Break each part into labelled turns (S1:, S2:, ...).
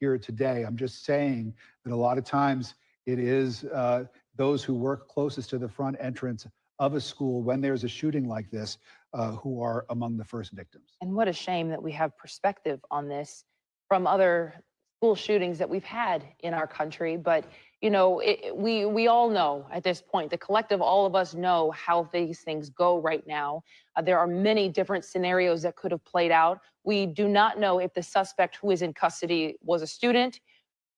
S1: here today. I'm just saying that a lot of times it is those who work closest to the front entrance of a school when there's a shooting like this who are among the first victims.
S2: And what a shame that we have perspective on this from other school shootings that we've had in our country. But, you know, we all know at this point, the collective, all of us know how these things go right now. There are many different scenarios that could have played out. We do not know if the suspect who is in custody was a student,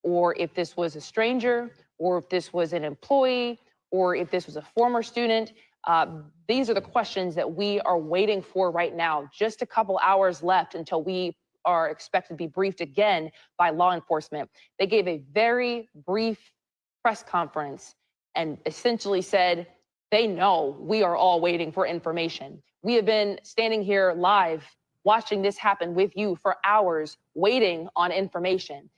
S2: or if this was a stranger, or if this was an employee, or if this was a former student. These are the questions that we are waiting for right now. Just a couple hours left until we are expected to be briefed again by law enforcement. They gave a very brief press conference and essentially said, they know we are all waiting for information. We have been standing here live, watching this happen with you for hours, waiting on information.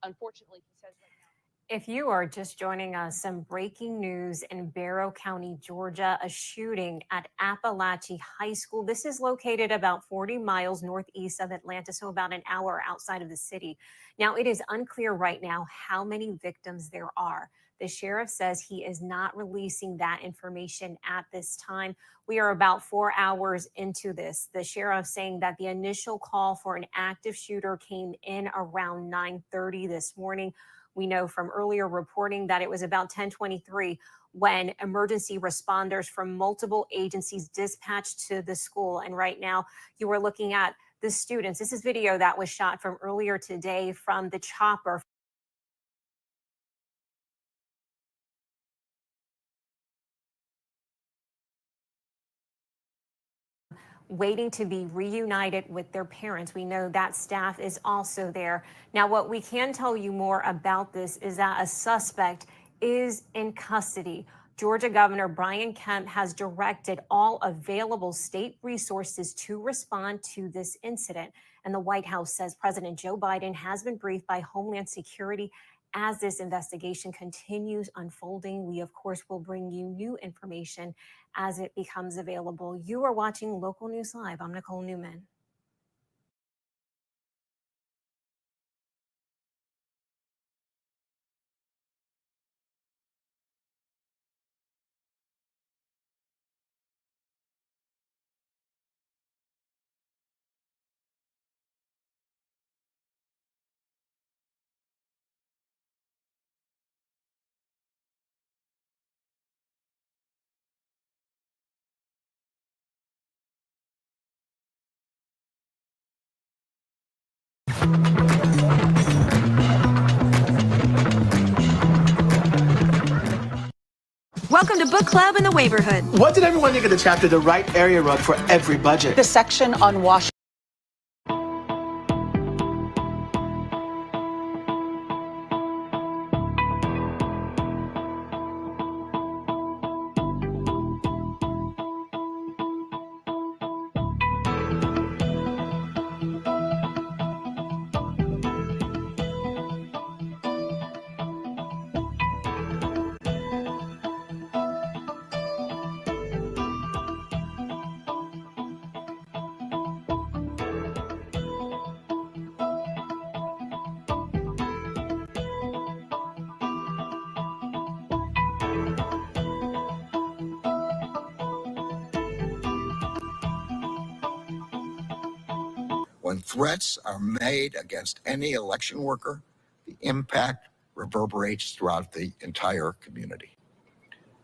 S2: Unfortunately, he says right now.
S3: If you are just joining us, some breaking news in Barrow County, Georgia, a shooting at Appalachia High School. This is located about 40 miles northeast of Atlanta, so about an hour outside of the city. Now, it is unclear right now how many victims there are. The sheriff says he is not releasing that information at this time. We are about 4 hours into this. The sheriff saying that the initial call for an active shooter came in around 9:30 this morning. We know from earlier reporting that it was about 10:23 when emergency responders from multiple agencies dispatched to the school. And right now you are looking at the students. This is video that was shot from earlier today from the chopper. Waiting to be reunited with their parents. We know that staff is also there. Now, what we can tell you more about this is that a suspect is in custody. Georgia Governor Brian Kemp has directed all available state resources to respond to this incident. And the White House says President Joe Biden has been briefed by Homeland Security as this investigation continues unfolding. We, of course, will bring you new information as it becomes available. You are watching Local News Live. I'm Nicole Newman.
S4: Welcome to Book Club in the Neighborhood.
S5: What did everyone think of the chapter, The Right Area Rug for Every Budget?
S6: The section on Washington.
S7: When threats are made against any election worker, the impact reverberates throughout the entire community.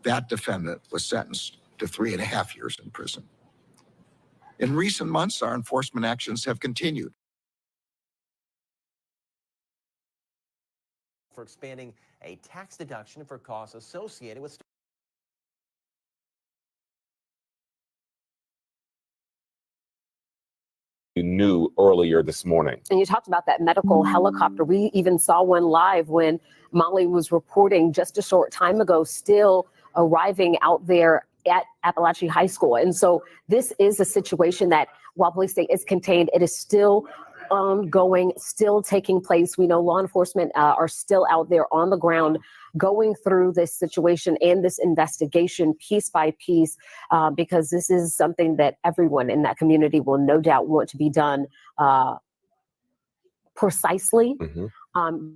S7: That defendant was sentenced to 3.5 years in prison. In recent months, our enforcement actions have continued.
S8: For expanding a tax deduction for costs associated with
S9: knew earlier this morning.
S10: And you talked about that medical helicopter. We even saw one live when Molly was reporting just a short time ago, still arriving out there at Appalachia High School. And so this is a situation that while police say is contained, it is still ongoing, still taking place. We know law enforcement are still out there on the ground going through this situation and this investigation piece by piece, because this is something that everyone in that community will no doubt want to be done precisely.
S9: Mhm.
S10: Um,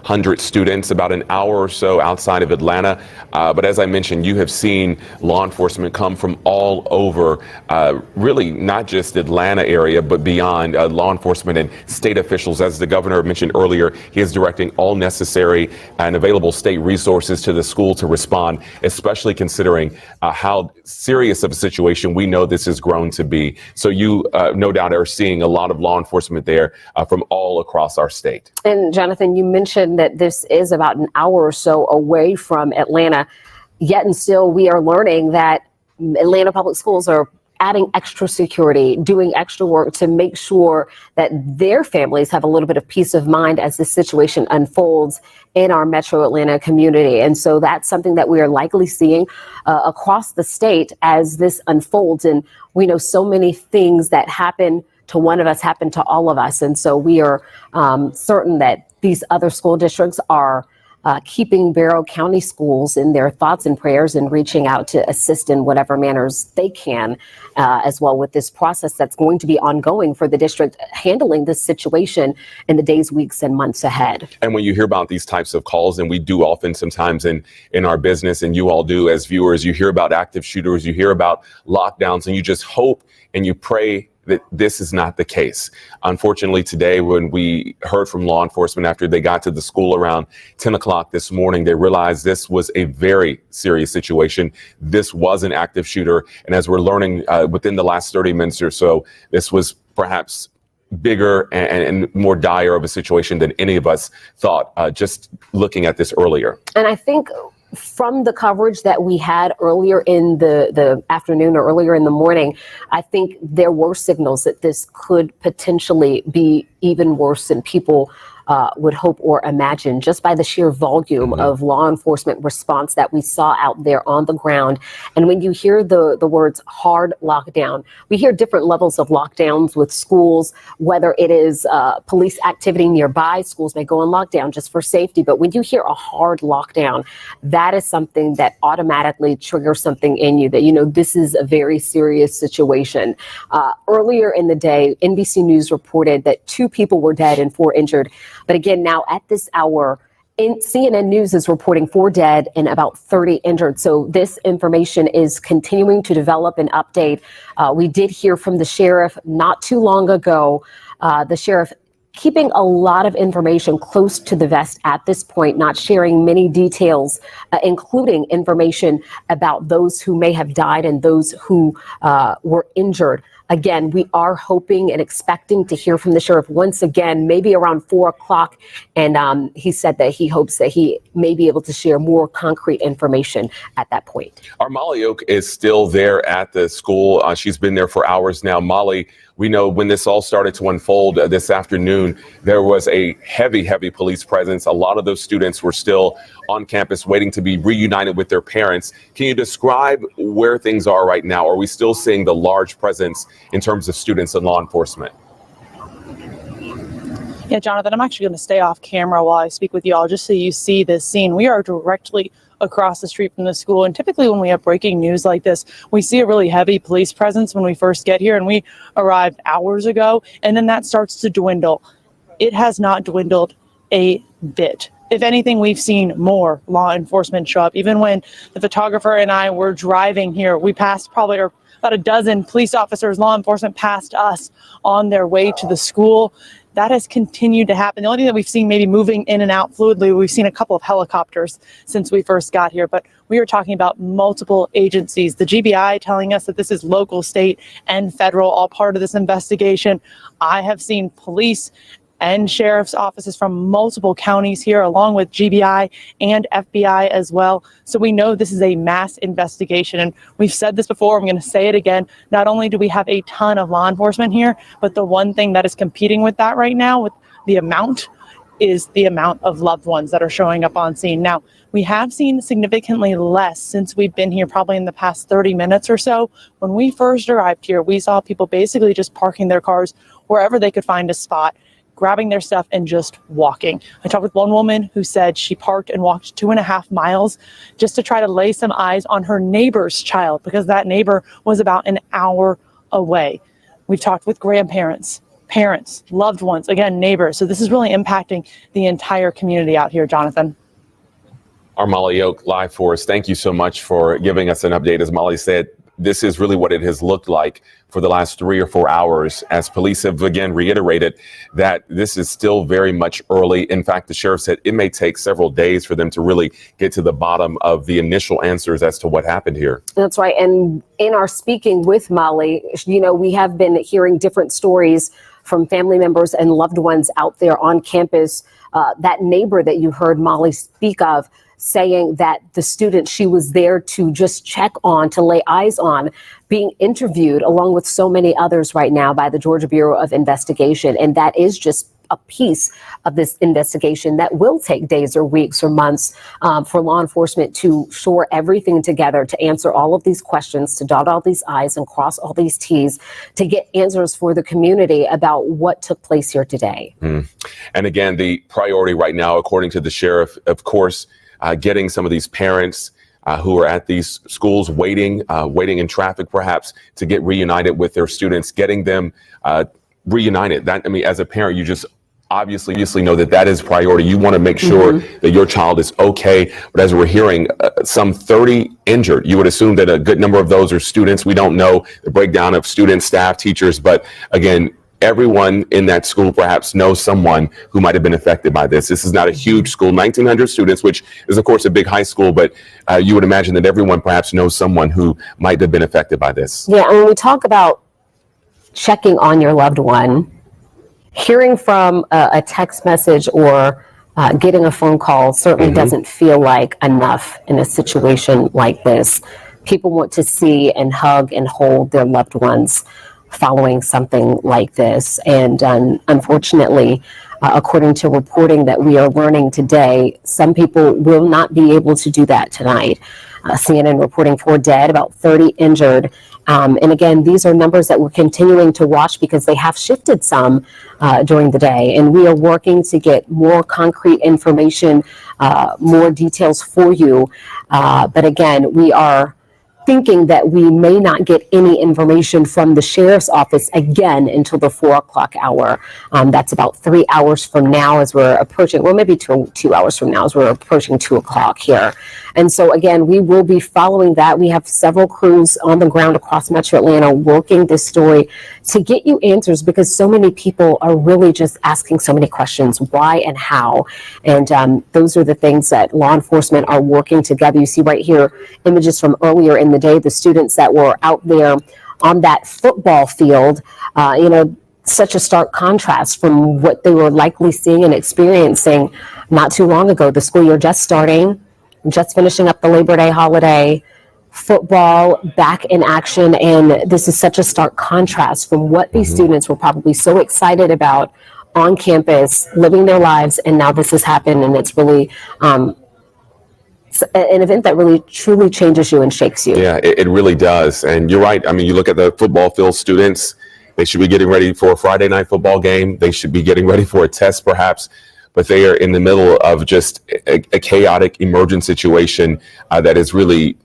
S9: Hundred students about an hour or so outside of Atlanta. But as I mentioned, you have seen law enforcement come from all over, really not just Atlanta area, but beyond. Law enforcement and state officials, as the governor mentioned earlier, he is directing all necessary and available state resources to the school to respond, especially considering how serious of a situation we know this has grown to be. So you no doubt are seeing a lot of law enforcement there from all across our state.
S10: And Jonathan, you mentioned that this is about an hour or so away from Atlanta, yet and still we are learning that Atlanta public schools are adding extra security, doing extra work to make sure that their families have a little bit of peace of mind as this situation unfolds in our metro Atlanta community. And so that's something that we are likely seeing across the state as this unfolds. And we know so many things that happen to one of us happen to all of us. And so we are certain that these other school districts are keeping Barrow County schools in their thoughts and prayers and reaching out to assist in whatever manners they can as well with this process that's going to be ongoing for the district handling this situation in the days, weeks, and months ahead.
S9: And when you hear about these types of calls, and we do often sometimes in our business, and you all do as viewers, you hear about active shooters, you hear about lockdowns, and you just hope and you pray that this is not the case. Unfortunately, today, when we heard from law enforcement after they got to the school around 10 o'clock this morning, they realized this was a very serious situation. This was an active shooter. And as we're learning within the last 30 minutes or so, this was perhaps bigger and more dire of a situation than any of us thought, just looking at this earlier.
S10: And I think from the coverage that we had earlier in the afternoon or earlier in the morning, I think there were signals that this could potentially be even worse than people would hope or imagine, just by the sheer volume of law enforcement response that we saw out there on the ground. And when you hear the words hard lockdown, we hear different levels of lockdowns with schools, whether it is police activity nearby, schools may go on lockdown just for safety. But when you hear a hard lockdown, that is something that automatically triggers something in you that, you know, this is a very serious situation. Earlier in the day, NBC News reported that 2 people were dead and 4 injured. But again, now at this hour, CNN News is reporting 4 dead and about 30 injured. So this information is continuing to develop and update. We did hear from the sheriff not too long ago. The sheriff keeping a lot of information close to the vest at this point, not sharing many details, including information about those who may have died and those who were injured. again, we are hoping and expecting to hear from the sheriff once again, maybe around 4 o'clock. And he said that he hopes that he may be able to share more concrete information at that point.
S9: Our Molly Oak is still there at the school. She's been there for hours now. Molly, we know when this all started to unfold this afternoon, there was a heavy police presence. A lot of those students were still on campus waiting to be reunited with their parents. Can you describe where things are right now? Are we still seeing the large presence in terms of students and law enforcement?
S6: Yeah, Jonathan, I'm actually going to stay off camera while I speak with you all just so you see this scene. We are directly across the street from the school, and typically when we have breaking news like this, we see a really heavy police presence when we first get here, and we arrived hours ago, and then that starts to dwindle. It has not dwindled a bit. If anything, we've seen more law enforcement show up. Even when the photographer and I were driving here, we passed probably about a dozen police officers, law enforcement passed us on their way to the school. That has continued to happen. The only thing that we've seen maybe moving in and out fluidly, we've seen a couple of helicopters since we first got here, but we are talking about multiple agencies. The GBI telling us that this is local, state, and federal, all part of this investigation. I have seen police and sheriff's offices from multiple counties here, along with GBI and FBI as well. So we know this is a mass investigation. And we've said this before, I'm going to say it again. Not only do we have a ton of law enforcement here, but the one thing that is competing with that right now, with the amount, is the amount of loved ones that are showing up on scene. Now, we have seen significantly less since we've been here, probably in the past 30 minutes or so. When we first arrived here, we saw people basically just parking their cars wherever they could find a spot, grabbing their stuff and just walking. I talked with one woman who said she parked and walked 2.5 miles just to try to lay some eyes on her neighbor's child, because that neighbor was about an hour away. We've talked with grandparents, parents, loved ones, again, neighbors. So this is really impacting the entire community out here, Jonathan.
S9: Our Molly Oak live for us. Thank you so much for giving us an update. As Molly said, this is really what it has looked like for the last 3 or 4 hours, as police have again reiterated that this is still very much early. In fact, the sheriff said it may take several days for them to really get to the bottom of the initial answers as to what happened here.
S10: That's right. And in our speaking with Molly, you know, we have been hearing different stories from family members and loved ones out there on campus. That neighbor that you heard Molly speak of, saying that the student she was there to just check on, to lay eyes on, being interviewed along with so many others right now by the Georgia Bureau of Investigation. And that is just a piece of this investigation that will take days or weeks or months for law enforcement to shore everything together, to answer all of these questions, to dot all these I's and cross all these T's, to get answers for the community about what took place here today.
S9: And again, the priority right now, according to the sheriff, of course, getting some of these parents who are at these schools waiting in traffic perhaps to get reunited with their students, getting them reunited. That, I mean, as a parent, you just obviously know that that is priority. You want to make sure that your child is okay. But as we're hearing, some 30 injured. You would assume that a good number of those are students. We don't know the breakdown of students, staff, teachers, but again, everyone in that school perhaps knows someone who might have been affected by this. This is not a huge school, 1,900 students, which is, of course, a big high school, but you would imagine that everyone perhaps knows someone who might have been affected by this.
S10: Yeah, and when we talk about checking on your loved one, hearing from a text message or getting a phone call certainly doesn't feel like enough in a situation like this. People want to see and hug and hold their loved ones following something like this. And unfortunately, according to reporting that we are learning today, some people will not be able to do that tonight. CNN reporting 4 dead, about 30 injured. And again, these are numbers that we're continuing to watch because they have shifted some during the day. And we are working to get more concrete information, more details for you. But again, we are thinking that we may not get any information from the sheriff's office again until the 4 o'clock hour. That's about 3 hours from now as we're approaching, well, maybe two hours from now as we're approaching 2 o'clock here. And so again, we will be following that. We have several crews on the ground across Metro Atlanta working this story to get you answers, because so many people are really just asking so many questions, why and how. And those are the things that law enforcement are working together. You see right here images from earlier in the day, the students that were out there on that football field, such a stark contrast from what they were likely seeing and experiencing not too long ago. The school year just starting, just finishing up the Labor Day holiday, football back in action. And this is such a stark contrast from what these students were probably so excited about on campus, living their lives. And now this has happened, and it's really an event that really truly changes you and shakes you.
S9: Yeah, it really does. And you're right. I mean, you look at the football field students, they should be getting ready for a Friday night football game. They should be getting ready for a test perhaps, but they are in the middle of just a chaotic emergent situation that has really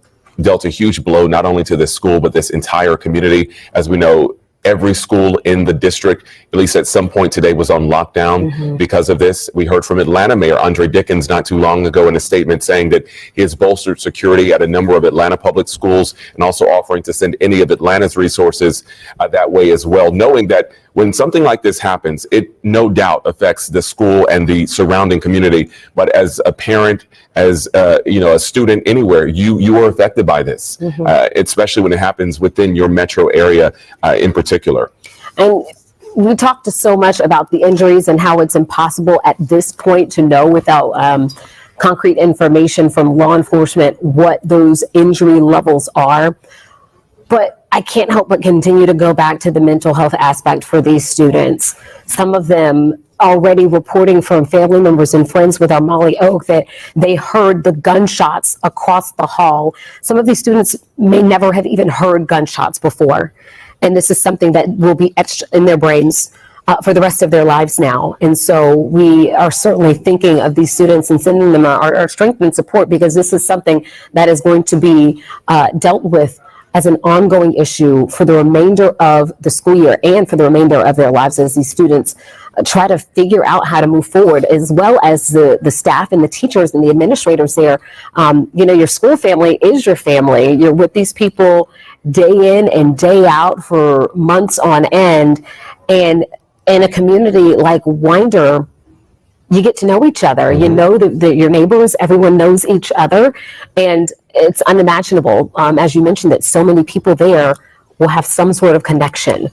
S9: dealt a huge blow, not only to this school, but this entire community. As we know, every school in the district, at least at some point today, was on lockdown because of this. We heard from Atlanta Mayor Andre Dickens not too long ago in a statement saying that he has bolstered security at a number of Atlanta public schools and also offering to send any of Atlanta's resources that way as well, knowing that when something like this happens, it no doubt affects the school and the surrounding community. But as a parent, as a student anywhere, you are affected by this, especially when it happens within your metro area in particular.
S10: And we talked so much about the injuries and how it's impossible at this point to know without concrete information from law enforcement what those injury levels are. But I can't help but continue to go back to the mental health aspect for these students. Some of them already reporting from family members and friends with our Molly Oak that they heard the gunshots across the hall. Some of these students may never have even heard gunshots before. And this is something that will be etched in their brains for the rest of their lives now. And so we are certainly thinking of these students and sending them our strength and support, because this is something that is going to be dealt with as an ongoing issue for the remainder of the school year and for the remainder of their lives as these students try to figure out how to move forward, as well as the staff and the teachers and the administrators there. Your school family is your family. You're with these people day in and day out for months on end. And in a community like Winder, you get to know each other. You know that your neighbors, everyone knows each other. And it's unimaginable, as you mentioned, that so many people there will have some sort of connection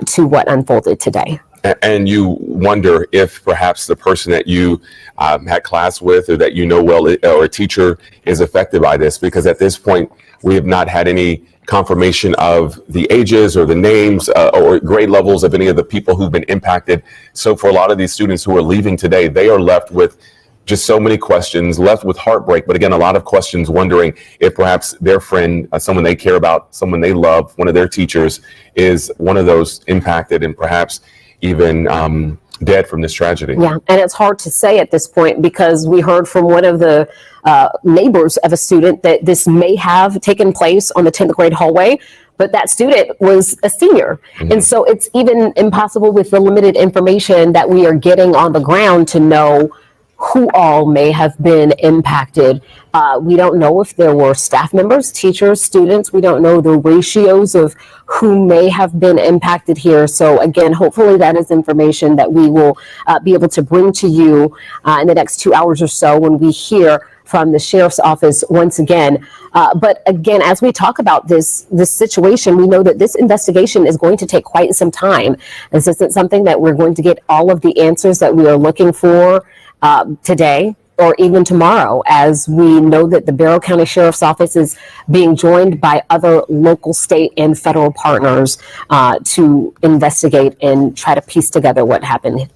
S10: to what unfolded today.
S9: And you wonder if perhaps the person that you had class with or that you know well, or a teacher, is affected by this, because at this point we have not had any confirmation of the ages or the names or grade levels of any of the people who've been impacted. So for a lot of these students who are leaving today, they are left with just so many questions, left with heartbreak. But again, a lot of questions, wondering if perhaps their friend, someone they care about, someone they love, one of their teachers, is one of those impacted and perhaps even dead from this tragedy.
S10: Yeah, and it's hard to say at this point, because we heard from one of the neighbors of a student that this may have taken place on the 10th grade hallway, but that student was a senior. And so it's even impossible with the limited information that we are getting on the ground to know who all may have been impacted. We don't know if there were staff members, teachers, students. We don't know the ratios of who may have been impacted here. So again, hopefully that is information that we will be able to bring to you in the next 2 hours or so when we hear from the sheriff's office once again. But again, as we talk about this situation, we know that this investigation is going to take quite some time. This isn't something that we're going to get all of the answers that we are looking for today or even tomorrow, as we know that the Barrow County Sheriff's Office is being joined by other local, state, and federal partners to investigate and try to piece together what happened.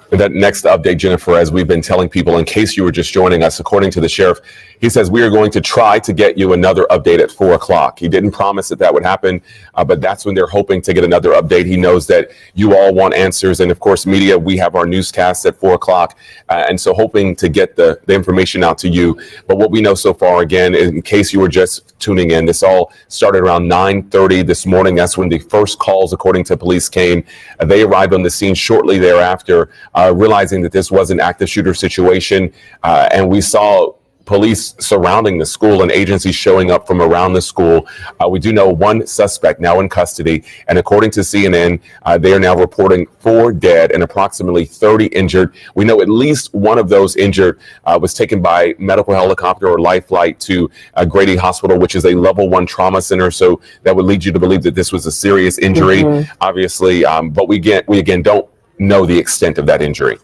S9: That next update, Jennifer, as we've been telling people, in case you were just joining us, according to the sheriff, he says we are going to try to get you another update at 4 o'clock. He didn't promise that would happen, but that's when they're hoping to get another update. He knows that you all want answers. And of course, media, we have our newscasts at 4 o'clock. And so hoping to get the information out to you. But what we know so far, again, in case you were just tuning in, this all started around 9:30 this morning. That's when the first calls, according to police, came. They arrived on the scene shortly thereafter, realizing that this was an active shooter situation. And we saw police surrounding the school and agencies showing up from around the school. We do know one suspect now in custody, and according to CNN, they are now reporting 4 dead and approximately 30 injured. We know at least one of those injured was taken by medical helicopter or life flight to Grady Hospital, which is a level 1 trauma center. So that would lead you to believe that this was a serious injury, obviously, but we again don't know the extent of that injury.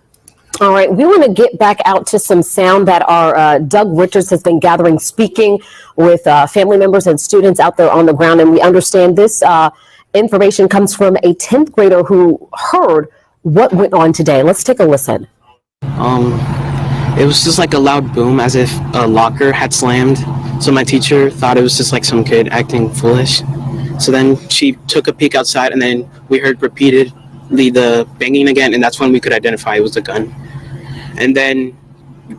S10: All right, we want to get back out to some sound that our Doug Richards has been gathering, speaking with family members and students out there on the ground. And we understand this information comes from a 10th grader who heard what went on today. Let's take a listen.
S11: It was just like a loud boom as if a locker had slammed. So my teacher thought it was just like some kid acting foolish. So then she took a peek outside, and then we heard repeatedly the banging again, and that's when we could identify it was a gun. And then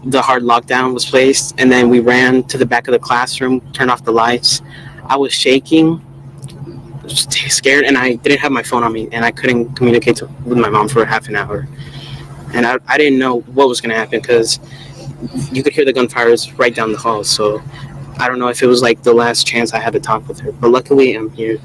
S11: the hard lockdown was placed, and then we ran to the back of the classroom, turned off the lights. I was shaking, scared, and I didn't have my phone on me, and I couldn't communicate with my mom for half an hour. And I didn't know what was going to happen because you could hear the gunfires right down the hall. So I don't know if it was like the last chance I had to talk with her, but luckily I'm here.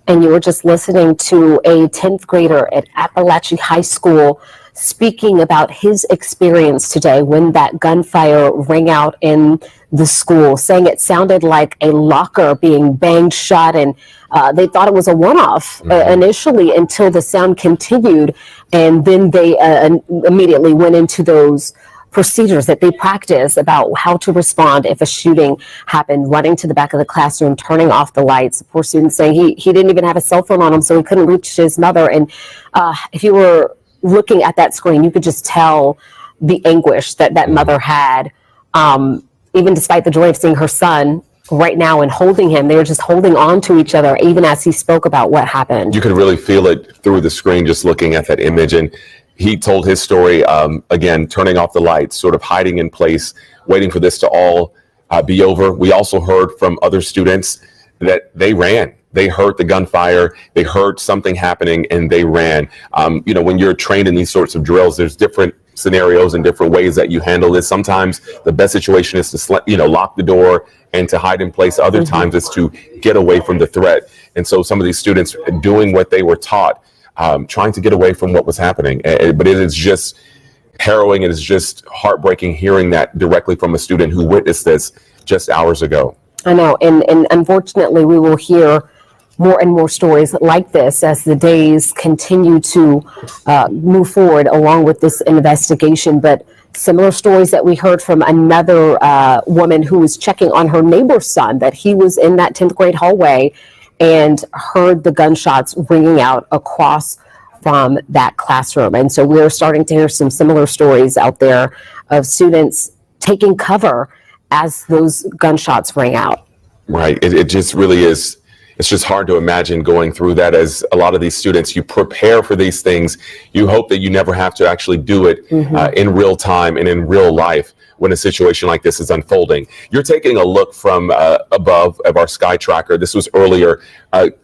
S10: And you were just listening to a 10th grader at Appalachia High School speaking about his experience today when that gunfire rang out in the school, saying it sounded like a locker being banged shut, and they thought it was a one-off initially until the sound continued, and then they immediately went into those procedures that they practice about how to respond if a shooting happened, running to the back of the classroom, turning off the lights. Poor student saying he didn't even have a cell phone on him, so he couldn't reach his mother. And if you were looking at that screen, you could just tell the anguish that mother had. Even despite the joy of seeing her son right now and holding him, they were just holding on to each other, even as he spoke about what happened.
S9: You could really feel it through the screen just looking at that image. And he told his story, again, turning off the lights, sort of hiding in place, waiting for this to all be over. We also heard from other students that they ran. They heard the gunfire, they heard something happening, and they ran. When you're trained in these sorts of drills, there's different scenarios and different ways that you handle this. Sometimes the best situation is to lock the door and to hide in place. Other times it's to get away from the threat. And so some of these students doing what they were taught, trying to get away from what was happening. But it is just harrowing. It is just heartbreaking hearing that directly from a student who witnessed this just hours ago.
S10: I know, and unfortunately we will hear more and more stories like this as the days continue to move forward along with this investigation. But similar stories that we heard from another woman who was checking on her neighbor's son, that he was in that 10th grade hallway and heard the gunshots ringing out across from that classroom. And so we're starting to hear some similar stories out there of students taking cover as those gunshots rang out.
S9: Right. It just really is. It's just hard to imagine going through that. As a lot of these students, you prepare for these things. You hope that you never have to actually do it in real time and in real life when a situation like this is unfolding. You're taking a look from above of our sky tracker. This was earlier,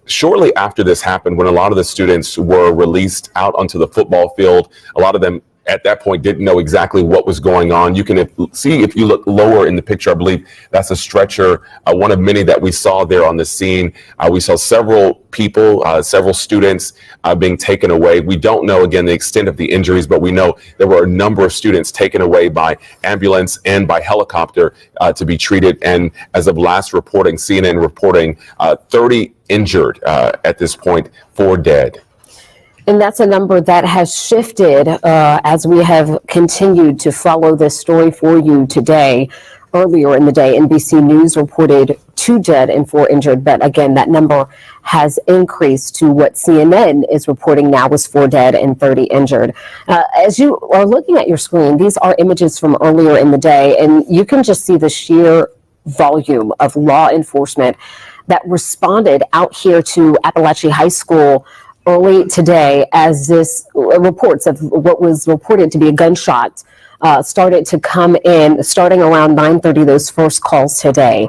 S9: shortly after this happened, when a lot of the students were released out onto the football field. A lot of them at that point didn't know exactly what was going on. You can see, if you look lower in the picture, I believe that's a stretcher, one of many that we saw there on the scene. We saw several people, several students being taken away. We don't know, again, the extent of the injuries, but we know there were a number of students taken away by ambulance and by helicopter to be treated. And as of last reporting, CNN reporting 30 injured at this point, 4 dead.
S10: And that's a number that has shifted as we have continued to follow this story for you today. Earlier in the day, NBC News reported 2 dead and 4 injured. But again, that number has increased to what CNN is reporting now was 4 dead and 30 injured. As you are looking at your screen, these are images from earlier in the day, and you can just see the sheer volume of law enforcement that responded out here to Appalachia High School early today as this reports of what was reported to be a gunshot started to come in starting around 9:30, those first calls today.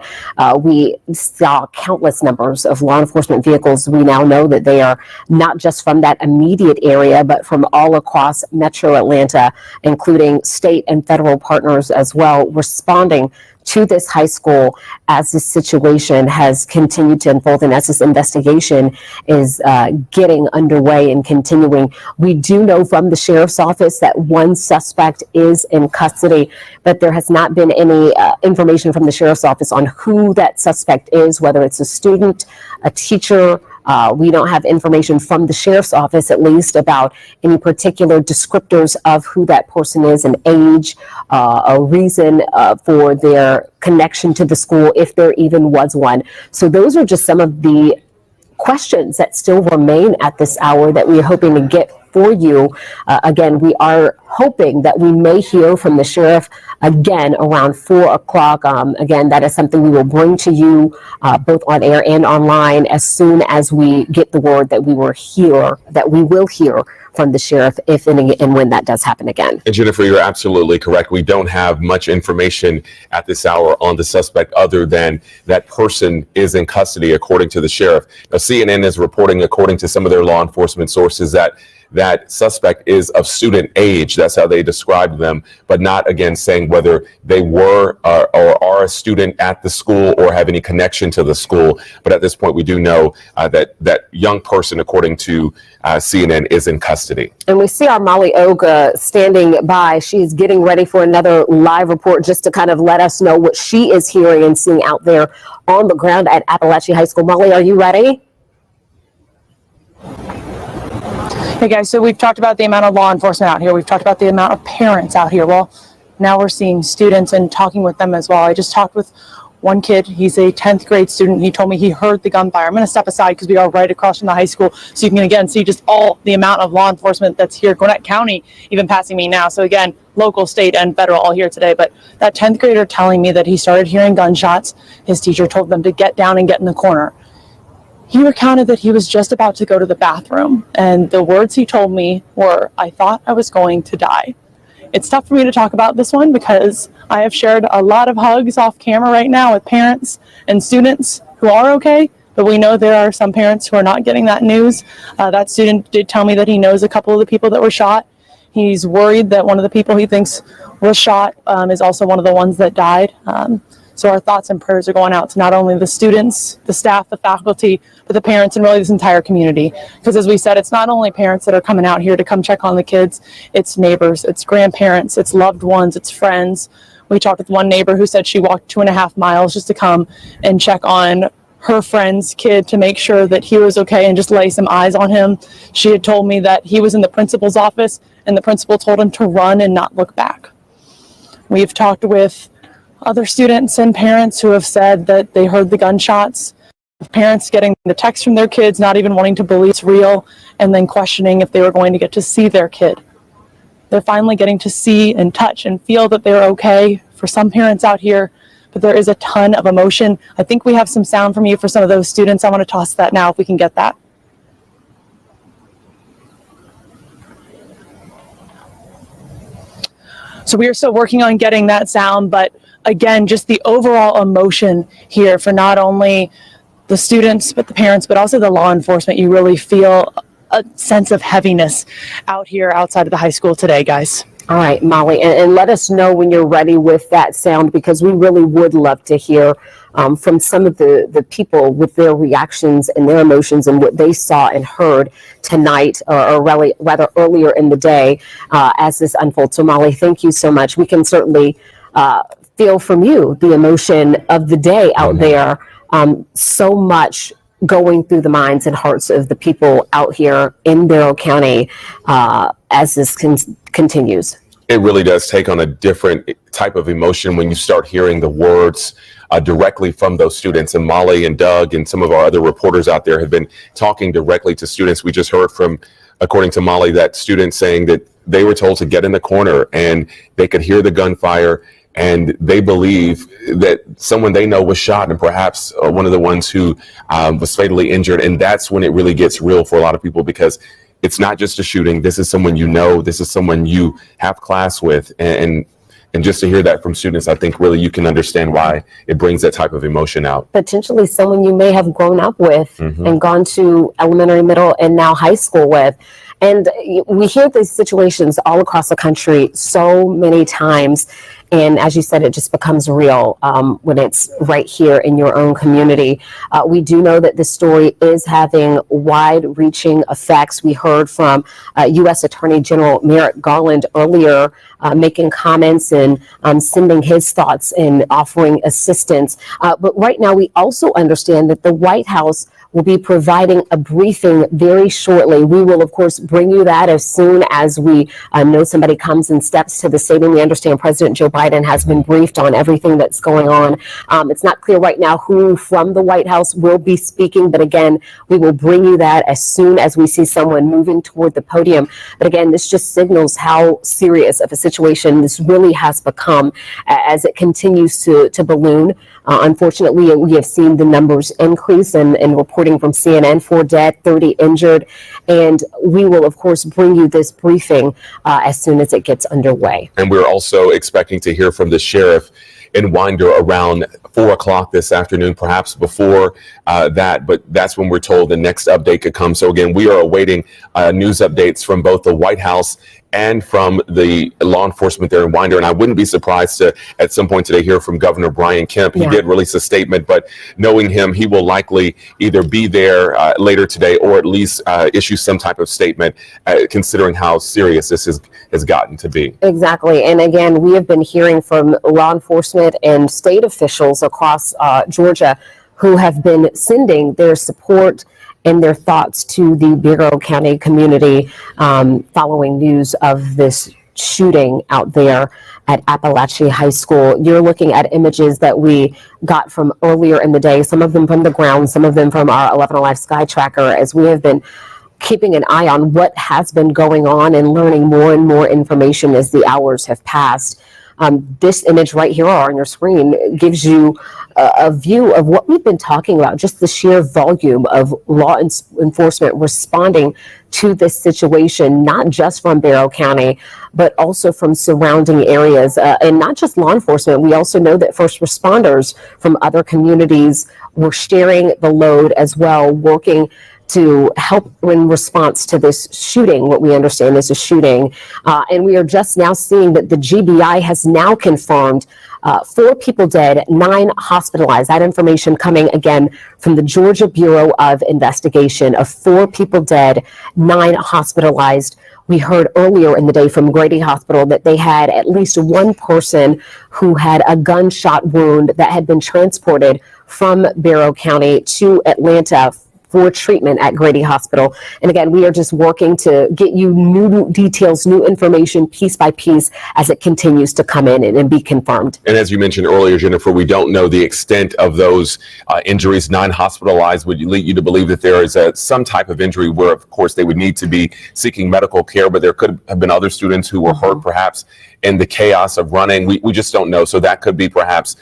S10: We saw countless numbers of law enforcement vehicles. We now know that they are not just from that immediate area, but from all across Metro Atlanta, including state and federal partners as well, responding to this high school as this situation has continued to unfold and as this investigation is getting underway and continuing. We do know from the sheriff's office that one suspect is in custody, but there has not been any information from the sheriff's office on who that suspect is, whether it's a student, a teacher. We don't have information from the sheriff's office, at least, about any particular descriptors of who that person is, an age, a reason for their connection to the school, if there even was one. So those are just some of the questions that still remain at this hour that we're hoping to get for you. Again, we are hoping that we may hear from the sheriff again around 4 o'clock. Again, that is something we will bring to you both on air and online as soon as we get the word that we will hear from the sheriff if and when that does happen again.
S9: And Jennifer, you're absolutely correct. We don't have much information at this hour on the suspect other than that person is in custody, according to the sheriff. Now, CNN is reporting, according to some of their law enforcement sources, that suspect is of student age. That's how they described them, but not, again, saying whether they were or are a student at the school or have any connection to the school. But at this point, we do know that young person, according to CNN, is in custody.
S10: And we see our Molly Oga standing by. She's getting ready for another live report just to kind of let us know what she is hearing and seeing out there on the ground at Appalachia High School. Molly, are you ready?
S6: Hey guys, so we've talked about the amount of law enforcement out here. We've talked about the amount of parents out here. Well, now we're seeing students and talking with them as well. I just talked with one kid. He's a 10th grade student. He told me he heard the gunfire. I'm going to step aside because we are right across from the high school. So you can again see just all the amount of law enforcement that's here. Gwinnett County even passing me now. So again, local, state, and federal all here today. But that 10th grader telling me that he started hearing gunshots. His teacher told them to get down and get in the corner. He recounted that he was just about to go to the bathroom, and the words he told me were, "I thought I was going to die." It's tough for me to talk about this one because I have shared a lot of hugs off camera right now with parents and students who are okay, but we know there are some parents who are not getting that news. That student did tell me that he knows a couple of the people that were shot. He's worried that one of the people he thinks was shot is also one of the ones that died. So our thoughts and prayers are going out to not only the students, the staff, the faculty, but the parents and really this entire community. Because as we said, it's not only parents that are coming out here to come check on the kids, it's neighbors, it's grandparents, it's loved ones, it's friends. We talked with one neighbor who said she walked 2.5 miles just to come and check on her friend's kid to make sure that he was okay and just lay some eyes on him. She had told me that he was in the principal's office and the principal told him to run and not look back. We've talked with other students and parents who have said that they heard the gunshots, parents getting the text from their kids, not even wanting to believe it's real, and then questioning if they were going to get to see their kid. They're finally getting to see and touch and feel that they're okay for some parents out here, but there is a ton of emotion. I think we have some sound from you for some of those students. I want to toss that now if we can get that. So we are still working on getting that sound, but again, just the overall emotion here for not only the students, but the parents, but also the law enforcement. You really feel a sense of heaviness out here outside of the high school today, guys.
S10: All right, Molly, and let us know when you're ready with that sound, because we really would love to hear from some of the people with their reactions and their emotions and what they saw and heard tonight, or really, rather earlier in the day as this unfolds. So Molly, thank you so much. We can certainly feel from you the emotion of the day out there. So much going through the minds and hearts of the people out here in Barrow County as this continues.
S9: It really does take on a different type of emotion when you start hearing the words directly from those students. And Molly and Doug and some of our other reporters out there have been talking directly to students. We just heard from, according to Molly, that student saying that they were told to get in the corner and they could hear the gunfire. And they believe that someone they know was shot, and perhaps one of the ones who was fatally injured. And that's when it really gets real for a lot of people, because it's not just a shooting. This is someone you know. This is someone you have class with, and just to hear that from students, I think really you can understand why it brings that type of emotion out.
S10: Potentially someone you may have grown up with and gone to elementary, middle, and now high school with. And we hear these situations all across the country so many times. And as you said, it just becomes real when it's right here in your own community. We do know that this story is having wide-reaching effects. We heard from U.S. Attorney General Merrick Garland earlier making comments and sending his thoughts and offering assistance. But right now, we also understand that the White House will be providing a briefing very shortly. We will, of course, bring you that as soon as we know somebody comes and steps to the stadium. We understand President Joe Biden has been briefed on everything that's going on. It's not clear right now who from the White House will be speaking, but again, we will bring you that as soon as we see someone moving toward the podium. But again, this just signals how serious of a situation this really has become as it continues to balloon. Unfortunately, we have seen the numbers increase and reporting from CNN, 4 dead, 30 injured. And we will, of course, bring you this briefing as soon as it gets underway.
S9: And we're also expecting to hear from the sheriff in Winder around 4 o'clock this afternoon, perhaps before that. But that's when we're told the next update could come. So again, we are awaiting news updates from both the White House and from the law enforcement there in Winder. And I wouldn't be surprised to, at some point today, hear from Governor Brian Kemp. He did release a statement, but knowing him, he will likely either be there later today or at least issue some type of statement, considering how serious this has gotten to be.
S10: Exactly. And again, we have been hearing from law enforcement and state officials across Georgia who have been sending their support and their thoughts to the Bureau County community following news of this shooting out there at Appalachia High School. You're looking at images that we got from earlier in the day, some of them from the ground, some of them from our 11 Alive Sky Tracker, as we have been keeping an eye on what has been going on and learning more and more information as the hours have passed. This image right here on your screen gives you a view of what we've been talking about, just the sheer volume of law enforcement responding to this situation, not just from Barrow County, but also from surrounding areas. And not just law enforcement, we also know that first responders from other communities were sharing the load as well, working to help in response to this shooting, what we understand is a shooting. And we are just now seeing that the GBI has now confirmed 4 people dead, 9 hospitalized. That information coming again from the Georgia Bureau of Investigation of 4 people dead, 9 hospitalized. We heard earlier in the day from Grady Hospital that they had at least 1 person who had a gunshot wound that had been transported from Barrow County to Atlanta for treatment at Grady Hospital. And again, we are just working to get you new details, new information, piece by piece, as it continues to come in and be confirmed.
S9: And as you mentioned earlier, Jennifer, we don't know the extent of those injuries. 9 hospitalized would lead you to believe that there is some type of injury where, of course, they would need to be seeking medical care, but there could have been other students who were hurt, perhaps in the chaos of running. We just don't know. So that could be perhaps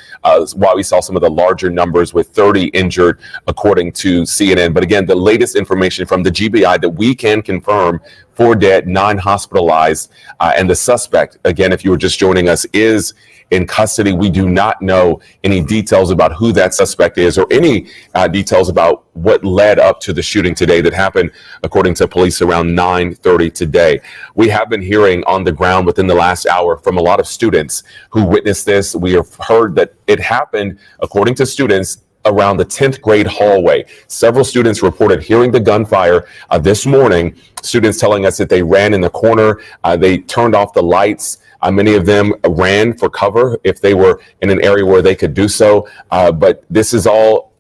S9: why we saw some of the larger numbers with 30 injured, according to CNN. But again, the latest information from the GBI that we can confirm: 4 dead, 9 hospitalized, and the suspect, again, if you were just joining us, is in custody. We do not know any details about who that suspect is or any details about what led up to the shooting today that happened, according to police, around 9:30 today. We have been hearing on the ground within the last hour from a lot of students who witnessed this. We have heard that it happened, according to students, around the 10th grade hallway. Several students reported hearing the gunfire this morning. Students telling us that they ran in the corner, they turned off the lights. Many of them ran for cover if they were in an area where they could do so. But this is all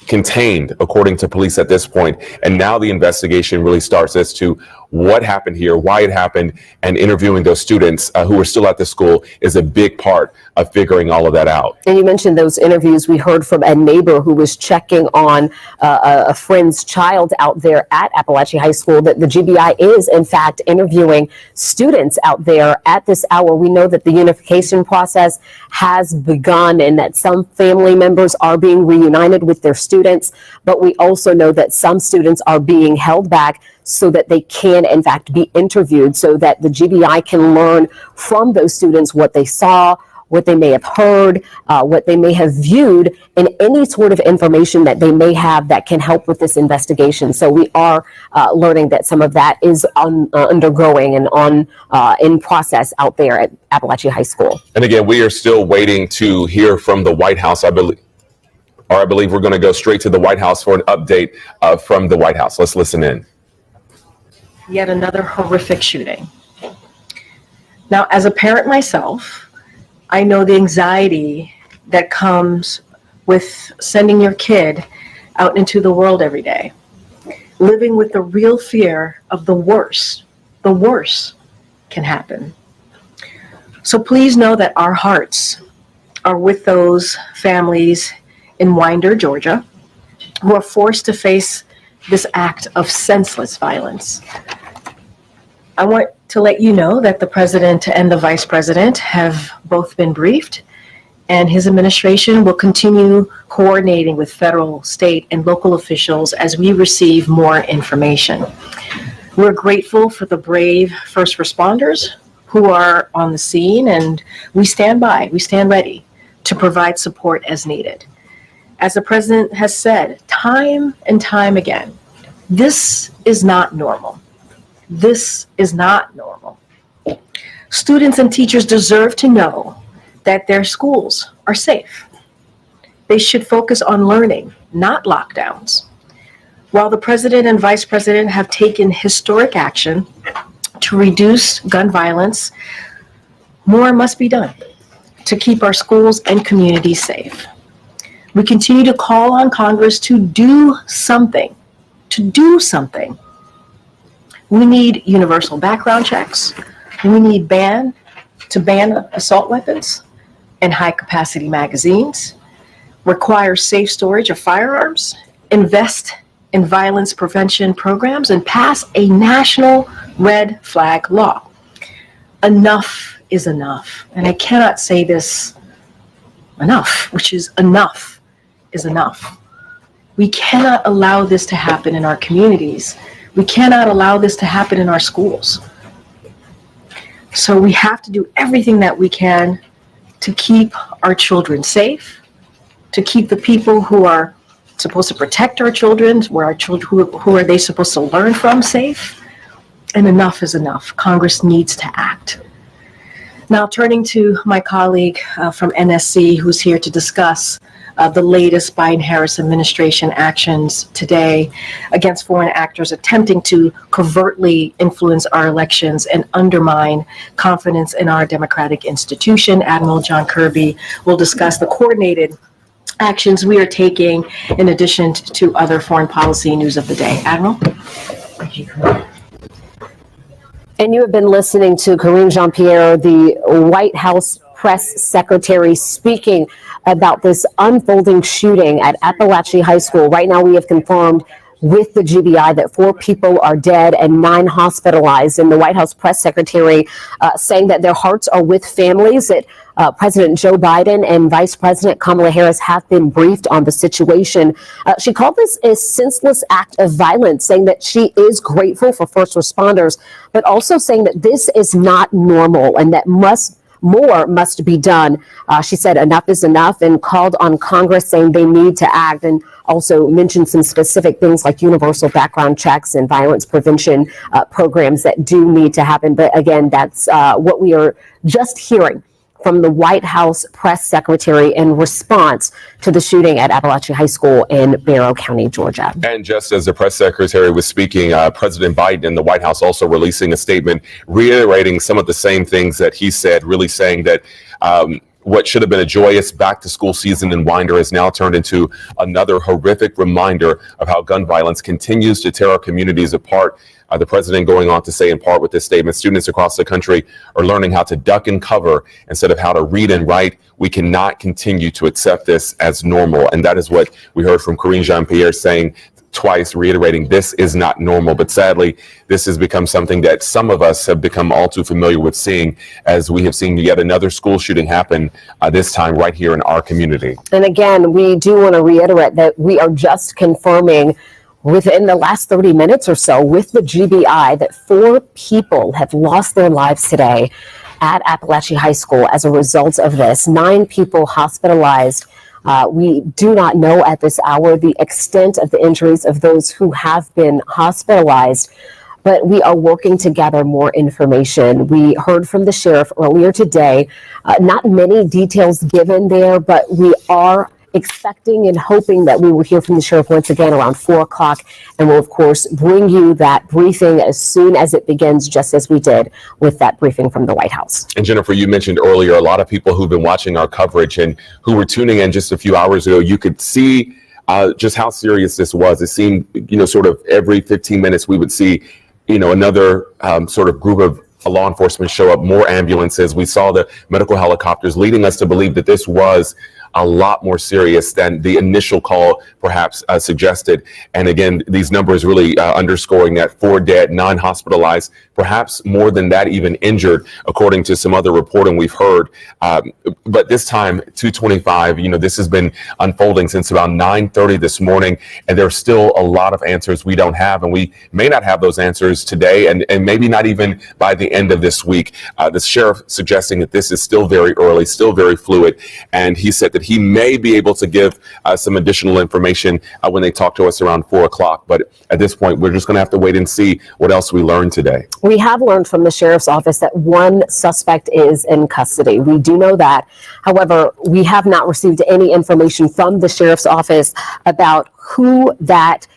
S9: contained, according to police at this point. And now the investigation really starts as to what happened here, why it happened, and interviewing those students who are still at the school is a big part of figuring all of that out.
S10: And you mentioned those interviews. We heard from a neighbor who was checking on a friend's child out there at Appalachia High School that the GBI is, in fact, interviewing students out there at this hour. We know that the unification process has begun and that some family members are being reunited with their students, but we also know that some students are being held back so that they can, in fact, be interviewed so that the GBI can learn from those students what they saw, what they may have heard, what they may have viewed, and any sort of information that they may have that can help with this investigation. So we are learning that some of that is undergoing and in process out there at Appalachia High School.
S9: And again, we are still waiting to hear from the White House, I believe we're going to go straight to the White House for an update from the White House. Let's listen in.
S12: Yet another horrific shooting. Now, as a parent myself, I know the anxiety that comes with sending your kid out into the world every day, living with the real fear of the worst can happen. So please know that our hearts are with those families in Winder, Georgia, who are forced to face this act of senseless violence. I want to let you know that the president and the vice president have both been briefed, and his administration will continue coordinating with federal, state, and local officials as we receive more information. We're grateful for the brave first responders who are on the scene, and we stand ready to provide support as needed. As the president has said time and time again, this is not normal. This is not normal. Students and teachers deserve to know that their schools are safe. They should focus on learning, not lockdowns. While the president and vice president have taken historic action to reduce gun violence, more must be done to keep our schools and communities safe. We continue to call on Congress to do something, We need universal background checks. We need ban assault weapons and high-capacity magazines, require safe storage of firearms, invest in violence prevention programs, and pass a national red flag law. Enough is enough. And I cannot say this enough, which is enough is enough. We cannot allow this to happen in our communities. We cannot allow this to happen in our schools. So we have to do everything that we can to keep our children safe, to keep the people who are supposed to protect our children, who are they supposed to learn from, safe. And enough is enough. Congress needs to act. Now, turning to my colleague from NSC, who's here to discuss the latest Biden-Harris administration actions today against foreign actors attempting to covertly influence our elections and undermine confidence in our democratic institution. Admiral John Kirby will discuss the coordinated actions we are taking in addition to other foreign policy news of the day. Admiral? Thank you.
S10: And you have been listening to Karine Jean-Pierre, the White House press secretary, speaking about this unfolding shooting at Appalachia High School. Right now, we have confirmed with the GBI that 4 people are dead and 9 hospitalized. And the White House press secretary saying that their hearts are with families, that President Joe Biden and Vice President Kamala Harris have been briefed on the situation. She called this a senseless act of violence, saying that she is grateful for first responders, but also saying that this is not normal and that more must be done. She said enough is enough and called on Congress, saying they need to act, and also mentioned some specific things like universal background checks and violence prevention programs that do need to happen. But again, that's what we are just hearing from the White House press secretary in response to the shooting at Appalachia High School in Barrow County, Georgia.
S9: And just as the press secretary was speaking, President Biden and the White House also releasing a statement reiterating some of the same things that he said, really saying that what should have been a joyous back-to-school season in Winder has now turned into another horrific reminder of how gun violence continues to tear our communities apart. The president going on to say, in part with this statement, students across the country are learning how to duck and cover instead of how to read and write. We cannot continue to accept this as normal. And that is what we heard from Karine Jean-Pierre saying twice, reiterating this is not normal. But sadly, this has become something that some of us have become all too familiar with seeing, as we have seen yet another school shooting happen, this time right here in our community.
S10: And again, we do want to reiterate that we are just confirming within the last 30 minutes or so with the GBI that 4 people have lost their lives today at Appalachia High School as a result of this. 9 people hospitalized. We do not know at this hour the extent of the injuries of those who have been hospitalized, but we are working to gather more information. We heard from the sheriff earlier today. Not many details given there, but we are expecting and hoping that we will hear from the sheriff once again around 4 o'clock, and we'll of course bring you that briefing as soon as it begins, just as we did with that briefing from the White House.
S9: And Jennifer, you mentioned earlier a lot of people who've been watching our coverage and who were tuning in just a few hours ago. You could see just how serious this was. It seemed, sort of every 15 minutes we would see, another sort of group of law enforcement show up, more ambulances. We saw the medical helicopters, leading us to believe that this was a lot more serious than the initial call perhaps suggested. And again, these numbers really underscoring that 4 dead, 9 hospitalized, perhaps more than that even injured, according to some other reporting we've heard. But this time, 2:25, this has been unfolding since about 9:30 this morning, and there's still a lot of answers we don't have, and we may not have those answers today, and maybe not even by the end of this week. The sheriff suggesting that this is still very early, still very fluid, and he said that he may be able to give some additional information when they talk to us around 4 o'clock. But at this point, we're just going to have to wait and see what else we learn today.
S10: We have learned from the sheriff's office that 1 suspect is in custody. We do know that. However, we have not received any information from the sheriff's office about who that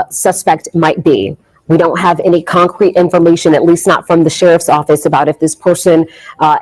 S10: suspect might be. We don't have any concrete information, at least not from the sheriff's office, about if this person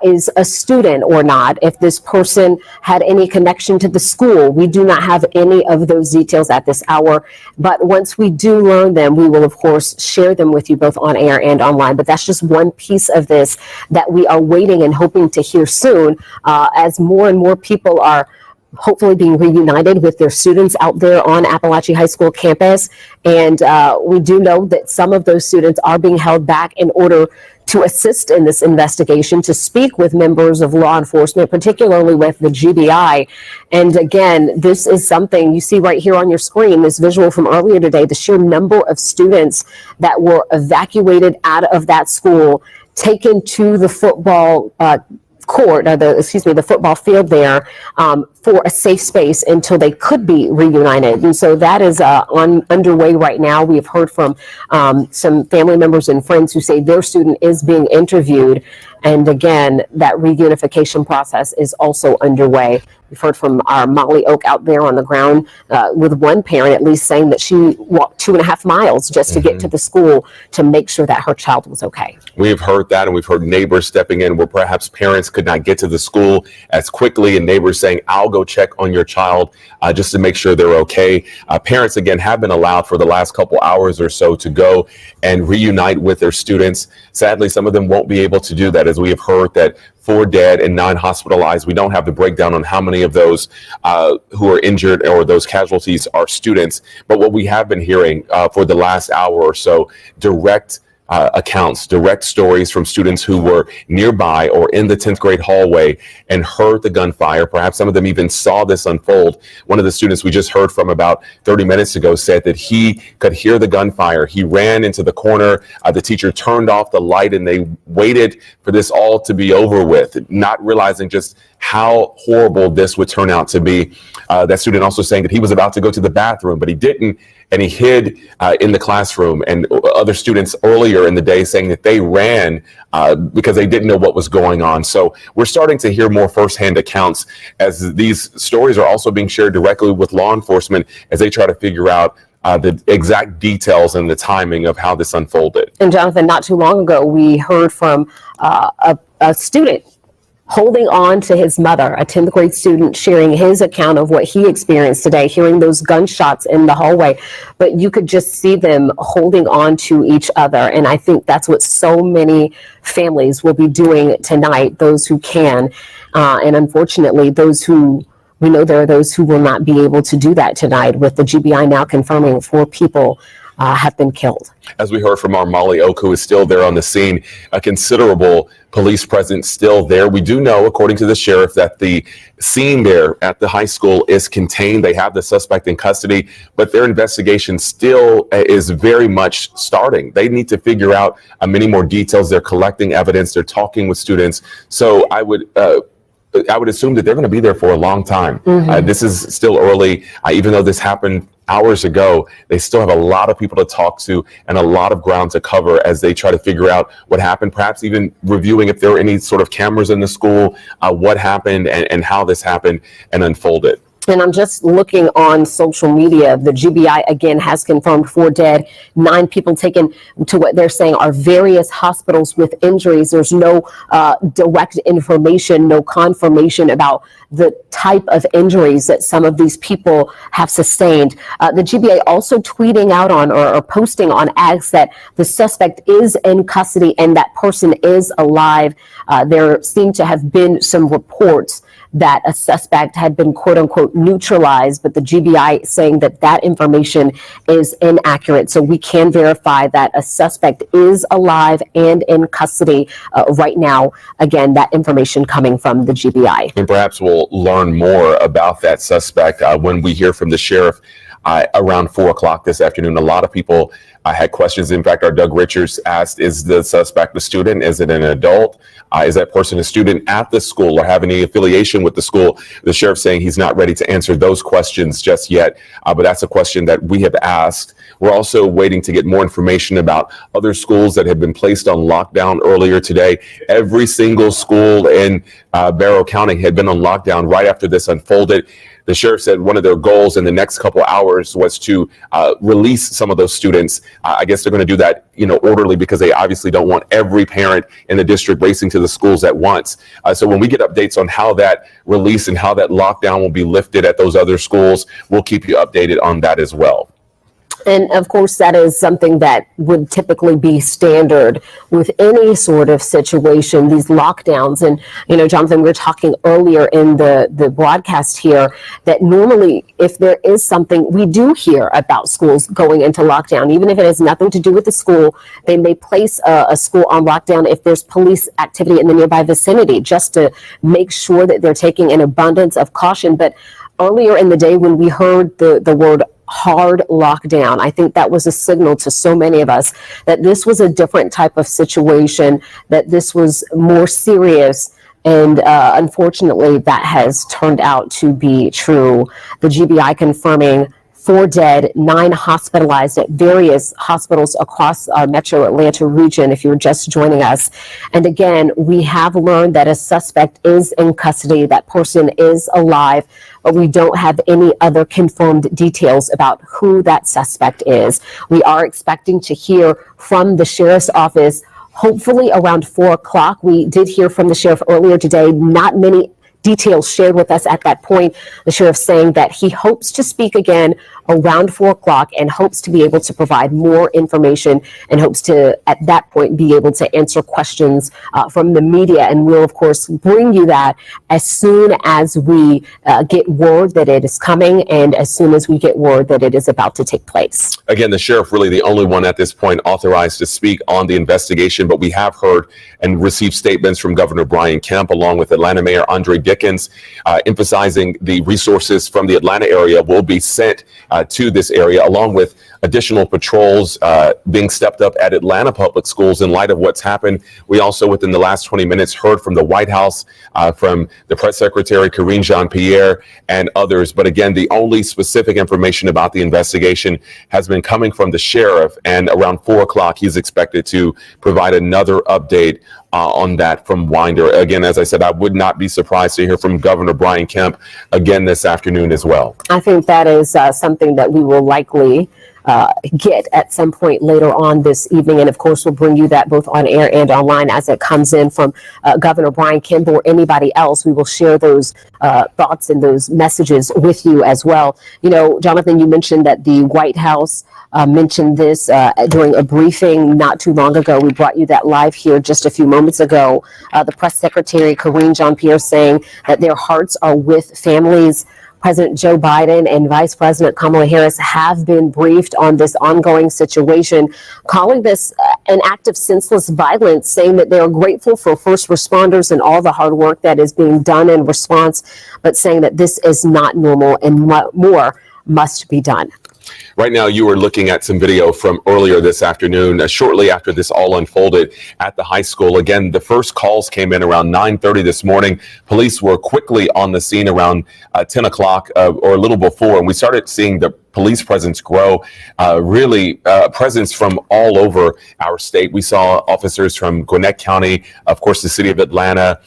S10: is a student or not, if this person had any connection to the school. We do not have any of those details at this hour. But once we do learn them, we will, of course, share them with you both on air and online. But that's just one piece of this that we are waiting and hoping to hear soon as more and more people are hopefully being reunited with their students out there on Appalachia High School campus. And we do know that some of those students are being held back in order to assist in this investigation, to speak with members of law enforcement, particularly with the GBI. And again, this is something you see right here on your screen, this visual from earlier today, the sheer number of students that were evacuated out of that school, taken to the football court, or the football field there for a safe space until they could be reunited. And so that is underway right now. We have heard from some family members and friends who say their student is being interviewed. And again, that reunification process is also underway. We've heard from our Molly Oak out there on the ground with one parent at least saying that she walked 2.5 miles just to get to the school to make sure that her child was okay.
S9: We've heard that, and we've heard neighbors stepping in where perhaps parents could not get to the school as quickly, and neighbors saying, I'll go check on your child just to make sure they're okay. Parents, again, have been allowed for the last couple hours or so to go and reunite with their students. Sadly, some of them won't be able to do that, as we have heard that 4 dead and 9 hospitalized. We don't have the breakdown on how many of those who are injured or those casualties are students. But what we have been hearing for the last hour or so, direct accounts, direct stories from students who were nearby or in the 10th grade hallway and heard the gunfire. Perhaps some of them even saw this unfold. One of the students we just heard from about 30 minutes ago said that he could hear the gunfire. He ran into the corner. The teacher turned off the light and they waited for this all to be over with, not realizing just how horrible this would turn out to be. That student also saying that he was about to go to the bathroom, but he didn't, and he hid in the classroom. And other students earlier in the day saying that they ran because they didn't know what was going on. So we're starting to hear more firsthand accounts as these stories are also being shared directly with law enforcement as they try to figure out the exact details and the timing of how this unfolded.
S10: And Jonathan, not too long ago, we heard from a student holding on to his mother, a 10th grade student, sharing his account of what he experienced today, hearing those gunshots in the hallway. But you could just see them holding on to each other. And I think that's what so many families will be doing tonight, those who can. And unfortunately, we know there are those who will not be able to do that tonight, with the GBI now confirming 4 people have been killed.
S9: As we heard from our Molly Oak, who is still there on the scene, a considerable police presence still there. We do know, according to the sheriff, that the scene there at the high school is contained. They have the suspect in custody, but their investigation still is very much starting. They need to figure out many more details. They're collecting evidence. They're talking with students. So I would assume that they're going to be there for a long time. This is still early. Even though this happened hours ago, they still have a lot of people to talk to and a lot of ground to cover as they try to figure out what happened, perhaps even reviewing if there were any sort of cameras in the school, what happened and how this happened and unfolded.
S10: And I'm just looking on social media. The GBI again has confirmed 4 dead, 9 people taken to what they're saying are various hospitals with injuries. There's no direct information, no confirmation about the type of injuries that some of these people have sustained. The GBI also tweeting out on or posting on X that the suspect is in custody and that person is alive. There seem to have been some reports that a suspect had been quote unquote neutralized, but the GBI saying that that information is inaccurate. So we can verify that a suspect is alive and in custody right now. Again, that information coming from the GBI.
S9: And perhaps we'll learn more about that suspect when we hear from the sheriff around 4 o'clock this afternoon. A lot of people had questions. In fact, our Doug Richards asked, is the suspect a student? Is it an adult? Is that person a student at the school or have any affiliation with the school? The sheriff saying he's not ready to answer those questions just yet, but that's a question that we have asked. We're also waiting to get more information about other schools that have been placed on lockdown earlier today. Every single school in Barrow County had been on lockdown right after this unfolded. The sheriff said one of their goals in the next couple of hours was to release some of those students. I guess they're going to do that, orderly, because they obviously don't want every parent in the district racing to the schools at once. So when we get updates on how that release and how that lockdown will be lifted at those other schools, we'll keep you updated on that as well.
S10: And of course, that is something that would typically be standard with any sort of situation, these lockdowns. And, Jonathan, we were talking earlier in the broadcast here that normally if there is something, we do hear about schools going into lockdown, even if it has nothing to do with the school. They may place a school on lockdown if there's police activity in the nearby vicinity, just to make sure that they're taking an abundance of caution. But earlier in the day when we heard the word hard lockdown, I think that was a signal to so many of us that this was a different type of situation, that this was more serious. And unfortunately, that has turned out to be true. The GBI confirming 4 dead, 9 hospitalized at various hospitals across our metro Atlanta region, if you're just joining us. And again, we have learned that a suspect is in custody, that person is alive, but we don't have any other confirmed details about who that suspect is. We are expecting to hear from the sheriff's office, hopefully around 4 o'clock. We did hear from the sheriff earlier today, not many details shared with us at that point. The sheriff saying that he hopes to speak again around 4 o'clock and hopes to be able to provide more information and hopes to, at that point, be able to answer questions from the media. And we'll, of course, bring you that as soon as we get word that it is coming and as soon as we get word that it is about to take place.
S9: Again, the sheriff really the only one at this point authorized to speak on the investigation, but we have heard and received statements from Governor Brian Kemp along with Atlanta Mayor Andre Dickens, emphasizing the resources from the Atlanta area will be sent to this area, along with additional patrols being stepped up at Atlanta public schools in light of what's happened. We also, within the last 20 minutes, heard from the White House, from the press secretary, Karine Jean-Pierre, and others. But again, the only specific information about the investigation has been coming from the sheriff, and around 4 o'clock, he's expected to provide another update on that from Winder. Again, as I said, I would not be surprised to hear from Governor Brian Kemp again this afternoon as well.
S10: I think that is something that we will likely get at some point later on this evening. And of course, we'll bring you that both on air and online as it comes in from Governor Brian Kemp or anybody else. We will share those thoughts and those messages with you as well. Jonathan, you mentioned that the White House mentioned this during a briefing not too long ago. We brought you that live here just a few moments ago. The press secretary, Karine Jean-Pierre, saying that their hearts are with families President Joe Biden and Vice President Kamala Harris have been briefed on this ongoing situation, calling this an act of senseless violence, saying that they are grateful for first responders and all the hard work that is being done in response, but saying that this is not normal and more must be done.
S9: Right now, you were looking at some video from earlier this afternoon, shortly after this all unfolded at the high school. Again, the first calls came in around 9:30 this morning. Police were quickly on the scene around 10 o'clock or a little before, and we started seeing the police presence grow, presence from all over our state. We saw officers from Gwinnett County, of course, the city of Atlanta,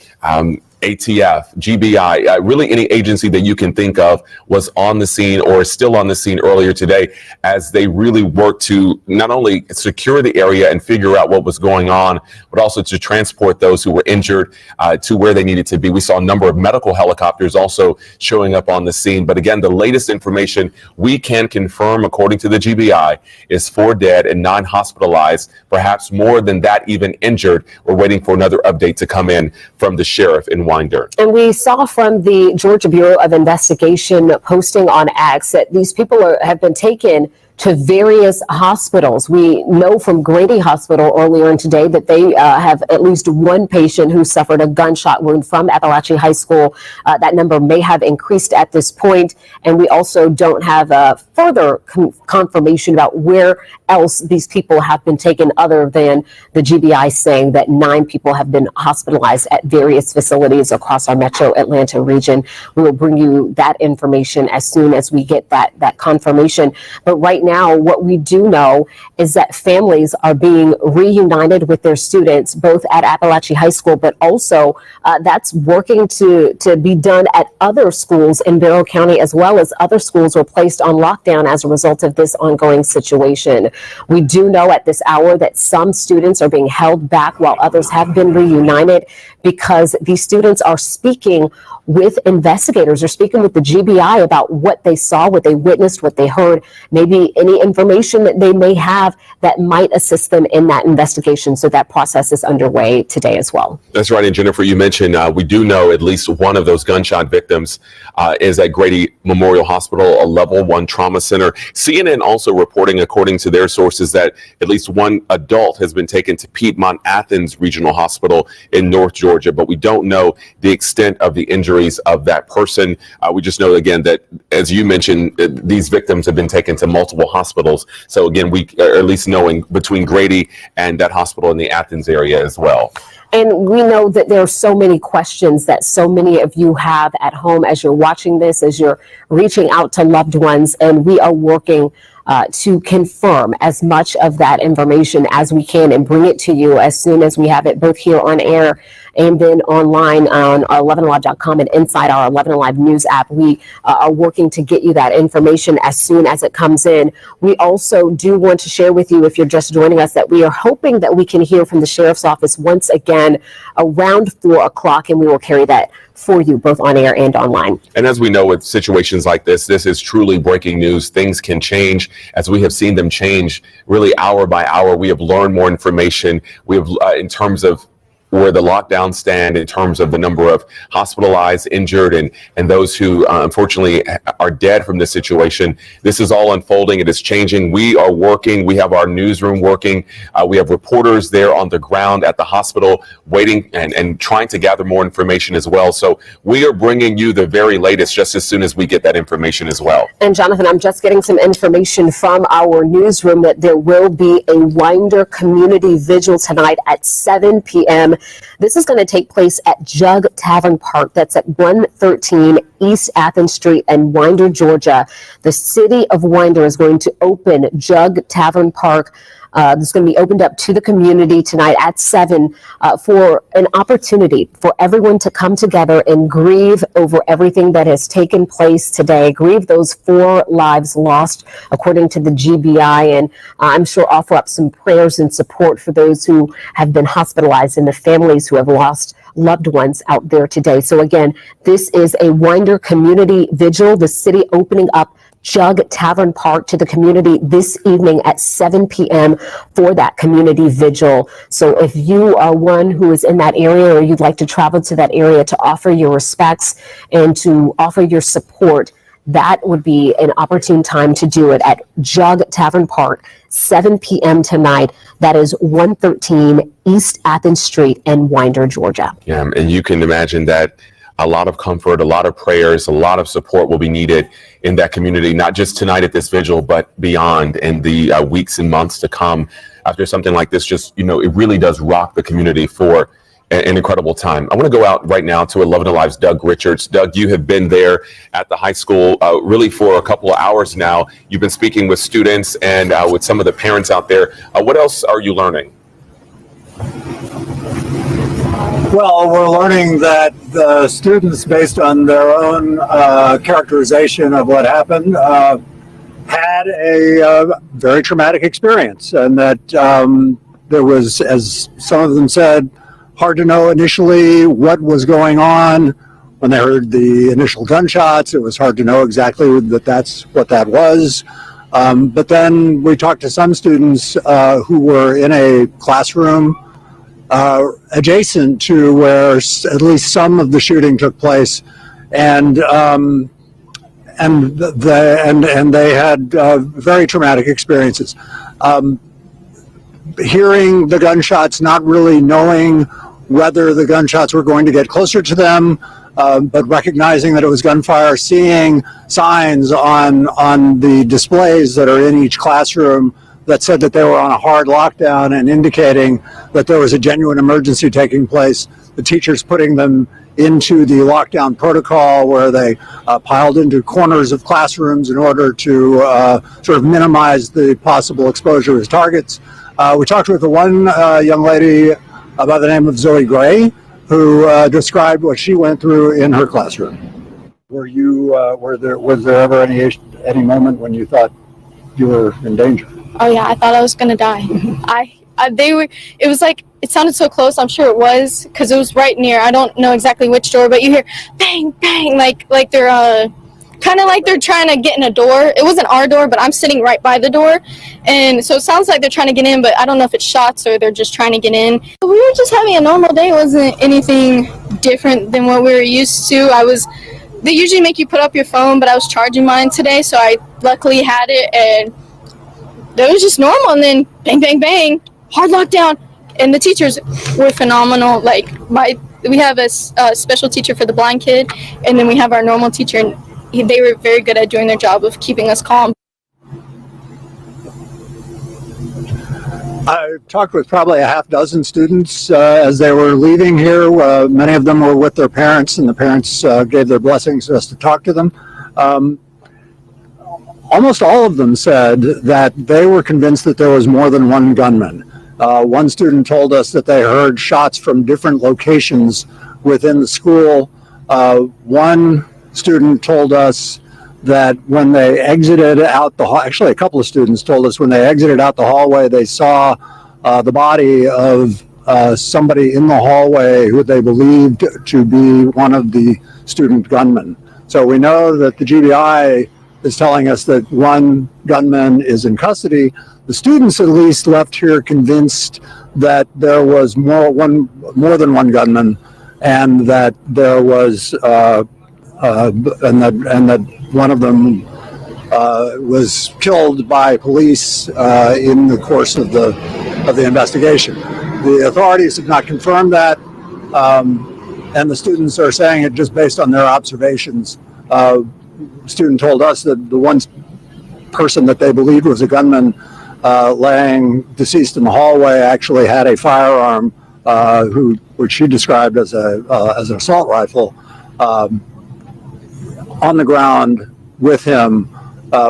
S9: ATF, GBI, really any agency that you can think of was on the scene or is still on the scene earlier today as they really worked to not only secure the area and figure out what was going on, but also to transport those who were injured to where they needed to be. We saw a number of medical helicopters also showing up on the scene. But again, the latest information we can confirm, according to the GBI, is 4 dead and 9 hospitalized, perhaps more than that even injured. We're waiting for another update to come in from the sheriff in Winder.
S10: And we saw from the Georgia Bureau of Investigation posting on X that these people have been taken to various hospitals. We know from Grady Hospital earlier in today that they have at least one patient who suffered a gunshot wound from Appalachian High School. That number may have increased at this point, and we also don't have further confirmation about where else these people have been taken other than the GBI saying that 9 people have been hospitalized at various facilities across our metro Atlanta region. We will bring you that information as soon as we get that confirmation. But right now, what we do know is that families are being reunited with their students, both at Appalachian High School, but also that's working to be done at other schools in Barrow County, as well as other schools were placed on lockdown as a result of this ongoing situation. We do know at this hour that some students are being held back while others have been reunited because these students are speaking with investigators or speaking with the GBI about what they saw, what they witnessed, what they heard, maybe any information that they may have that might assist them in that investigation. So that process is underway today as well.
S9: That's right. And Jennifer, you mentioned we do know at least one of those gunshot victims is at Grady Memorial Hospital, a level 1 trauma center. CNN also reporting, according to their sources, that at least one adult has been taken to Piedmont Athens Regional Hospital in North Georgia, but we don't know the extent of the injuries of that person. We just know, again, that as you mentioned, these victims have been taken to multiple hospitals. So again, we are at least knowing between Grady and that hospital in the Athens area as well.
S10: And we know that there are so many questions that so many of you have at home as you're watching this, as you're reaching out to loved ones, and we are working to confirm as much of that information as we can and bring it to you as soon as we have it, both here on air and then online on our 11alive.com and inside our 11 Alive news app. We are working to get you that information as soon as it comes in. We also do want to share with you, if you're just joining us, that we are hoping that we can hear from the sheriff's office once again around 4 o'clock, and we will carry that for you both on air and online.
S9: And as we know, with situations like this is truly breaking news. Things can change as we have seen them change really hour by hour. We have learned more information. We have in terms of where the lockdowns stand, in terms of the number of hospitalized, injured, and those who unfortunately are dead from this situation. This is all unfolding. It is changing. We are working. We have our newsroom working. We have reporters there on the ground at the hospital waiting and trying to gather more information as well. So we are bringing you the very latest just as soon as we get that information as well.
S10: And Jonathan, I'm just getting some information from our newsroom that there will be a Winder Community Vigil tonight at 7 p.m. This is going to take place at Jug Tavern Park. That's at 113 East Athens Street in Winder, Georgia. The city of Winder is going to open Jug Tavern Park. This is going to be opened up to the community tonight at 7 for an opportunity for everyone to come together and grieve over everything that has taken place today. Grieve those 4 lives lost, according to the GBI, and I'm sure offer up some prayers and support for those who have been hospitalized and the families who have lost loved ones out there today. So again, this is a Winder Community Vigil, the city opening up Jug Tavern Park to the community this evening at 7 p.m. for that community vigil. So if you are one who is in that area or you'd like to travel to that area to offer your respects and to offer your support, that would be an opportune time to do it at Jug Tavern Park, 7 p.m. tonight. That is 113 East Athens Street in Winder, Georgia.
S9: Yeah, and you can imagine that a lot of comfort, a lot of prayers, a lot of support will be needed in that community, not just tonight at this vigil, but beyond in the weeks and months to come after something like this. Just, you know, it really does rock the community for an incredible time. I want to go out right now to 11 Alive's Doug Richards. Doug, you have been there at the high school really for a couple of hours now. You've been speaking with students and with some of the parents out there. What else are you learning?
S13: Well, we're learning that the students, based on their own characterization of what happened, had a very traumatic experience, and that there was, as some of them said, hard to know initially what was going on. When they heard the initial gunshots, it was hard to know exactly that that's what that was. But then we talked to some students who were in a classroom adjacent to where at least some of the shooting took place, and they had very traumatic experiences. Hearing the gunshots, not really knowing whether the gunshots were going to get closer to them, but recognizing that it was gunfire, seeing signs on the displays that are in each classroom that said that they were on a hard lockdown and indicating that there was a genuine emergency taking place. The teachers putting them into the lockdown protocol where they piled into corners of classrooms in order to sort of minimize the possible exposure as targets. We talked with the one young lady by the name of Zoe Gray, who described what she went through in her classroom. Was there ever any moment when you thought you were in danger?
S14: Oh yeah, I thought I was gonna die. It was like, it sounded so close. I'm sure it was, because it was right near. I don't know exactly which door, but you hear bang, bang, like they're kind of like they're trying to get in a door. It wasn't our door, but I'm sitting right by the door, and so it sounds like they're trying to get in, but I don't know if it's shots or they're just trying to get in. We were just having a normal day. It wasn't anything different than what we were used to. They usually make you put up your phone, but I was charging mine today, so I luckily had it, and it was just normal. And then bang, bang, bang, hard lockdown. And the teachers were phenomenal. We have a special teacher for the blind kid, and then we have our normal teacher, and they were very good at doing their job of keeping us calm.
S13: I talked with probably a half dozen students as they were leaving here. Many of them were with their parents, and the parents gave their blessings for us to talk to them. Almost all of them said that they were convinced that there was more than one gunman. One student told us that they heard shots from different locations within the school. One student told us that when they exited out the hall, actually a couple of students told us when they exited out the hallway, they saw the body of somebody in the hallway who they believed to be one of the student gunmen. So we know that the GBI is telling us that one gunman is in custody. The students at least left here convinced that there was more than one gunman, and that there was and that one of them was killed by police in the course of the investigation. The authorities have not confirmed that, and the students are saying it just based on their observations. Student told us that the one person that they believed was a gunman laying deceased in the hallway actually had a firearm, which she described as an assault rifle, on the ground with him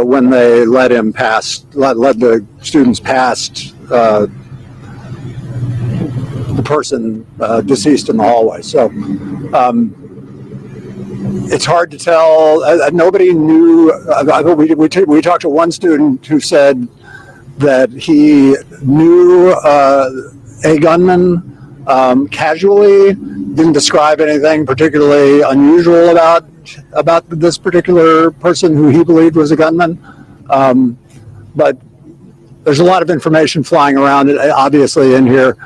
S13: when they led the students past the person deceased in the hallway. So it's hard to tell. Nobody knew. We talked to one student who said that he knew a gunman casually, didn't describe anything particularly unusual about this particular person who he believed was a gunman. But there's a lot of information flying around, obviously, in here,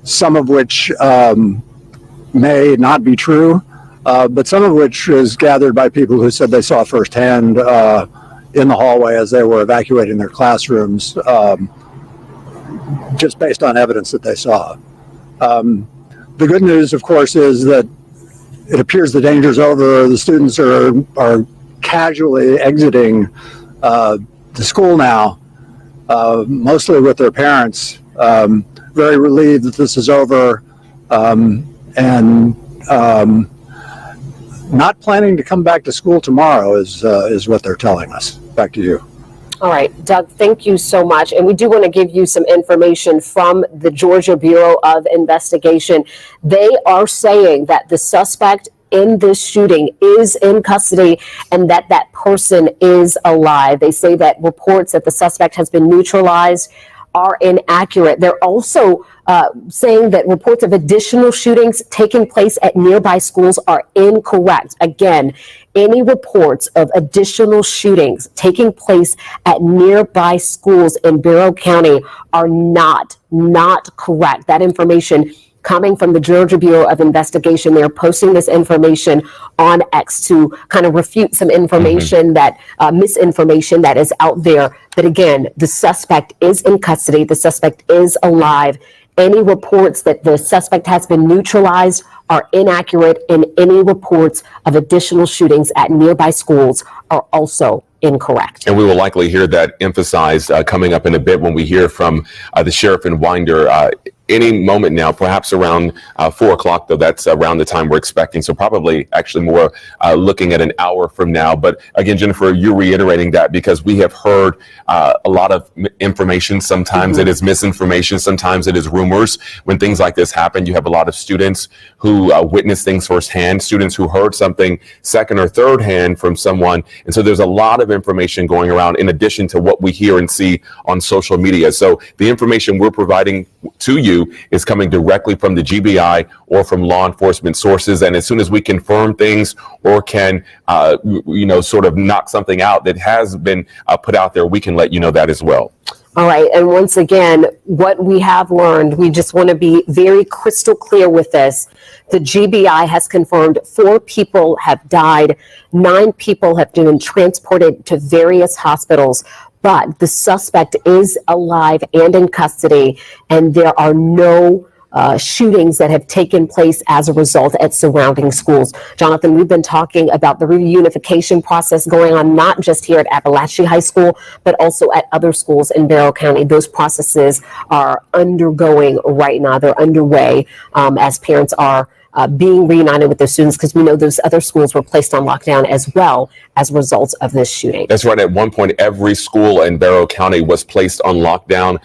S13: some of which may not be true. but some of which is gathered by people who said they saw firsthand in the hallway as they were evacuating their classrooms, just based on evidence that they saw. The good news, of course, is that it appears the danger's over. The students are casually exiting the school now, mostly with their parents, very relieved that this is over, and not planning to come back to school tomorrow is what they're telling us. Back to you.
S10: All right, Doug, thank you so much. And we do want to give you some information from the Georgia Bureau of Investigation. They are saying that the suspect in this shooting is in custody and that that person is alive. They say that reports that the suspect has been neutralized are inaccurate. They're also saying that reports of additional shootings taking place at nearby schools are incorrect. Again, any reports of additional shootings taking place at nearby schools in Barrow County are not correct. That information coming from the Georgia Bureau of Investigation. They're posting this information on X to kind of refute some information that misinformation that is out there. But again, the suspect is in custody. The suspect is alive. Any reports that the suspect has been neutralized are inaccurate, and any reports of additional shootings at nearby schools are also incorrect.
S9: And we will likely hear that emphasized coming up in a bit when we hear from the sheriff in Winder any moment now, perhaps around 4 o'clock, though that's around the time we're expecting. So probably actually more looking at an hour from now. But again, Jennifer, you're reiterating that because we have heard a lot of information. Sometimes it is misinformation. Sometimes it is rumors. When things like this happen, you have a lot of students who witness things firsthand, students who heard something second or third hand from someone. And so there's a lot of information going around in addition to what we hear and see on social media. So the information we're providing to you is coming directly from the GBI or from law enforcement sources. And as soon as we confirm things or can, sort of knock something out that has been put out there, we can let you know that as well.
S10: All right. And once again, what we have learned, we just want to be very crystal clear with this. The GBI has confirmed 4 people have died. 9 people have been transported to various hospitals. But the suspect is alive and in custody, and there are no shootings that have taken place as a result at surrounding schools. Jonathan, we've been talking about the reunification process going on, not just here at Appalachia High School, but also at other schools in Barrow County. Those processes are undergoing right now. They're underway as parents are being reunited with their students, because we know those other schools were placed on lockdown as well as a result of this shooting.
S9: That's right. At one point, every school in Barrow County was placed on lockdown.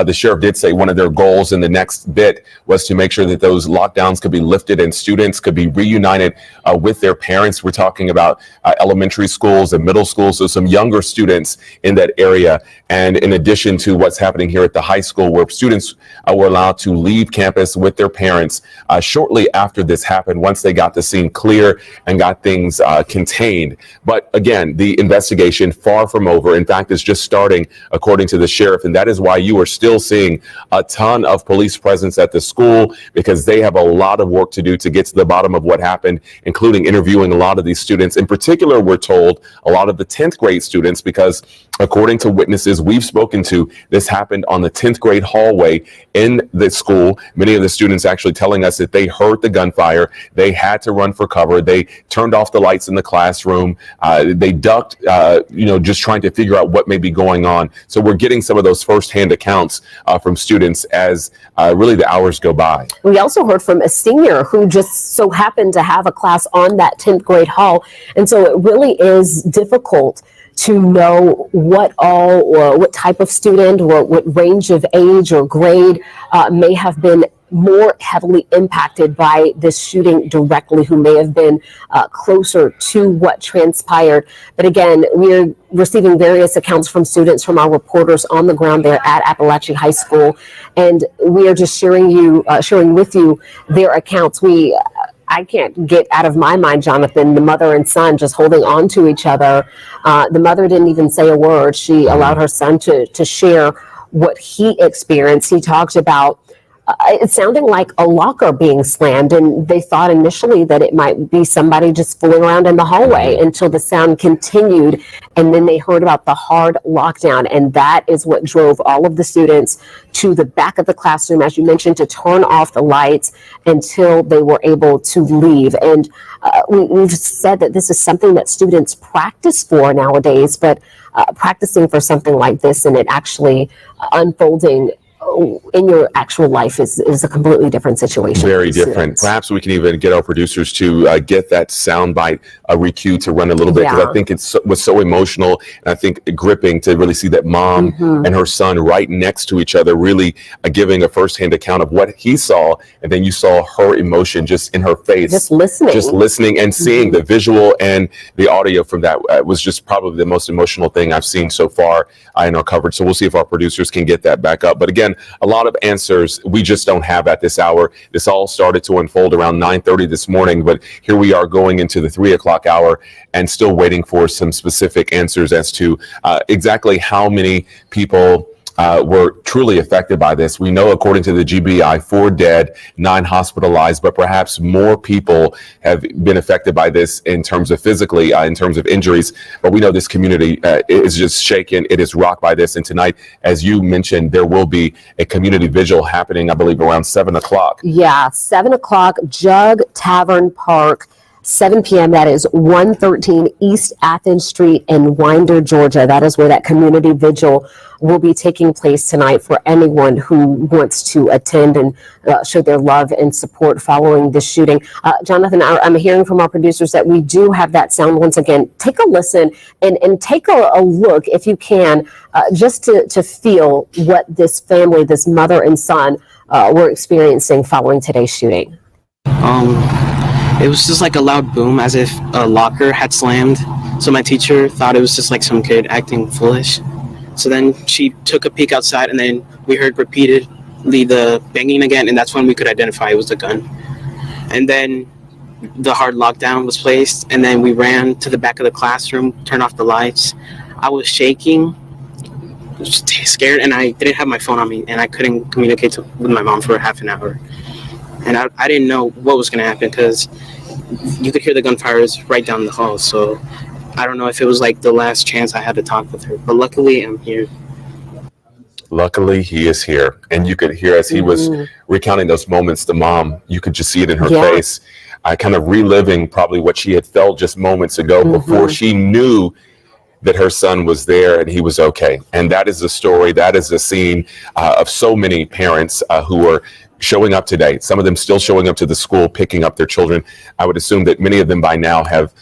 S9: The sheriff did say one of their goals in the next bit was to make sure that those lockdowns could be lifted and students could be reunited with their parents. We're talking about elementary schools and middle schools, so some younger students in that area. And in addition to what's happening here at the high school, where students were allowed to leave campus with their parents shortly after this happened, once they got the scene clear and got things contained. But again, the investigation far from over. In fact, it's just starting, according to the sheriff. And that is why you are still seeing a ton of police presence at the school, because they have a lot of work to do to get to the bottom of what happened, including interviewing a lot of these students. In particular, we're told a lot of the 10th grade students, because according to witnesses we've spoken to, this happened on the 10th grade hallway in the school. Many of the students actually telling us that they heard the gunfire. They had to run for cover. They turned off the lights in the classroom. They ducked, just trying to figure out what may be going on. So we're getting some of those firsthand accounts from students as really the hours go by.
S10: We also heard from a senior who just so happened to have a class on that 10th grade hall. And so it really is difficult to know what all or what type of student or what range of age or grade may have been more heavily impacted by this shooting directly, who may have been closer to what transpired. But again, we're receiving various accounts from students, from our reporters on the ground there at Appalachia High School, and we are just sharing with you their accounts. I can't get out of my mind, Jonathan, the mother and son just holding on to each other. The mother didn't even say a word. She allowed her son to share what he experienced. He talked about it's sounding like a locker being slammed, and they thought initially that it might be somebody just fooling around in the hallway until the sound continued, and then they heard about the hard lockdown, and that is what drove all of the students to the back of the classroom, as you mentioned, to turn off the lights until they were able to leave. And we've said that this is something that students practice for nowadays, but practicing for something like this and it actually unfolding in your actual life is a completely different situation.
S9: Very different. Perhaps we can even get our producers to get that soundbite recue to run a little bit, because I think was so emotional, and I think gripping to really see that mom and her son right next to each other, really giving a firsthand account of what he saw, and then you saw her emotion just in her face, just listening and seeing the visual and the audio from that was just probably the most emotional thing I've seen so far in our coverage. So we'll see if our producers can get that back up. But again, a lot of answers we just don't have at this hour. This all started to unfold around 9:30 this morning, but here we are going into the 3 o'clock hour and still waiting for some specific answers as to exactly how many people were truly affected by this. We know, according to the GBI, 4 dead, 9 hospitalized, but perhaps more people have been affected by this in terms of physically, in terms of injuries. But we know this community is just shaken. It is rocked by this. And tonight, as you mentioned, there will be a community vigil happening, I believe, around 7 o'clock.
S10: Yeah, 7 o'clock, Jug Tavern Park. 7 p.m. That is 113 East Athens Street in Winder, Georgia. That is where that community vigil will be taking place tonight for anyone who wants to attend and show their love and support following this shooting. Jonathan, I'm hearing from our producers that we do have that sound once again. Take a listen and take a look, if you can, just to feel what this family, this mother and son, were experiencing following today's shooting.
S11: It was just like a loud boom, as if a locker had slammed. So my teacher thought it was just like some kid acting foolish. So then she took a peek outside, and then we heard repeatedly the banging again, and that's when we could identify it was a gun. And then the hard lockdown was placed, and then we ran to the back of the classroom, turned off the lights. I was shaking, scared, and I didn't have my phone on me, and I couldn't communicate with my mom for half an hour. And I didn't know what was going to happen, because you could hear the gunfires right down the hall. So I don't know if it was like the last chance I had to talk with her. But luckily, I'm here.
S9: Luckily, he is here. And you could hear, as he was recounting those moments, the mom, you could just see it in her face, kind of reliving probably what she had felt just moments ago before she knew that her son was there and he was okay. And that is the story, that is the scene of so many parents who are showing up today. Some of them still showing up to the school, picking up their children. I would assume that many of them by now have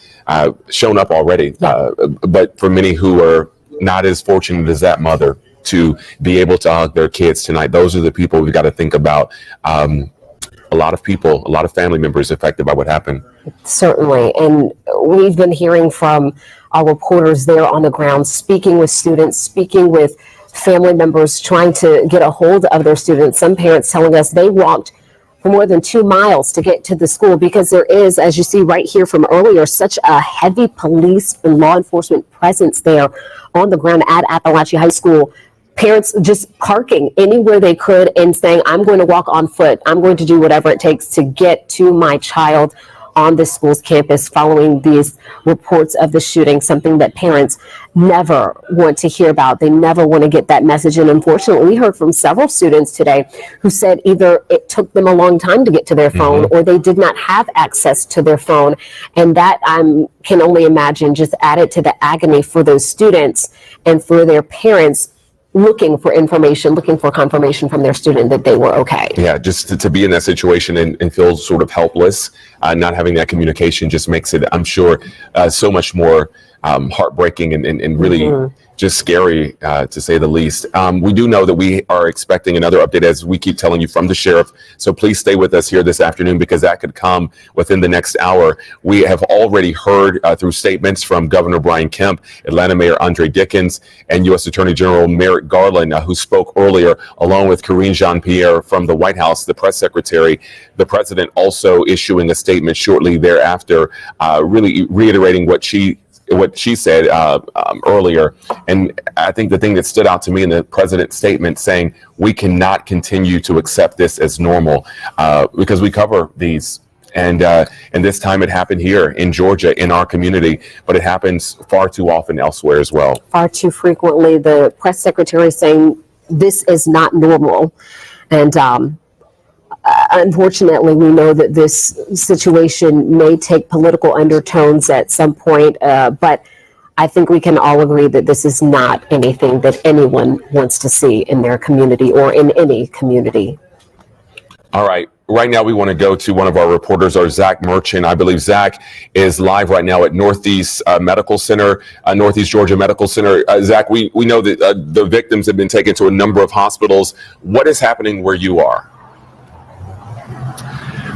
S9: shown up already. But for many who are not as fortunate as that mother to be able to hug their kids tonight, those are the people we've got to think about. A lot of people, a lot of family members affected by what happened.
S10: Certainly. And we've been hearing from our reporters there on the ground, speaking with students, speaking with family members, trying to get a hold of their students. Some parents telling us they walked for more than 2 miles to get to the school, because there is, as you see right here from earlier, such a heavy police and law enforcement presence there on the ground at Appalachia High School. Parents just parking anywhere they could and saying, I'm going to walk on foot. I'm going to do whatever it takes to get to my child on the school's campus following these reports of the shooting, something that parents never want to hear about. They never want to get that message. And unfortunately, we heard from several students today who said either it took them a long time to get to their phone or they did not have access to their phone. And that can only imagine just added to the agony for those students and for their parents, looking for information, looking for confirmation from their student that they were okay.
S9: Yeah, just to be in that situation and feel sort of helpless, not having that communication just makes it, I'm sure, so much more heartbreaking and really just scary, to say the least. We do know that we are expecting another update, as we keep telling you, from the sheriff. So please stay with us here this afternoon, because that could come within the next hour. We have already heard through statements from Governor Brian Kemp, Atlanta Mayor Andre Dickens, and U.S. Attorney General Merrick Garland, who spoke earlier, along with Karine Jean-Pierre from the White House, the press secretary. The president also issuing a statement shortly thereafter, really reiterating what she what she said earlier. And I think the thing that stood out to me in the president's statement saying we cannot continue to accept this as normal because we cover these. And this time it happened here in Georgia, in our community, but it happens far too often elsewhere as well.
S10: Far too frequently, the press secretary saying this is not normal. And unfortunately, we know that this situation may take political undertones at some point, but I think we can all agree that this is not anything that anyone wants to see in their community or in any community.
S9: All right. Right now, we want to go to one of our reporters, our Zach Merchant. I believe Zach is live right now at Northeast Medical Center, Northeast Georgia Medical Center. Zach, we know that the victims have been taken to a number of hospitals. What is happening where you are?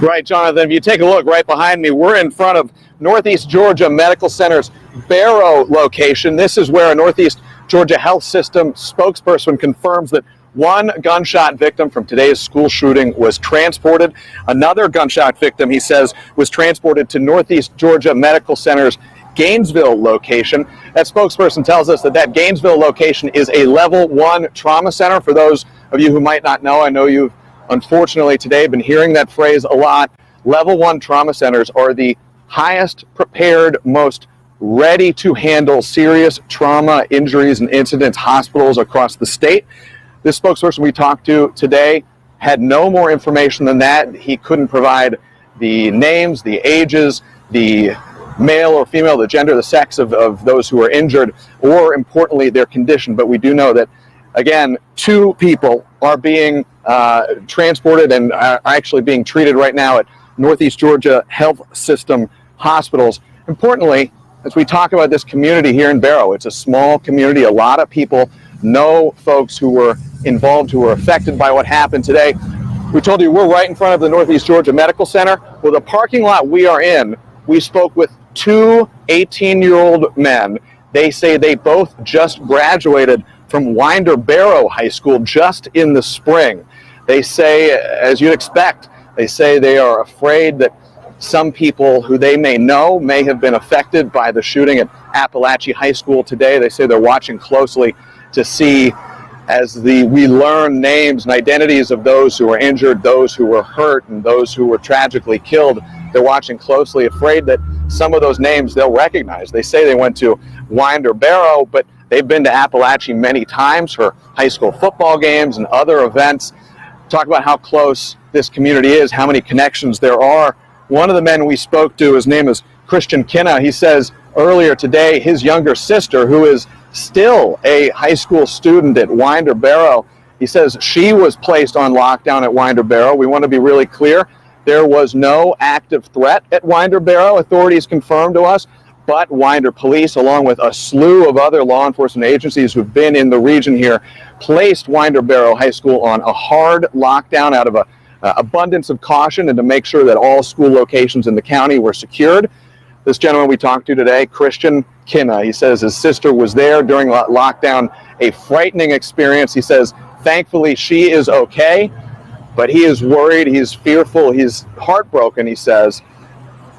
S15: Right, Jonathan, if you take a look right behind me, we're in front of Northeast Georgia Medical Center's Barrow location. This is where a Northeast Georgia Health System spokesperson confirms that one gunshot victim from today's school shooting was transported. Another gunshot victim, he says, was transported to Northeast Georgia Medical Center's Gainesville location. That spokesperson tells us that that Gainesville location is a level 1 trauma center. For those of you who might not know, I know you've unfortunately today been hearing that phrase a lot. Level 1 trauma centers are the highest prepared, most ready to handle serious trauma, injuries, and incidents hospitals across the state. This spokesperson we talked to today had no more information than that. He couldn't provide the names, the ages, the male or female, the gender, the sex of those who are injured, or importantly, their condition. But we do know that, again, 2 people are being transported and are actually being treated right now at Northeast Georgia Health System hospitals. Importantly, as we talk about this community here in Barrow, it's a small community. A lot of people know folks who were involved, who were affected by what happened today. We told you we're right in front of the Northeast Georgia Medical Center. Well, the parking lot we are in, we spoke with 2 18-year-old men. They say they both just graduated from Winder Barrow High School just in the spring. They say, as you'd expect, they say they are afraid that some people who they may know may have been affected by the shooting at Appalachia High School today. They say they're watching closely to see as we learn names and identities of those who were injured, those who were hurt, and those who were tragically killed. They're watching closely, afraid that some of those names they'll recognize. They say they went to Winder Barrow, but they've been to Appalachia many times for high school football games and other events. Talk about how close this community is, how many connections there are. One of the men we spoke to, his name is Christian Kinna. He says earlier today, his younger sister, who is still a high school student at Winder Barrow, he says she was placed on lockdown at Winder Barrow. We want to be really clear. There was no active threat at Winder Barrow, authorities confirmed to us, but Winder Police, along with a slew of other law enforcement agencies who've been in the region here, placed Winder Barrow High School on a hard lockdown out of an abundance of caution and to make sure that all school locations in the county were secured. This gentleman we talked to today, Christian Kinna, he says his sister was there during lockdown, a frightening experience. He says, thankfully, she is okay, but he is worried, he's fearful, he's heartbroken, he says,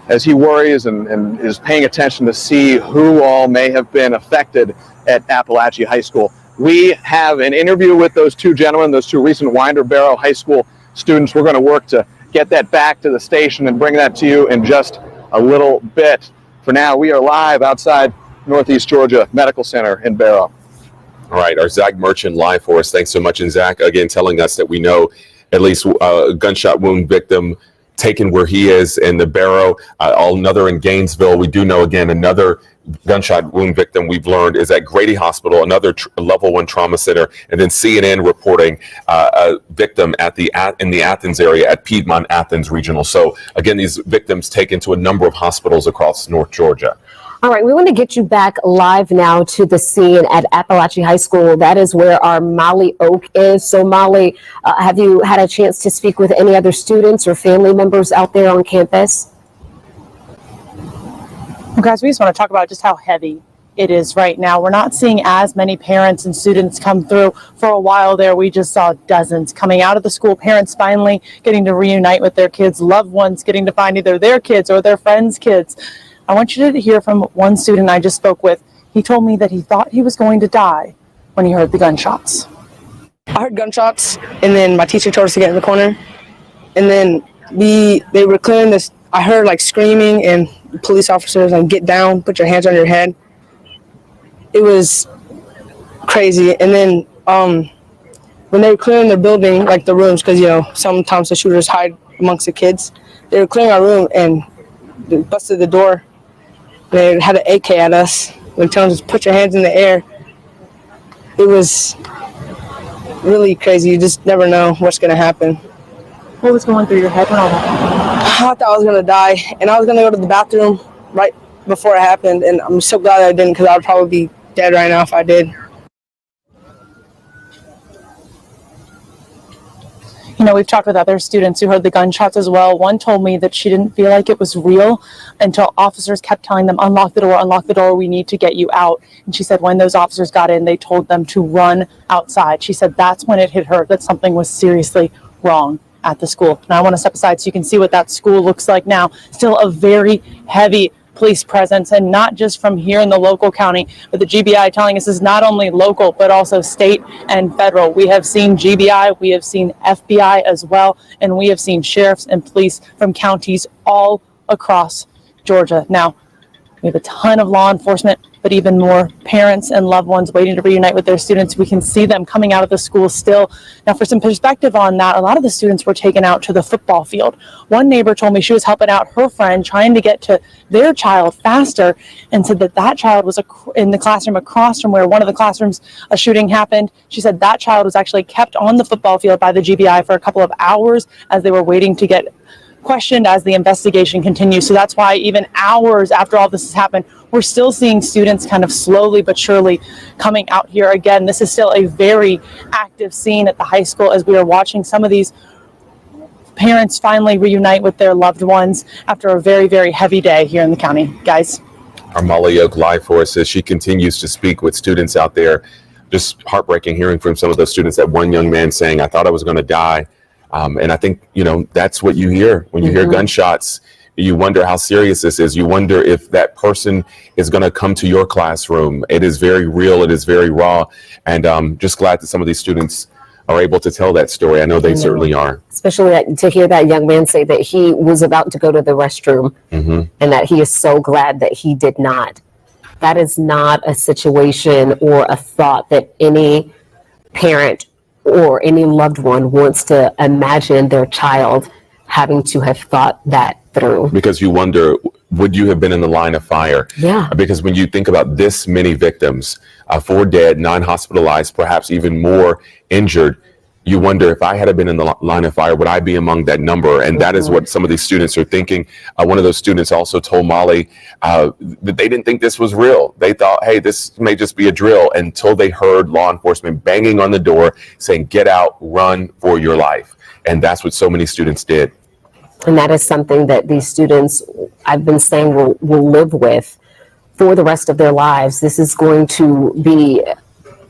S15: as he worries and is paying attention to see who all may have been affected at Appalachia High School. We have an interview with those 2 gentlemen, those 2 recent Winder Barrow High School students. We're going to work to get that back to the station and bring that to you in just a little bit. For now, we are live outside Northeast Georgia Medical Center in Barrow.
S9: All right, our Zach Merchant live for us. Thanks so much. And Zach, again, telling us that we know at least a gunshot wound victim taken where he is in the Barrow, another in Gainesville. We do know, again, another gunshot wound victim we've learned is at Grady Hospital, another level 1 trauma center, and then CNN reporting a victim in the Athens area at Piedmont Athens Regional. So again, these victims taken to a number of hospitals across North Georgia.
S10: All right, we want to get you back live now to the scene at Appalachia High School. That is where our Molly Oak is. So Molly, have you had a chance to speak with any other students or family members out there on campus?
S6: Well, guys, we just want to talk about just how heavy it is right now. We're not seeing as many parents and students come through. For a while there, we just saw dozens coming out of the school, parents finally getting to reunite with their kids, loved ones getting to find either their kids or their friends' kids. I want you to hear from one student I just spoke with. He told me that he thought he was going to die when he heard the gunshots.
S16: I heard gunshots, and then my teacher told us to get in the corner, and then they were clearing this. I heard like screaming and police officers like, get down, put your hands on your head. It was crazy. And then when they were clearing the building, like the rooms, because sometimes the shooters hide amongst the kids, they were clearing our room and they busted the door. They had an AK at us. They were telling us, put your hands in the air. It was really crazy. You just never know what's going to happen.
S6: What was going through your head when all that happened?
S16: I thought I was going to die, and I was going to go to the bathroom right before it happened, and I'm so glad I didn't, because I would probably be dead right now if I did.
S6: We've talked with other students who heard the gunshots as well. One told me that she didn't feel like it was real until officers kept telling them, unlock the door, we need to get you out. And she said when those officers got in, they told them to run outside. She said that's when it hit her that something was seriously wrong at the school. Now I want to step aside so you can see what that school looks like now. Still a very heavy police presence, and not just from here in the local county, but the GBI telling us is not only local but also state and federal. We have seen GBI, we have seen FBI as well, and we have seen sheriffs and police from counties all across Georgia. Now we have a ton of law enforcement, but even more parents and loved ones waiting to reunite with their students. We can see them coming out of the school still. Now, for some perspective on that, a lot of the students were taken out to the football field. One neighbor told me she was helping out her friend trying to get to their child faster, and said that child was in the classroom across from where one of the classrooms a shooting happened. She said that child was actually kept on the football field by the GBI for a couple of hours as they were waiting to get questioned as the investigation continues. So that's why even hours after all this has happened, we're still seeing students kind of slowly but surely coming out here again. This is still a very active scene at the high school as we are watching some of these parents finally reunite with their loved ones after a very, very heavy day here in the county. Guys.
S9: Our Molly Oak live for us as she continues to speak with students out there. Just heartbreaking hearing from some of those students. That one young man saying, I thought I was going to die. And I think, that's what you hear when you hear gunshots. You wonder how serious this is. You wonder if that person is going to come to your classroom. It is very real. It is very raw. And just glad that some of these students are able to tell that story. I know they certainly are.
S10: Especially to hear that young man say that he was about to go to the restroom and that he is so glad that he did not. That is not a situation or a thought that any parent or any loved one wants to imagine their child having to have thought that through.
S9: Because you wonder, would you have been in the line of fire?
S10: Yeah.
S9: Because when you think about this many victims, 4 dead, 9 hospitalized, perhaps even more injured, you wonder if I had been in the line of fire, would I be among that number? And that is what some of these students are thinking. One of those students also told Molly that they didn't think this was real. They thought, hey, this may just be a drill, until they heard law enforcement banging on the door saying, get out, run for your life. And that's what so many students did.
S10: And that is something that these students, I've been saying, will live with for the rest of their lives. This is going to be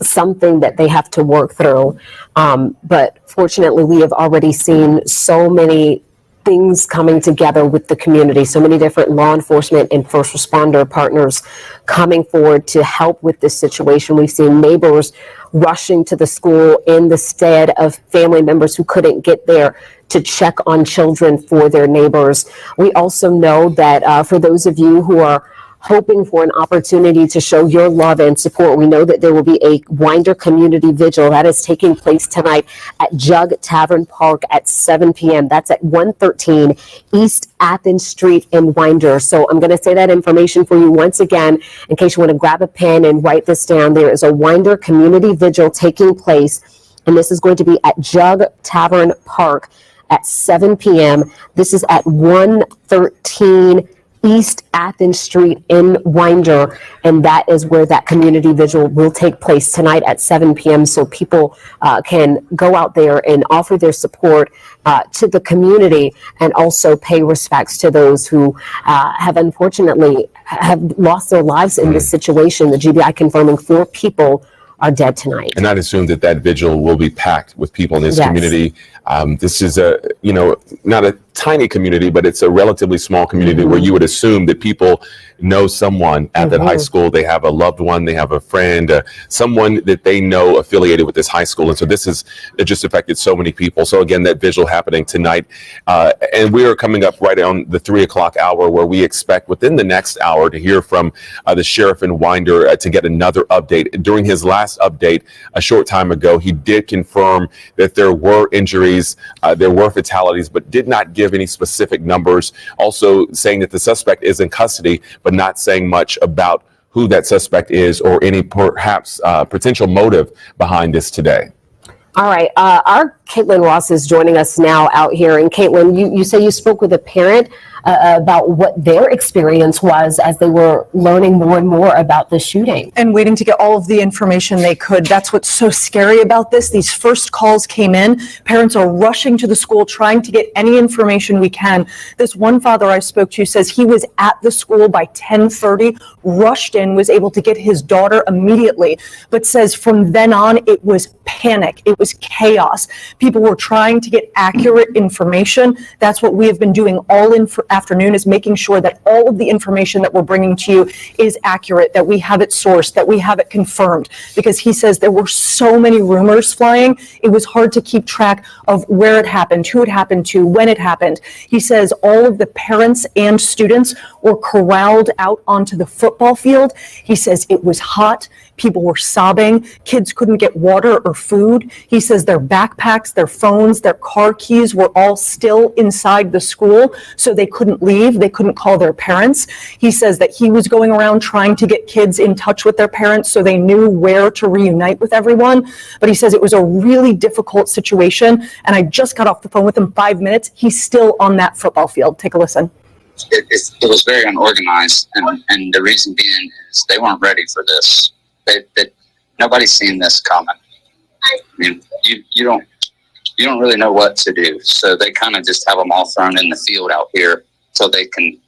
S10: something that they have to work through. But fortunately, we have already seen so many things coming together with the community, so many different law enforcement and first responder partners coming forward to help with this situation. We've seen neighbors rushing to the school in the stead of family members who couldn't get there to check on children for their neighbors. We also know that for those of you who are hoping for an opportunity to show your love and support, we know that there will be a Winder Community Vigil that is taking place tonight at Jug Tavern Park at 7 p.m. That's at 113 East Athens Street in Winder. So I'm going to say that information for you once again, in case you want to grab a pen and write this down. There is a Winder Community Vigil taking place, and this is going to be at Jug Tavern Park at 7 p.m. This is at 113 East Athens Street in Winder, and that is where that community vigil will take place tonight at 7 p.m. So people can go out there and offer their support to the community, and also pay respects to those who have unfortunately have lost their lives in this situation. The GBI confirming 4 people are dead tonight.
S9: And I'd assume that vigil will be packed with people in this community. This is not a tiny community, but it's a relatively small community where you would assume that people know someone at that high school. They have a loved one, they have a friend, someone that they know affiliated with this high school. And so it just affected so many people. So again, that visual happening tonight. And we are coming up right on the 3 o'clock hour where we expect within the next hour to hear from the sheriff in Winder to get another update. During his last update a short time ago, he did confirm that there were injuries, there were fatalities, but did not give any specific numbers. Also saying that the suspect is in custody, but not saying much about who that suspect is or any perhaps potential motive behind this today.
S10: All right. Our Caitlin Ross is joining us now out here. And Caitlin, you say you spoke with a parent about what their experience was as they were learning more and more about the shooting.
S17: And waiting to get all of the information they could. That's what's so scary about this. These first calls came in. Parents are rushing to the school, trying to get any information we can. This one father I spoke to says he was at the school by 10:30, rushed in, was able to get his daughter immediately, but says from then on, it was panic. It was chaos. People were trying to get accurate information. That's what we have been doing all afternoon, is making sure that all of the information that we're bringing to you is accurate, that we have it sourced, that we have it confirmed, because he says there were so many rumors flying. It was hard to keep track of where it happened, who it happened to, when it happened. He says all of the parents and students were corralled out onto the football field. He says it was hot. People were sobbing. Kids couldn't get water or food. He says their backpacks, their phones, their car keys were all still inside the school, so they couldn't leave. They couldn't call their parents. He says that he was going around trying to get kids in touch with their parents so they knew where to reunite with everyone. But he says it was a really difficult situation. And I just got off the phone with him 5 minutes. He's still on that football field. Take a listen.
S18: It was very unorganized. And the reason being is they weren't ready for this. Nobody's seen this coming. I mean, you don't really know what to do. So they kind of just have them all thrown in the field out here so they can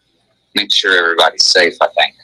S18: make sure everybody's safe, I think.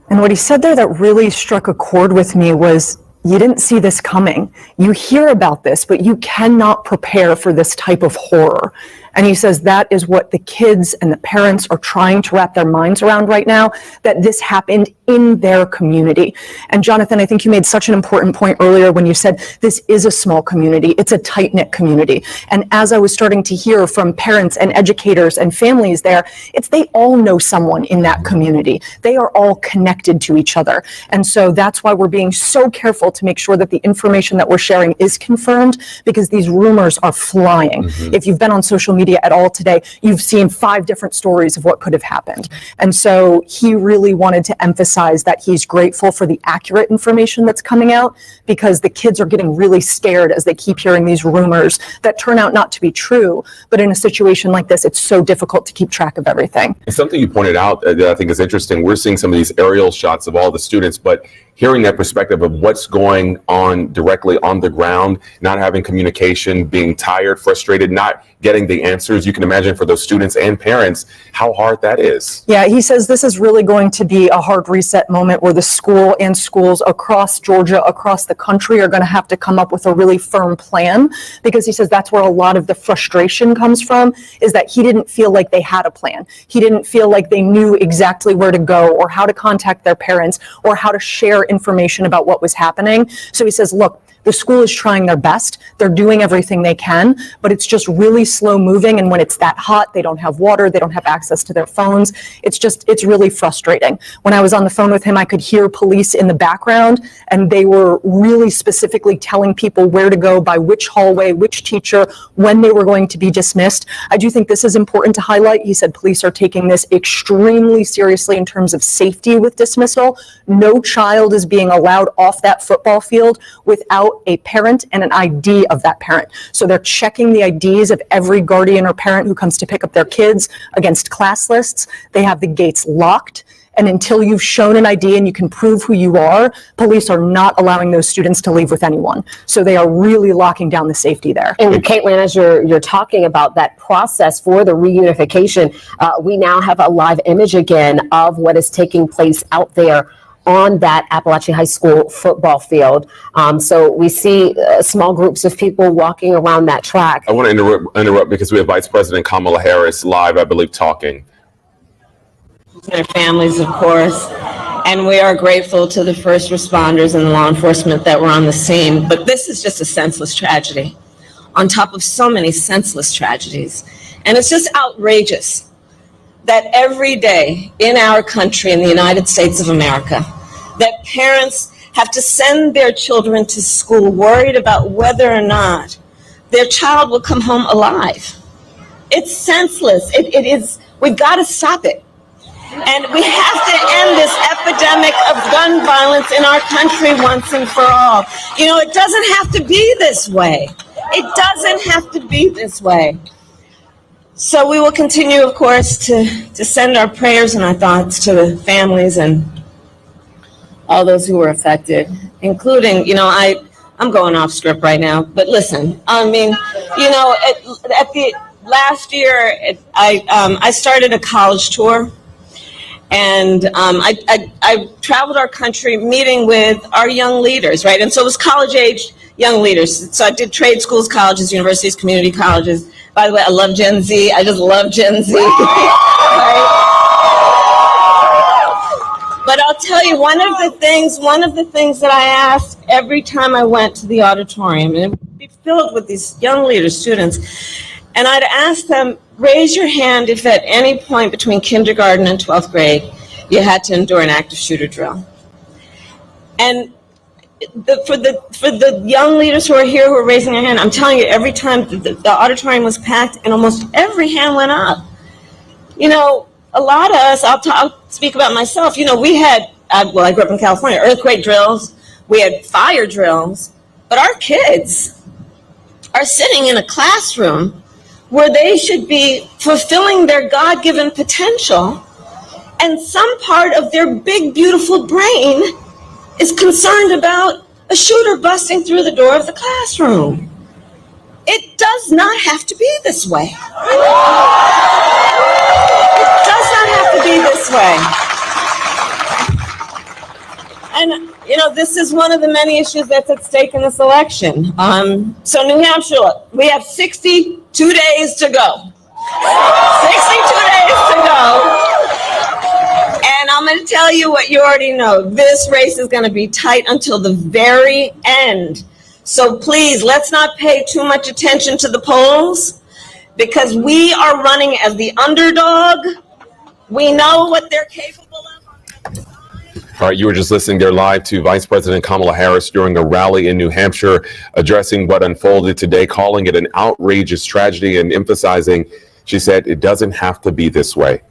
S17: And what he said there that really struck a chord with me was, you didn't see this coming. You hear about this, but you cannot prepare for this type of horror. And he says that is what the kids and the parents are trying to wrap their minds around right now, that this happened in their community. And Jonathan, I think you made such an important point earlier when you said this is a small community. It's a tight-knit community. And as I was starting to hear from parents and educators and families there, they all know someone in that community. They are all connected to each other. And so that's why we're being so careful to make sure that the information that we're sharing is confirmed, because these rumors are flying. If you've been on social media at all today, you've seen 5 different stories of what could have happened. And so he really wanted to emphasize that he's grateful for the accurate information that's coming out, because the kids are getting really scared as they keep hearing these rumors that turn out not to be true. But in a situation like this, it's so difficult to keep track of everything.
S9: And something you pointed out that I think is interesting, we're seeing some of these aerial shots of all the students, but hearing that perspective of what's going on directly on the ground, not having communication, being tired, frustrated, not getting the answers, you can imagine for those students and parents how hard that is.
S17: Yeah, he says this is really going to be a hard reset moment where the school and schools across Georgia, across the country, are going to have to come up with a really firm plan, because he says that's where a lot of the frustration comes from, is that he didn't feel like they had a plan. He didn't feel like they knew exactly where to go or how to contact their parents or how to share information about what was happening. So he says, look, the school is trying their best. They're doing everything they can, but it's just really slow moving. And when it's that hot, they don't have water, they don't have access to their phones. It's really frustrating. When I was on the phone with him, I could hear police in the background, and they were really specifically telling people where to go, by which hallway, which teacher, when they were going to be dismissed. I do think this is important to highlight. He said police are taking this extremely seriously in terms of safety with dismissal. No child is being allowed off that football field without a parent and an ID of that parent. So they're checking the IDs of every guardian or parent who comes to pick up their kids against class lists. They have the gates locked. And until you've shown an ID and you can prove who you are, police are not allowing those students to leave with anyone. So they are really locking down the safety there.
S10: And Caitlin, as you're talking about that process for the reunification, we now have a live image again of what is taking place out there on that Appalachian High School football field. So we see small groups of people walking around that track.
S9: I want to interrupt because we have Vice President Kamala Harris live, I believe, talking.
S19: Their families, of course, and we are grateful to the first responders and the law enforcement that were on the scene. But this is just a senseless tragedy on top of so many senseless tragedies. And it's just outrageous that every day in our country, in the United States of America, that parents have to send their children to school worried about whether or not their child will come home alive. It's senseless. It is, we've got to stop it. And we have to end this epidemic of gun violence in our country once and for all. You know, it doesn't have to be this way. It doesn't have to be this way. So we will continue, of course, to send our prayers and our thoughts to the families and all those who were affected, including, you know, I'm going off script right now, but listen, I mean, you know, at the last year, I started a college tour. And I traveled our country meeting with our young leaders, right? And so it was college-age young leaders. So I did trade schools, colleges, universities, community colleges. By the way, I love Gen Z. I just love Gen Z. Right? But I'll tell you, one of the things that I asked every time I went to the auditorium, and it would be filled with these young leaders, students, and I'd ask them, raise your hand if at any point between kindergarten and 12th grade you had to endure an active shooter drill. And for the young leaders who are here who are raising their hand, I'm telling you, every time the auditorium was packed and almost every hand went up. You know, a lot of us, I'll speak about myself, you know, we had, well, I grew up in California, earthquake drills, we had fire drills, but our kids are sitting in a classroom where they should be fulfilling their God-given potential, and some part of their big, beautiful brain is concerned about a shooter busting through the door of the classroom. It does not have to be this way. It does not have to be this way. And, you know, this is one of the many issues that's at stake in this election. So New Hampshire, we have 62 days to go. 62 days to go. And I'm going to tell you what you already know. This race is going to be tight until the very end. So please, let's not pay too much attention to the polls, because we are running as the underdog. We know what they're capable of.
S9: All right, you were just listening there live to Vice President Kamala Harris during a rally in New Hampshire, addressing what unfolded today, calling it an outrageous tragedy and emphasizing, she said, it doesn't have to be this way.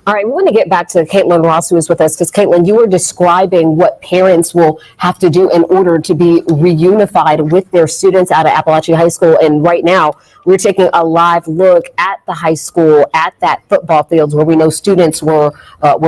S10: All right, we want to get back to Caitlin Ross, who is with us, because Caitlin, you were describing what parents will have to do in order to be reunified with their students out of Appalachian High School. And right now, we're taking a live look at the high school, at that football field where we know students were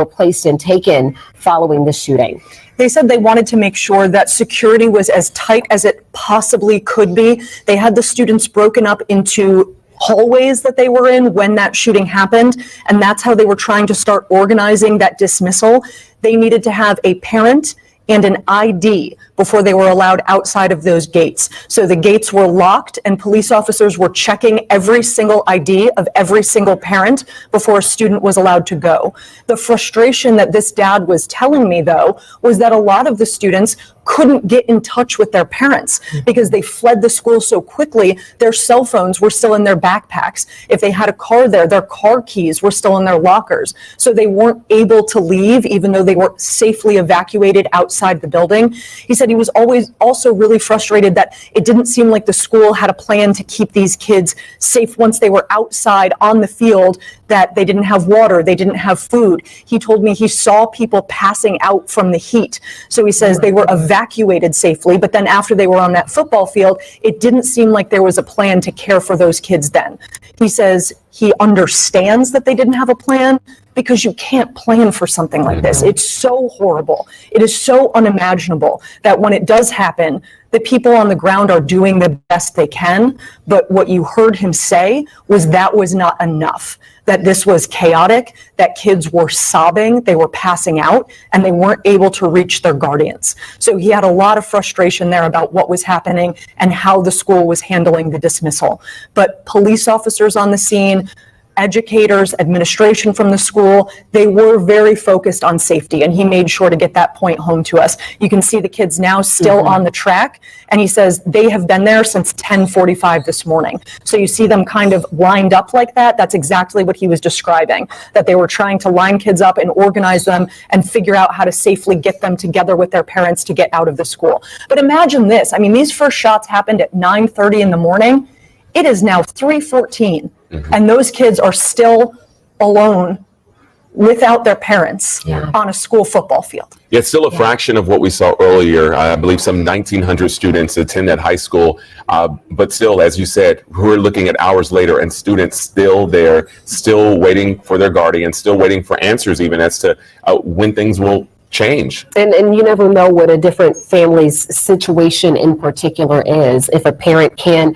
S10: placed and taken following the shooting.
S17: They said they wanted to make sure that security was as tight as it possibly could be. They had the students broken up into hallways that they were in when that shooting happened, and that's how they were trying to start organizing that dismissal. They needed to have a parent and an ID before they were allowed outside of those gates. So the gates were locked and police officers were checking every single ID of every single parent before a student was allowed to go. The frustration that this dad was telling me, though, was that a lot of the students couldn't get in touch with their parents because they fled the school so quickly. Their cell phones were still in their backpacks. If they had a car there, their car keys were still in their lockers. So they weren't able to leave, even though they were safely evacuated outside the building. He said he was always also really frustrated that it didn't seem like the school had a plan to keep these kids safe once they were outside on the field, that they didn't have water, they didn't have food. He told me he saw people passing out from the heat. So he says they were evacuated safely, but then after they were on that football field, it didn't seem like there was a plan to care for those kids then. He says he understands that they didn't have a plan, because you can't plan for something like this. It's so horrible. It is so unimaginable that when it does happen, the people on the ground are doing the best they can. But what you heard him say was that was not enough, that this was chaotic, that kids were sobbing, they were passing out, and they weren't able to reach their guardians. So he had a lot of frustration there about what was happening and how the school was handling the dismissal. But police officers on the scene, educators, administration from the school, they were very focused on safety, and he made sure to get that point home to us. You can see the kids now still on the track, and he says they have been there since 10:45 this morning. So you see them kind of lined up like that. That's exactly what he was describing, that they were trying to line kids up and organize them and figure out how to safely get them together with their parents to get out of the school. But imagine this. I mean, these first shots happened at 9:30 in the morning. It is now 3:14. And those kids are still alone without their parents on a school football field.
S9: Yeah, it's still a fraction of what we saw earlier. I believe some 1,900 students attend that high school. But still, as you said, we're looking at hours later and students still there, still waiting for their guardians, still waiting for answers even as to when things will change.
S10: And you never know what a different family's situation in particular is. If a parent can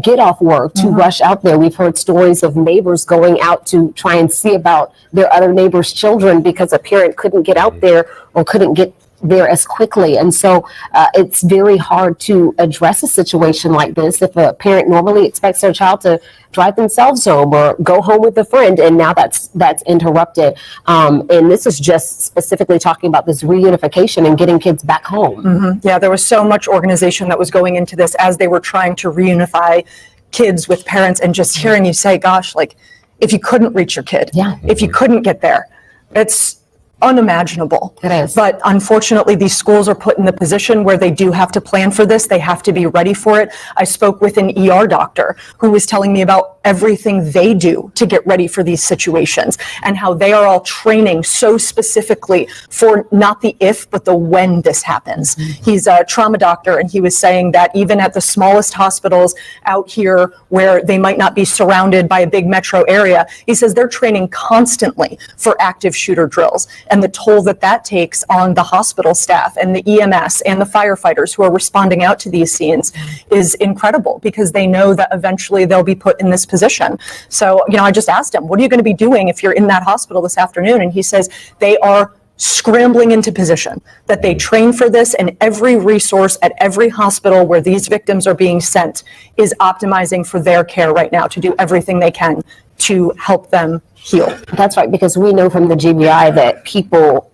S10: get off work to rush out there. We've heard stories of neighbors going out to try and see about their other neighbors' children because a parent couldn't get out there or couldn't get there as quickly. And so it's very hard to address a situation like this if a parent normally expects their child to drive themselves home or go home with a friend, and now that's interrupted. And this is just specifically talking about this reunification and getting kids back home.
S17: Yeah, there was so much organization that was going into this as they were trying to reunify kids with parents, and just hearing you say, gosh, like if you couldn't reach your kid, if you couldn't get there, it's unimaginable.
S10: It is.
S17: But unfortunately, these schools are put in the position where they do have to plan for this. They have to be ready for it. I spoke with an ER doctor who was telling me about everything they do to get ready for these situations and how they are all training so specifically for not the if, but the when this happens. He's a trauma doctor, and he was saying that even at the smallest hospitals out here where they might not be surrounded by a big metro area, he says they're training constantly for active shooter drills. And the toll that that takes on the hospital staff and the EMS and the firefighters who are responding out to these scenes is incredible, because they know that eventually they'll be put in this position. So, I just asked him, what are you going to be doing if you're in that hospital this afternoon? And he says they are scrambling into position, that they train for this, and every resource at every hospital where these victims are being sent is optimizing for their care right now to do everything they can to help them heal.
S10: That's right, because we know from the GBI that people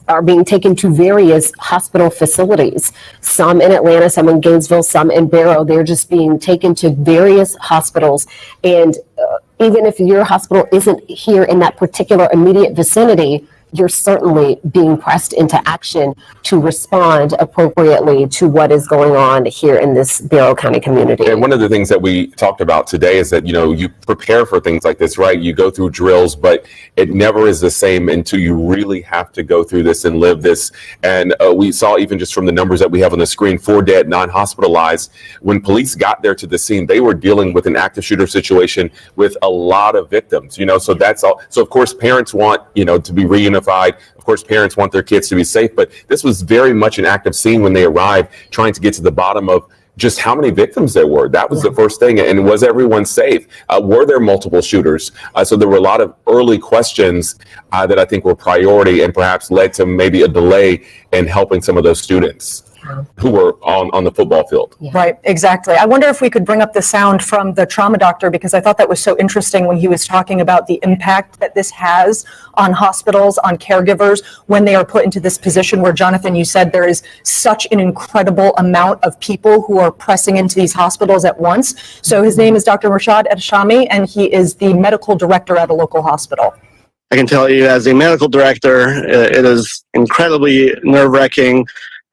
S10: are being taken to various hospital facilities, some in Atlanta, some in Gainesville, some in Barrow. They're just being taken to various hospitals. And even if your hospital isn't here in that particular immediate vicinity, you're certainly being pressed into action to respond appropriately to what is going on here in this Barrow County community.
S9: And one of the things that we talked about today is that, you prepare for things like this, right? You go through drills, but it never is the same until you really have to go through this and live this. And we saw, even just from the numbers that we have on the screen, 4 dead, 9 hospitalized. When police got there to the scene, they were dealing with an active shooter situation with a lot of victims, so that's all. So of course, parents want, to be reunified. Of course, parents want their kids to be safe, but this was very much an active scene when they arrived, trying to get to the bottom of just how many victims there were. That was the first thing. And was everyone safe? Were there multiple shooters? So there were a lot of early questions that I think were priority, and perhaps led to maybe a delay in helping some of those students who were on the football field.
S17: Right, exactly. I wonder if we could bring up the sound from the trauma doctor, because I thought that was so interesting when he was talking about the impact that this has on hospitals, on caregivers, when they are put into this position where, Jonathan, you said there is such an incredible amount of people who are pressing into these hospitals at once. So his name is Dr. Rashad Edshami, and he is the medical director at a local hospital.
S20: I can tell you, as a medical director, it is incredibly nerve-wracking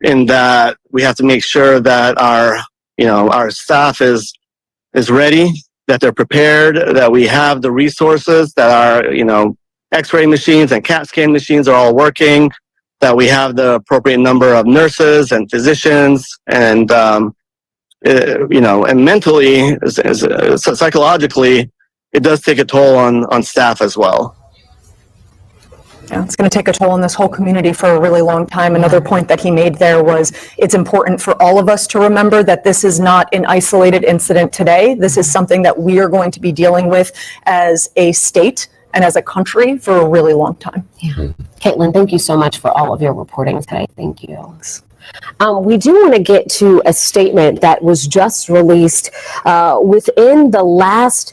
S20: in that we have to make sure that our staff is ready, that they're prepared, that we have the resources, that our, X-ray machines and CAT scan machines are all working, that we have the appropriate number of nurses and physicians, and, and mentally, psychologically, it does take a toll on staff as well.
S17: Yeah, it's going to take a toll on this whole community for a really long time. Another point that he made there was it's important for all of us to remember that this is not an isolated incident today. This is something that we are going to be dealing with as a state and as a country for a really long time.
S10: Yeah. Caitlin, thank you so much for all of your reporting today. Thank you. We do want to get to a statement that was just released within the last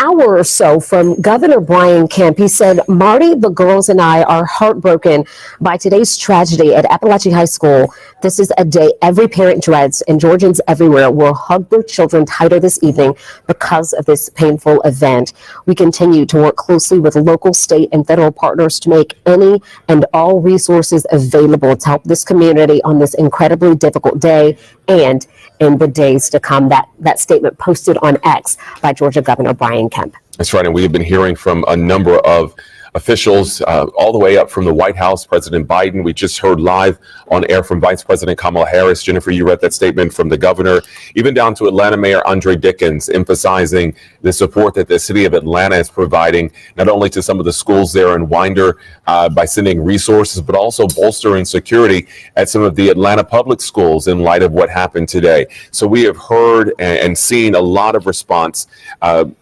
S10: hour or so from Governor Brian Kemp. He said, Marty, the girls, and I are heartbroken by today's tragedy at Appalachian High School. This is a day every parent dreads, and Georgians everywhere will hug their children tighter this evening because of this painful event. We continue to work closely with local, state, and federal partners to make any and all resources available to help this community on this incredibly difficult day and in the days to come. That statement posted on X by Georgia Governor Brian Kemp.
S9: That's right. And we have been hearing from a number of officials all the way up from the White House, President Biden. We just heard live on air from Vice President Kamala Harris. Jennifer, you read that statement from the governor, even down to Atlanta Mayor Andre Dickens, emphasizing the support that the city of Atlanta is providing, not only to some of the schools there in Winder by sending resources, but also bolstering security at some of the Atlanta public schools in light of what happened today. So we have heard and seen a lot of response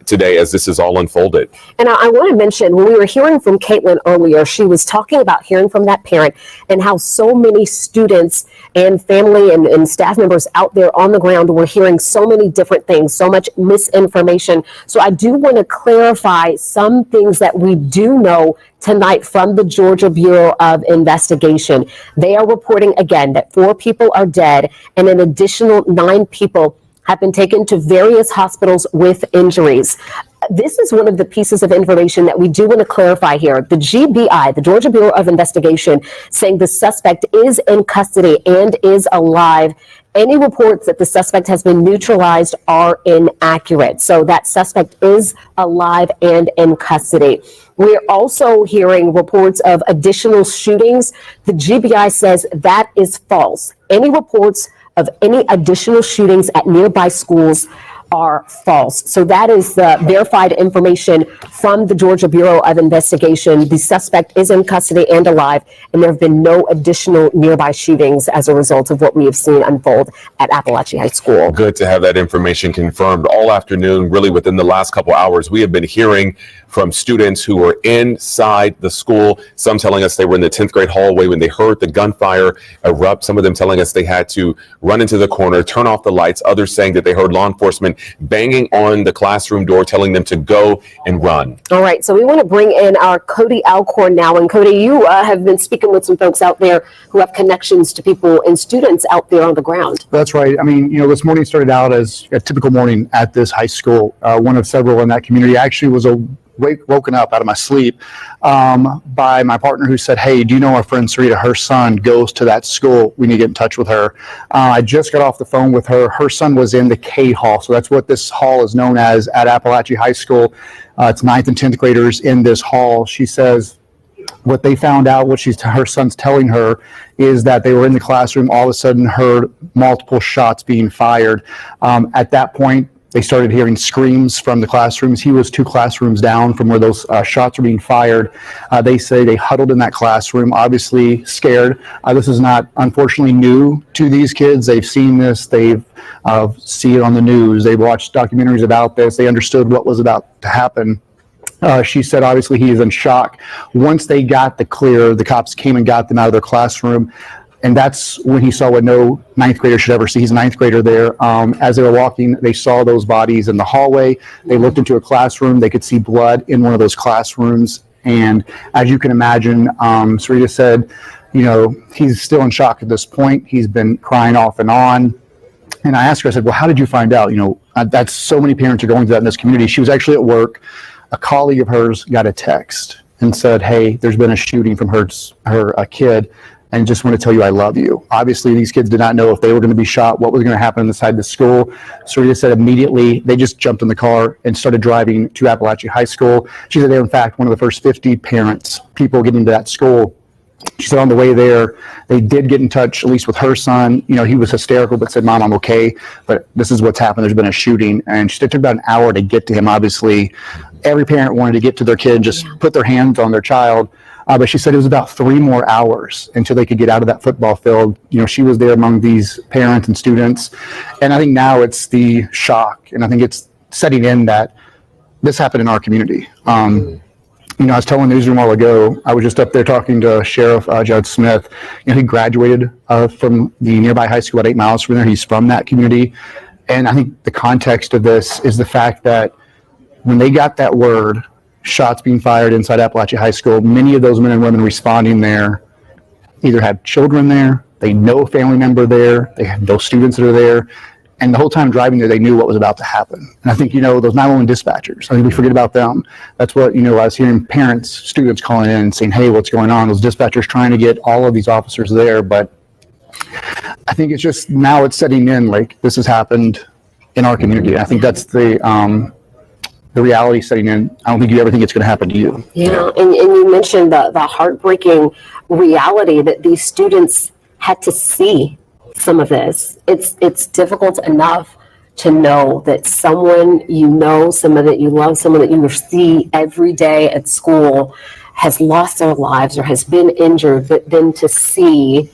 S9: today as this is all unfolded.
S10: And I want to mention, when we were hearing from Caitlin earlier, she was talking about hearing from that parent and how so many students and family and staff members out there on the ground were hearing so many different things, so much misinformation. So I do want to clarify some things that we do know tonight from the Georgia Bureau of Investigation. They are reporting again that 4 people are dead and an additional 9 people have been taken to various hospitals with injuries. This is one of the pieces of information that we do want to clarify here. The GBI, the Georgia Bureau of Investigation, saying the suspect is in custody and is alive. Any reports that the suspect has been neutralized are inaccurate. So that suspect is alive and in custody. We're also hearing reports of additional shootings. The GBI says that is false. Any reports of any additional shootings at nearby schools are false. So that is the verified information from the Georgia Bureau of Investigation. The suspect is in custody and alive, and there have been no additional nearby shootings as a result of what we have seen unfold at Appalachian High School.
S9: Good to have that information confirmed. All afternoon, really within the last couple hours, we have been hearing from students who were inside the school, some telling us they were in the 10th grade hallway when they heard the gunfire erupt, some of them telling us they had to run into the corner, turn off the lights, others saying that they heard law enforcement banging on the classroom door, telling them to go and run.
S10: All right, so we want to bring in our Cody Alcorn now. And Cody, you have been speaking with some folks out there who have connections to people and students out there on the ground.
S13: That's right. I mean, this morning started out as a typical morning at this high school, one of several in that community. I actually was woken up out of my sleep by my partner who said, hey, do you know our friend Sarita? Her son goes to that school. We need to get in touch with her. I just got off the phone with her. Her son was in the K Hall. So that's what this hall is known as at Appalachian High School. It's 9th and 10th graders in this hall. She says what they found out, what her son's telling her, is that they were in the classroom, all of a sudden heard multiple shots being fired. At that point, they started hearing screams from the classrooms. He was 2 classrooms down from where those shots were being fired. They say they huddled in that classroom, obviously scared. This is not, unfortunately, new to these kids. They've seen this. They've seen it on the news. They've watched documentaries about this. They understood what was about to happen. She said, obviously, he is in shock. Once they got the clear, the cops came and got them out of their classroom. And that's when he saw what no 9th grader should ever see. He's a 9th grader there. As they were walking, they saw those bodies in the hallway. They looked into a classroom. They could see blood in one of those classrooms. And as you can imagine, Sarita said, he's still in shock at this point. He's been crying off and on. And I asked her, I said, well, how did you find out? That's so many parents are going through that in this community. She was actually at work. A colleague of hers got a text and said, hey, there's been a shooting from her kid. And just want to tell you I love you. Obviously, these kids did not know if they were going to be shot, what was going to happen inside the school. Sarita said immediately they just jumped in the car and started driving to Appalachian High School. She said they were, in fact, one of the first 50 people getting to that school. She said on the way there, they did get in touch, at least with her son. You know, he was hysterical, but said, "Mom, I'm okay, but this is what's happened. There's been a shooting." And she said it took about an hour to get to him. Obviously, every parent wanted to get to their kid and just put their hands on their child. But she said it was about 3 more hours until they could get out of that football field. You know, she was there among these parents and students. And I think now it's the shock, and I think it's setting in that this happened in our community. You know, I was telling the newsroom a while ago, I was just up there talking to Sheriff Judge Smith. You know, he graduated from the nearby high school at 8 miles from there. He's from that community. And I think the context of this is the fact that when they got that word, shots being fired inside Appalachia High School, many of those men and women responding there either had children there, they know a family member there, they have those students that are there. And the whole time driving there, they knew what was about to happen. And I think, you know, those 911 dispatchers, I think we forget about them. That's what, you know, I was hearing parents, students calling in and saying, "Hey, what's going on?" Those dispatchers trying to get all of these officers there. But I think it's just now it's setting in, like, this has happened in our community. I think that's the reality setting in. I don't think you ever think it's going to happen to you.
S10: Yeah, and you mentioned the heartbreaking reality that these students had to see some of this. It's difficult enough to know that someone you know, someone that you love, someone that you see every day at school has lost their lives or has been injured, but then to see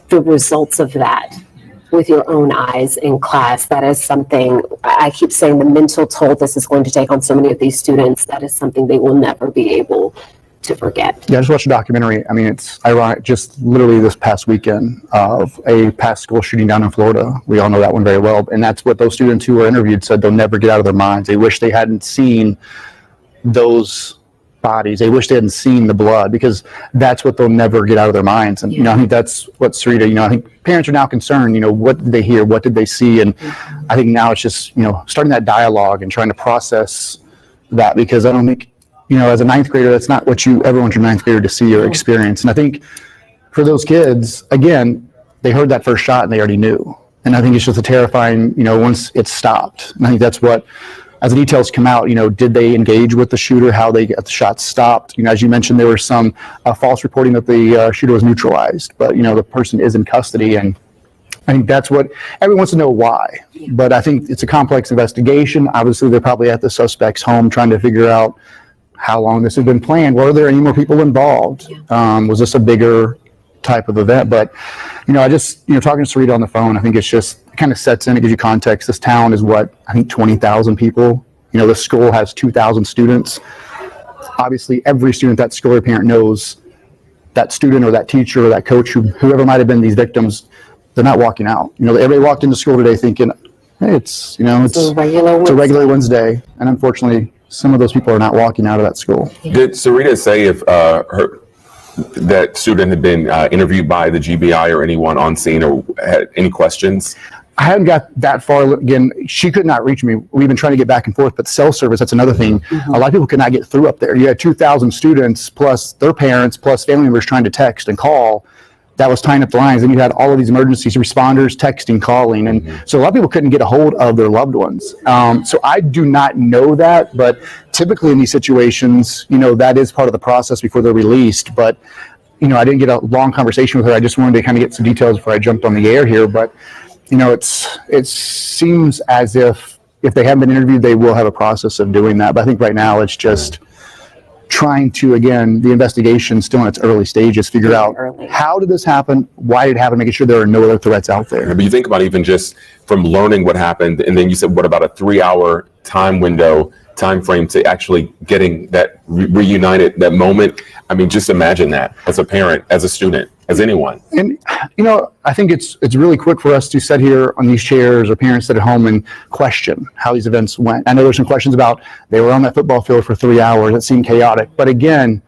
S10: the results of that with your own eyes in class, that is something, I keep saying the mental toll this is going to take on so many of these students, that is something they will never be able to forget.
S13: Yeah, I just watched a documentary. I mean, it's ironic, just literally this past weekend of a past school shooting down in Florida. We all know that one very well. And that's what those students who were interviewed said they'll never get out of their minds. They wish they hadn't seen those bodies. They wish they hadn't seen the blood, because that's what they'll never get out of their minds. And, you know, I think that's what Sarita, you know, I think parents are now concerned, you know, what did they hear? What did they see? And I think now it's just, you know, starting that dialogue and trying to process that, because I don't think, you know, as a 9th grader, that's not what you ever want your 9th grader to see or experience. And I think for those kids, again, they heard that first shot and they already knew. And I think it's just a terrifying, you know, once it stopped. And I think that's what, as the details come out, you know, did they engage with the shooter, how they get the shots stopped? You know, as you mentioned, there was some false reporting that the shooter was neutralized, but, you know, the person is in custody. And I think that's what everyone wants to know why. But I think it's a complex investigation. Obviously, they're probably at the suspect's home trying to figure out how long this had been planned. Were there any more people involved? Was this a bigger type of event? But, you know, I just, you know, talking to Sarita on the phone, I think it's just, it kind of sets in, it gives you context. This town is what, I think 20,000 people. You know, this school has 2,000 students. Obviously, every student at that school or parent knows that student or that teacher or that coach, whoever might have been these victims, they're not walking out. You know, everybody walked into school today thinking, hey, it's, you know, it's a regular Wednesday. And unfortunately, some of those people are not walking out of that school.
S9: Did Sarita say if that student had been interviewed by the GBI or anyone on scene or had any questions?
S13: I hadn't got that far. Again, she could not reach me. We've been trying to get back and forth, but cell service, that's another thing. A lot of people could not get through up there. You had 2,000 students plus their parents plus family members trying to text and call. That was tying up the lines. And you had all of these emergencies, responders texting, calling. And so a lot of people couldn't get a hold of their loved ones. So I do not know that, but typically in these situations, you know, that is part of the process before they're released. But, you know, I didn't get a long conversation with her. I just wanted to kind of get some details before I jumped on the air here. But, you know, it seems as if they haven't been interviewed, they will have a process of doing that. But I think right now it's just trying to, again, the investigation still in its early stages, figure out how did this happen, why did it happen, making sure there are no other threats out there.
S9: But you think about even just from learning what happened, and then you said, what about a 3-hour time frame to actually getting that reunited, that moment? I mean, just imagine that as a parent, as a student, as anyone.
S13: And, you know, I think it's really quick for us to sit here on these chairs, or parents sit at home and question how these events went. I know there's some questions about they were on that football field for 3 hours. It seemed chaotic. But again,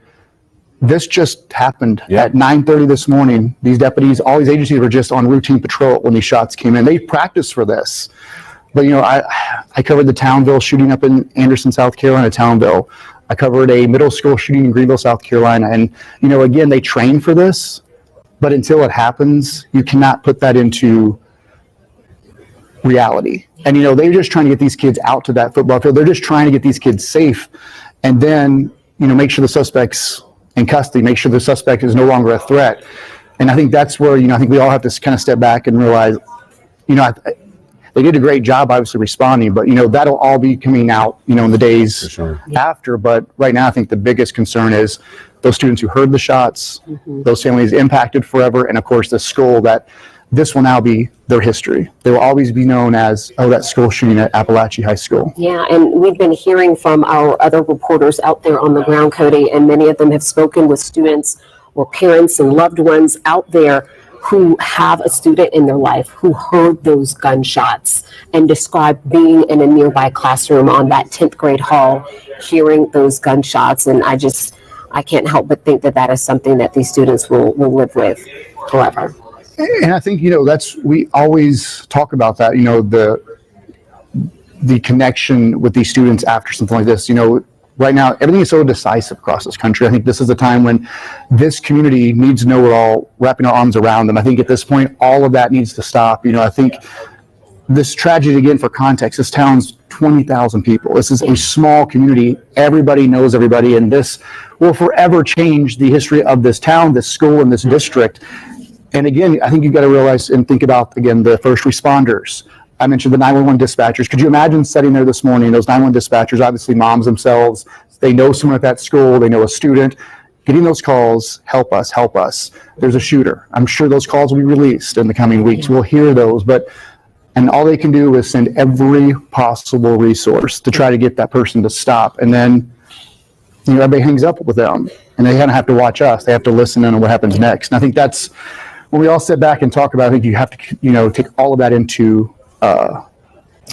S13: this just happened at 9:30 this morning. These deputies, all these agencies were just on routine patrol when these shots came in. They practiced for this. But, you know, I covered the Townville shooting up in Anderson, South Carolina, Townville. I covered a middle school shooting in Greenville, South Carolina. And, you know, again, they train for this. But until it happens, you cannot put that into reality. And, you know, they're just trying to get these kids out to that football field. They're just trying to get these kids safe. And then, you know, make sure the suspects in custody, make sure the suspect is no longer a threat. And I think that's where, I think we all have to kind of step back and realize, they did a great job, obviously, responding, but, that'll all be coming out, in the days after. But right now, I think the biggest concern is those students who heard the shots, those families impacted forever, and of course, the school that this will now be their history. They will always be known as, that school shooting at Appalachia High School.
S10: Yeah, and we've been hearing from our other reporters out there on the ground, Cody, and many of them have spoken with students or parents and loved ones out there who have a student in their life who heard those gunshots and described being in a nearby classroom on that 10th grade hall, hearing those gunshots. And I can't help but think that is something that these students will live with forever.
S13: And I think, we always talk about that, the connection with these students after something like this. Right now, everything is so decisive across this country. I think this is a time when this community needs to know we're all wrapping our arms around them. I think at this point, all of that needs to stop. I think this tragedy, again, for context, this town's 20,000 people. This is a small community. Everybody knows everybody, and this will forever change the history of this town, this school, and this district. And again, I think you've got to realize and think about, again, the first responders. I mentioned the 911 dispatchers. Could you imagine sitting there this morning, those 911 dispatchers, obviously moms themselves, they know someone at that school, they know a student, getting those calls, help us. There's a shooter. I'm sure those calls will be released in the coming weeks. We'll hear those, and all they can do is send every possible resource to try to get that person to stop. And then, everybody hangs up with them, and they kind of have to watch us. They have to listen in on what happens next. And I think that's when we all sit back and talk about, I think you have to, take all of that into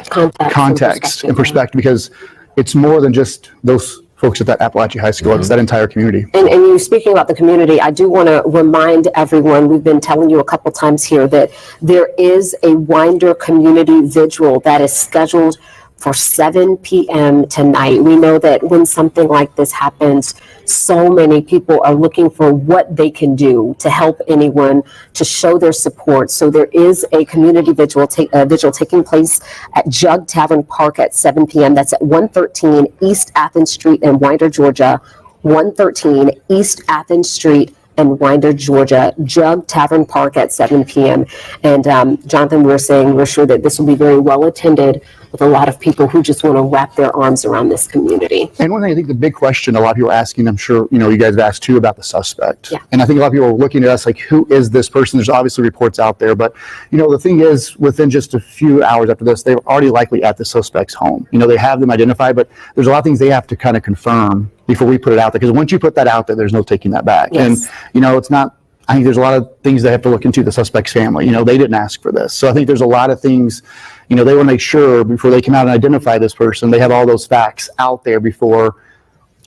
S13: context and perspective, because it's more than just those folks at that Appalachia High School. It's that entire community.
S10: And you speaking about the community, I do want to remind everyone, we've been telling you a couple times here that there is a Winder community vigil that is scheduled for 7 p.m. tonight. We know that when something like this happens, so many people are looking for what they can do to help anyone, to show their support. So there is a community vigil taking place at Jug Tavern Park at 7 p.m. That's at 113 East Athens Street in Winder, Georgia. 113 East Athens Street in Winder, Georgia, Jug Tavern Park at 7 p.m. And Jonathan, we're sure that this will be very well attended with a lot of people who just want to wrap their arms around this community.
S13: And one thing, I think the big question a lot of people are asking, I'm sure, you guys have asked too, about the suspect. Yeah. And I think a lot of people are looking at us like, who is this person? There's obviously reports out there, but, the thing is, within just a few hours after this, they're already likely at the suspect's home. They have them identified, but there's a lot of things they have to kind of confirm before we put it out there. Because once you put that out there, there's no taking that back. Yes. And, it's not, I think there's a lot of things they have to look into, the suspect's family. They didn't ask for this. So I think there's a lot of things, they want to make sure before they come out and identify this person, they have all those facts out there before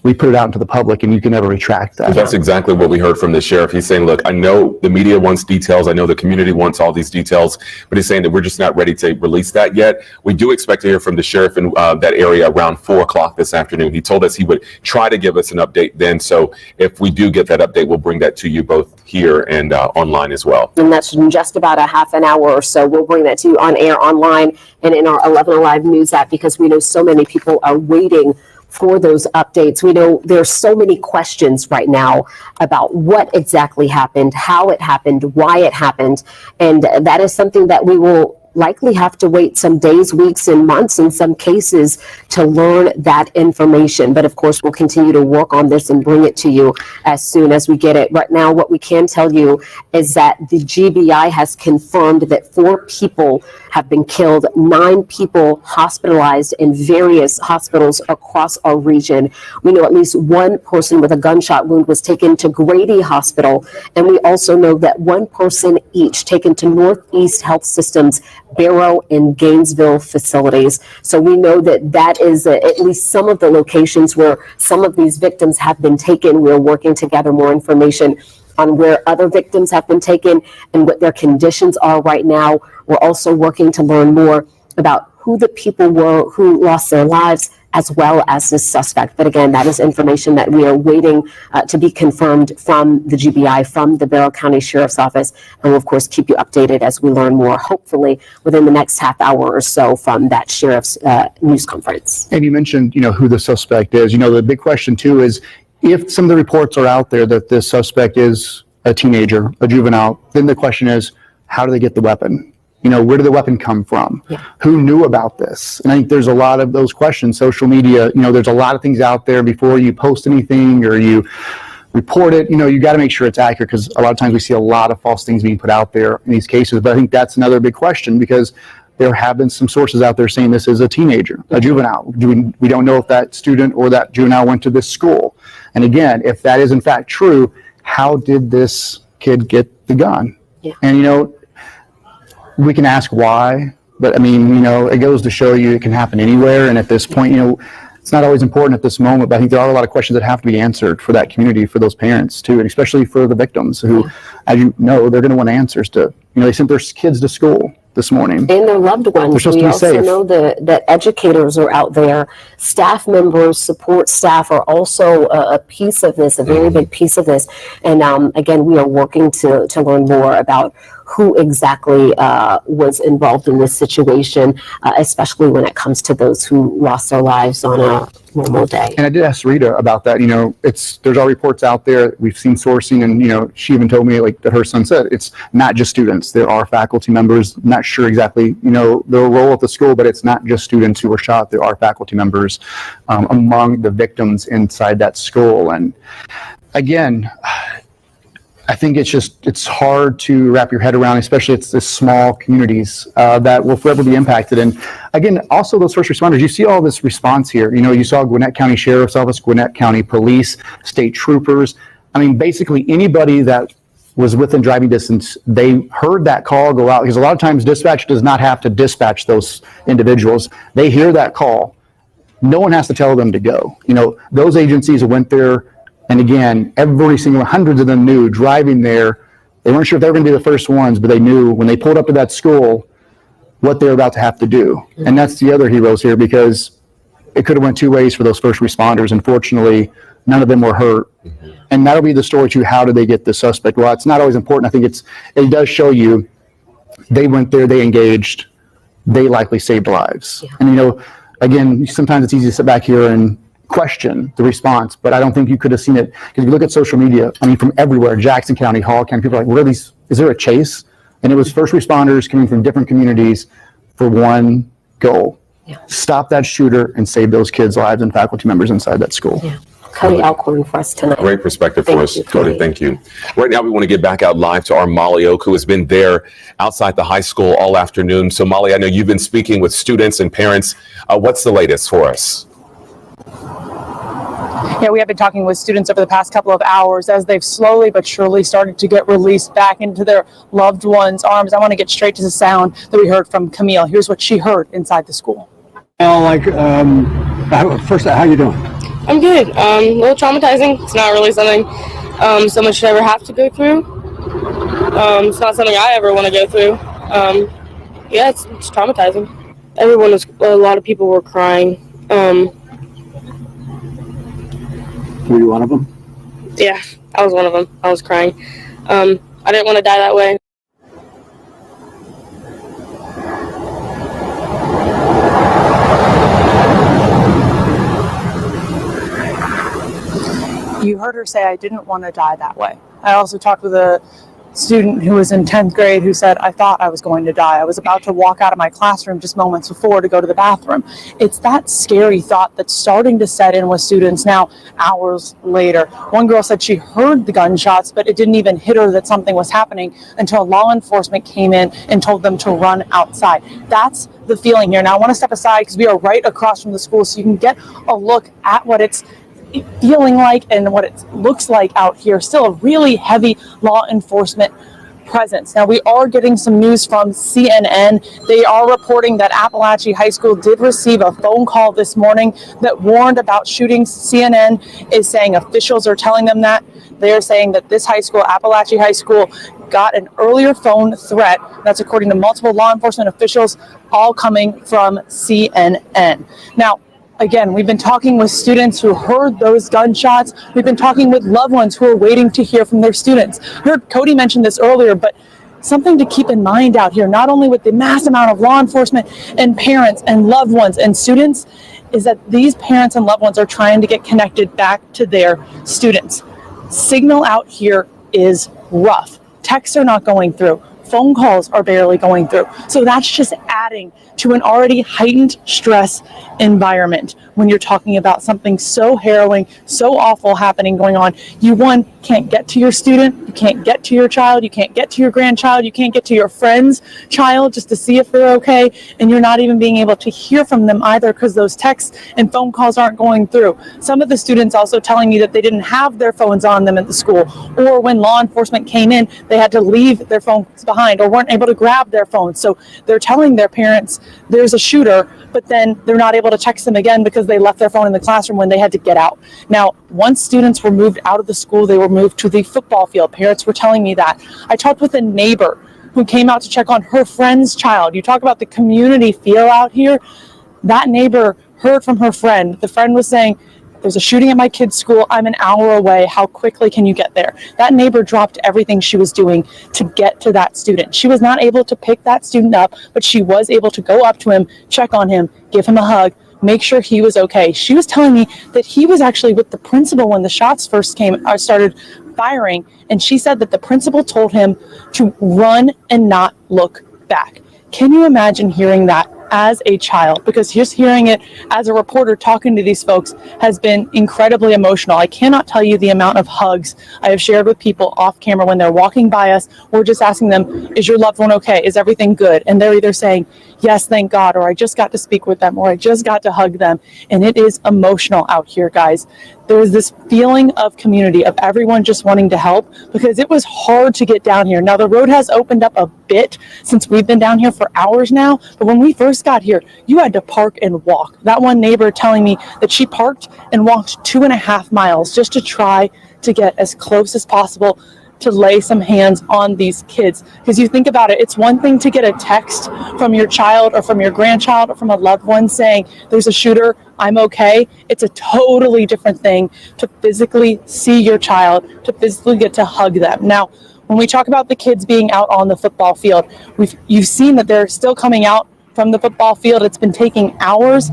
S13: we put it out into the public, and you can never retract that.
S9: That's exactly what we heard from the sheriff. He's saying, look, I know the media wants details. I know the community wants all these details, but he's saying that we're just not ready to release that yet. We do expect to hear from the sheriff in that area around 4 o'clock this afternoon. He told us he would try to give us an update then. So if we do get that update, we'll bring that to you both here and online as well.
S10: And that's in just about a half an hour or so. We'll bring that to you on air, online, and in our 11 Alive news app, because we know so many people are waiting for those updates. We know there's so many questions right now about what exactly happened, how it happened, why it happened. And that is something that we will likely have to wait some days, weeks, and months in some cases to learn that information. But of course, we'll continue to work on this and bring it to you as soon as we get it. Right now, what we can tell you is that the GBI has confirmed that 4 people have been killed, 9 people hospitalized in various hospitals across our region. We know at least 1 person with a gunshot wound was taken to Grady Hospital, and we also know that 1 person each taken to Northeast Health System's Barrow and Gainesville facilities. So we know that is at least some of the locations where some of these victims have been taken. We're working to gather more information on where other victims have been taken and what their conditions are right now. We're also working to learn more about who the people were who lost their lives, as well as this suspect. But again, that is information that we are waiting to be confirmed from the GBI, from the Barrow County Sheriff's Office. And we'll, of course, keep you updated as we learn more, hopefully within the next half hour or so from that Sheriff's news conference.
S13: And you mentioned, who the suspect is. The big question, too, is if some of the reports are out there that this suspect is a teenager, a juvenile, then the question is, how do they get the weapon? You know, where did the weapon come from? Who knew about this? And I think there's a lot of those questions. Social media, you know, there's a lot of things out there before you post anything or you report it. You know, you got to make sure it's accurate, because a lot of times we see a lot of false things being put out there in these cases. But I think that's another big question, because there have been some sources out there saying this is a teenager, a juvenile. We don't know if that student or that juvenile went to this school. And again, if that is in fact true, how did this kid get the gun? And, you know, we can ask why, but I mean, you know, it goes to show you it can happen anywhere. And at this point, you know, it's not always important at this moment, but I think there are a lot of questions that have to be answered for that community, for those parents too, and especially for the victims who, as you know, they're going to want answers to, you know, they sent their kids to school this morning.
S10: And their loved ones.
S13: They're supposed
S10: We
S13: to be
S10: also
S13: safe.
S10: know that educators are out there, staff members, support staff are also a piece of this, a very big piece of this. And again, we are working to learn more about who exactly was involved in this situation, especially when it comes to those who lost their lives on a normal day.
S13: And I did ask Rita about that. You know, there's all reports out there. We've seen sourcing, and you know, she even told me, like, that her son said it's not just students. There are faculty members. Not sure exactly, you know, their role at the school, but it's not just students who were shot. There are faculty members among the victims inside that school. And again, I think it's hard to wrap your head around, especially it's the small communities that will forever be impacted. And again, also those first responders, you see all this response here. You know, you saw Gwinnett County Sheriff's Office, Gwinnett County Police, state troopers. I mean, basically anybody that was within driving distance, they heard that call go out, because a lot of times dispatch does not have to dispatch those individuals. They hear that call. No one has to tell them to go. You know, those agencies went there. And again, every single, hundreds of them knew driving there. They weren't sure if they were going to be the first ones, but they knew when they pulled up to that school what they were about to have to do. And that's the other heroes here, because it could have went two ways for those first responders. Unfortunately, none of them were hurt. And that'll be the story too. How did they get the suspect? Well, it's not always important. I think it does show you they went there, they engaged, they likely saved lives. And you know, again, sometimes it's easy to sit back here and question the response, but I don't think you could have seen it, because if you look at social media, I mean, from everywhere, Jackson County, Hall County, people are like, what are these, is there a chase? And it was first responders coming from different communities for one goal. Stop that shooter and save those kids' lives and faculty members inside that school.
S10: Cody Alcorn for us tonight.
S9: Great perspective for us, Cody. Thank you. Right now, we want to get back out live to our Molly Oak, who has been there outside the high school all afternoon. So Molly, I know you've been speaking with students and parents. What's the latest for us?
S6: Yeah, we have been talking with students over the past couple of hours as they've slowly but surely started to get released back into their loved ones' arms. I want to get straight to the sound that we heard from Camille. Here's what she heard inside the school.
S13: First, how you doing?
S21: I'm good. A little traumatizing. It's not really something someone should ever have to go through. It's not something I ever want to go through. Yeah, it's traumatizing. A lot of people were crying.
S13: Were you one of them?
S21: Yeah, I was one of them. I was crying. I didn't want to die that way.
S6: You heard her say, I didn't want to die that way. I also talked with a student who was in 10th grade who said, I thought I was going to die. I was about to walk out of my classroom just moments before to go to the bathroom. It's that scary thought that's starting to set in with students now, hours later. One girl said she heard the gunshots, but it didn't even hit her that something was happening until law enforcement came in and told them to run outside. That's the feeling here. Now I want to step aside because we are right across from the school so you can get a look at what it's feeling like and what it looks like out here. Still a really heavy law enforcement presence. Now we are getting some news from CNN. They are reporting that Appalachia High School did receive a phone call this morning that warned about shootings. CNN is saying officials are telling them that. They're saying that this high school, Appalachia High School, got an earlier phone threat. That's according to multiple law enforcement officials, all coming from CNN. Now, again, we've been talking with students who heard those gunshots. We've been talking with loved ones who are waiting to hear from their students. I heard Cody mention this earlier, but something to keep in mind out here, not only with the mass amount of law enforcement and parents and loved ones and students, is that these parents and loved ones are trying to get connected back to their students. Signal out here is rough. Texts are not going through. Phone calls are barely going through. So that's just adding to an already heightened stress environment when you're talking about something so harrowing, so awful happening going on. You, one, can't get to your student, you can't get to your child, you can't get to your grandchild, you can't get to your friend's child just to see if they're okay, and you're not even being able to hear from them either because those texts and phone calls aren't going through. Some of the students also telling me that they didn't have their phones on them at the school, or when law enforcement came in, they had to leave their phones behind or weren't able to grab their phones. So they're telling their parents there's a shooter, but then they're not able to text them again because they left their phone in the classroom when they had to get out. Now, once students were moved out of the school, they were moved to the football field. Parents were telling me that. I talked with a neighbor who came out to check on her friend's child. You talk about the community feel out here. That neighbor heard from her friend. The friend was saying, there's a shooting at my kid's school. I'm an hour away. How quickly can you get there? That neighbor dropped everything she was doing to get to that student. She was not able to pick that student up, but she was able to go up to him, check on him, give him a hug, make sure he was okay. She was telling me that he was actually with the principal when the shots first started firing, and she said that the principal told him to run and not look back. Can you imagine hearing that as a child? Because just hearing it as a reporter talking to these folks has been incredibly emotional. I cannot tell you the amount of hugs I have shared with people off camera when they're walking by us. We're just asking them, is your loved one okay? Is everything good? And they're either saying, yes, thank God, or I just got to speak with them, or I just got to hug them. And it is emotional out here, guys. There's this feeling of community, of everyone just wanting to help, because it was hard to get down here. Now, the road has opened up a bit since we've been down here for hours now, but when we first got here, you had to park and walk. That one neighbor telling me that she parked and walked 2.5 miles just to try to get as close as possible to lay some hands on these kids. Because you think about it, it's one thing to get a text from your child or from your grandchild or from a loved one saying, there's a shooter, I'm okay. It's a totally different thing to physically see your child, to physically get to hug them. Now, when we talk about the kids being out on the football field, you've seen that they're still coming out from the football field. It's been taking hours.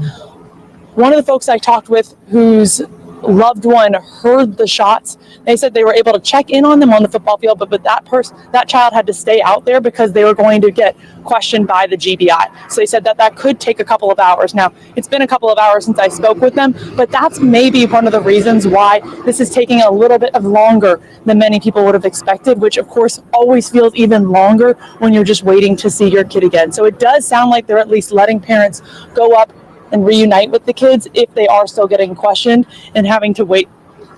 S6: One of the folks I talked with whose loved one heard the shots, they said they were able to check in on them on the football field, but that child had to stay out there because they were going to get questioned by the GBI. So they said that could take a couple of hours. Now, it's been a couple of hours since I spoke with them, but that's maybe one of the reasons why this is taking a little bit of longer than many people would have expected, which of course always feels even longer when you're just waiting to see your kid again. So it does sound like they're at least letting parents go up and reunite with the kids if they are still getting questioned and having to wait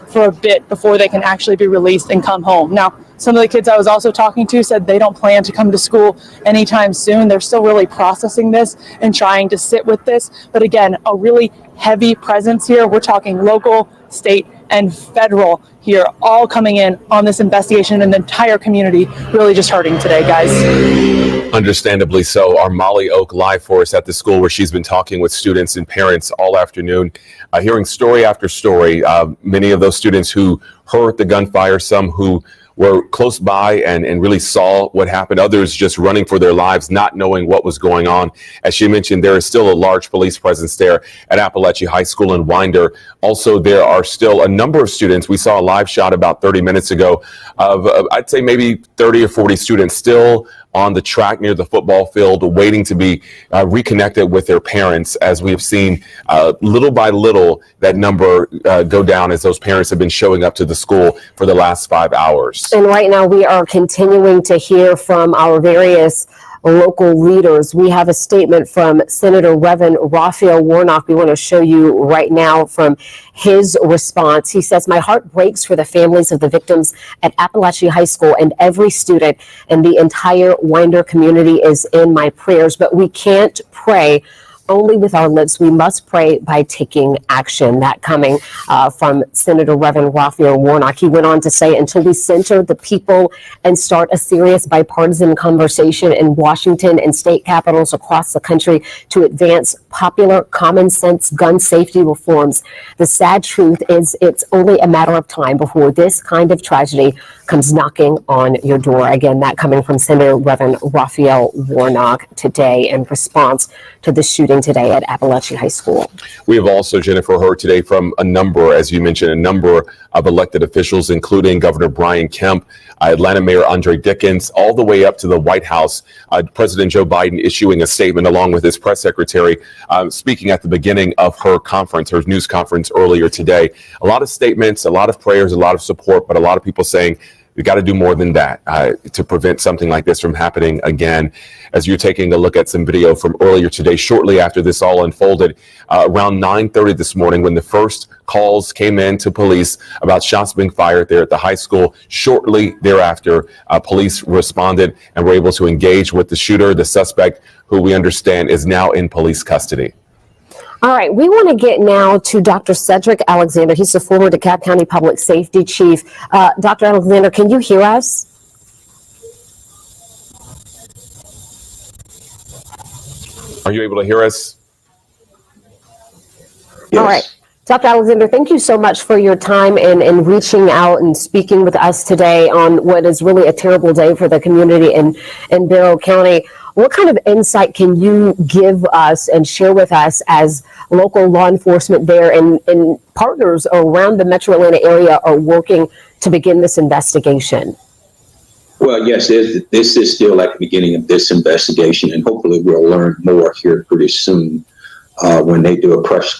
S6: for a bit before they can actually be released and come home. Now, some of the kids I was also talking to said they don't plan to come to school anytime soon. They're still really processing this and trying to sit with this. But again, a really heavy presence here. We're talking local, state, and federal here, all coming in on this investigation, and the entire community really just hurting today, guys.
S9: Understandably so. Our Molly Oak live for us at the school where she's been talking with students and parents all afternoon, hearing story after story. Many of those students who heard the gunfire, some who were close by and really saw what happened, others just running for their lives, not knowing what was going on. As she mentioned, there is still a large police presence there at Appalachia High School in Winder. Also, there are still a number of students. We saw a live shot about 30 minutes ago of, I'd say maybe 30 or 40 students still on the track near the football field, waiting to be reconnected with their parents, as we have seen little by little that number go down as those parents have been showing up to the school for the last 5 hours.
S10: And right now we are continuing to hear from our various local leaders. We have a statement from Senator Reverend Raphael Warnock we want to show you right now from his response. He says, "My heart breaks for the families of the victims at Appalachia High School, and every student and the entire Winder community is in my prayers, but we can't pray only with our lips. We must pray by taking action." That coming from Senator Reverend Raphael Warnock. He went on to say, "Until we center the people and start a serious bipartisan conversation in Washington and state capitals across the country to advance popular common sense gun safety reforms, the sad truth is it's only a matter of time before this kind of tragedy comes knocking on your door." Again, that coming from Senator Reverend Raphael Warnock today in response to the shooting shooting today at Appalachia High School.
S9: We have also, Jennifer, heard today from a number, as you mentioned, a number of elected officials, including Governor Brian Kemp, Atlanta Mayor Andre Dickens, all the way up to the White House. President Joe Biden issuing a statement along with his press secretary, speaking at the beginning of her conference, her news conference earlier today. A lot of statements, a lot of prayers, a lot of support, but a lot of people saying we got to do more than that to prevent something like this from happening again. As you're taking a look at some video from earlier today, shortly after this all unfolded, around 9:30 this morning, when the first calls came in to police about shots being fired there at the high school, shortly thereafter, police responded and were able to engage with the shooter, the suspect, who we understand is now in police custody.
S10: All right, we want to get now to Dr. Cedric Alexander. He's the former DeKalb County Public Safety Chief. Dr. Alexander, can you hear us?
S9: Are you able to hear us?
S10: Yes. All right. Dr. Alexander, thank you so much for your time and reaching out and speaking with us today on what is really a terrible day for the community in Barrow County. What kind of insight can you give us and share with us as local law enforcement there and partners around the Metro Atlanta area are working to begin this investigation?
S1: Well, yes, this is still at the beginning of this investigation, and hopefully we'll learn more here pretty soon when they do a press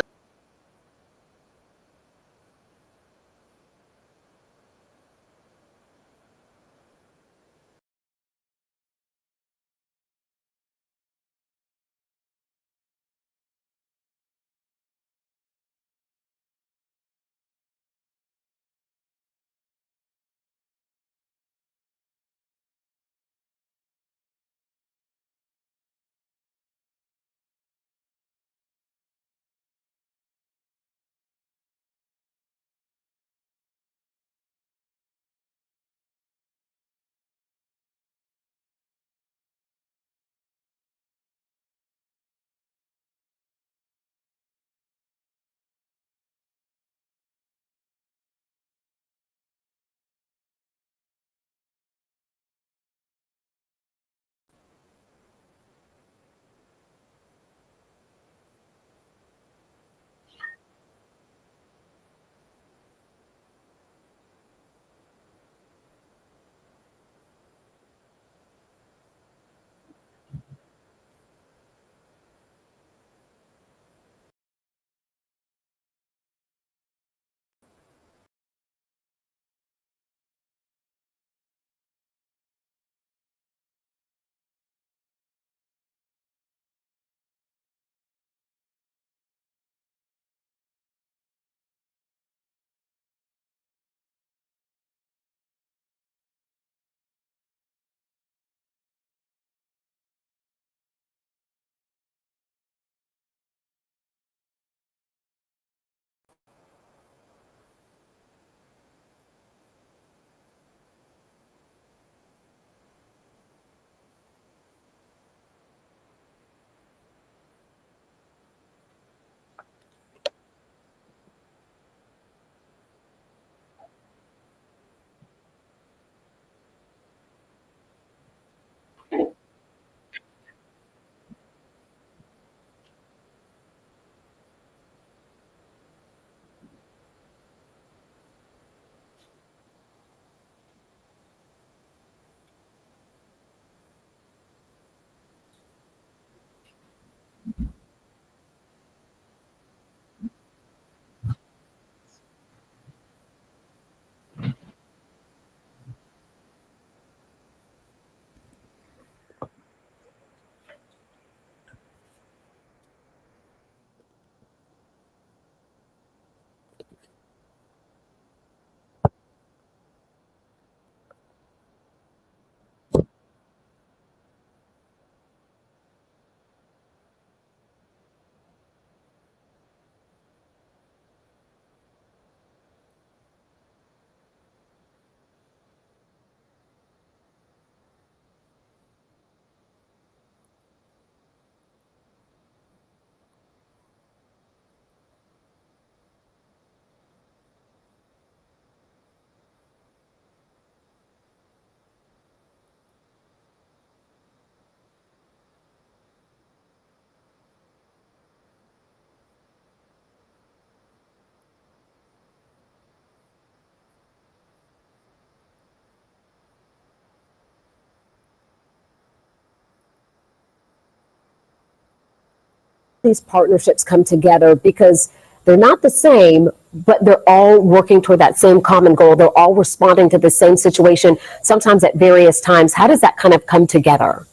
S10: these partnerships come together, because they're not the same, but they're all working toward that same common goal. They're all responding to the same situation, sometimes at various times. How does that kind of come together?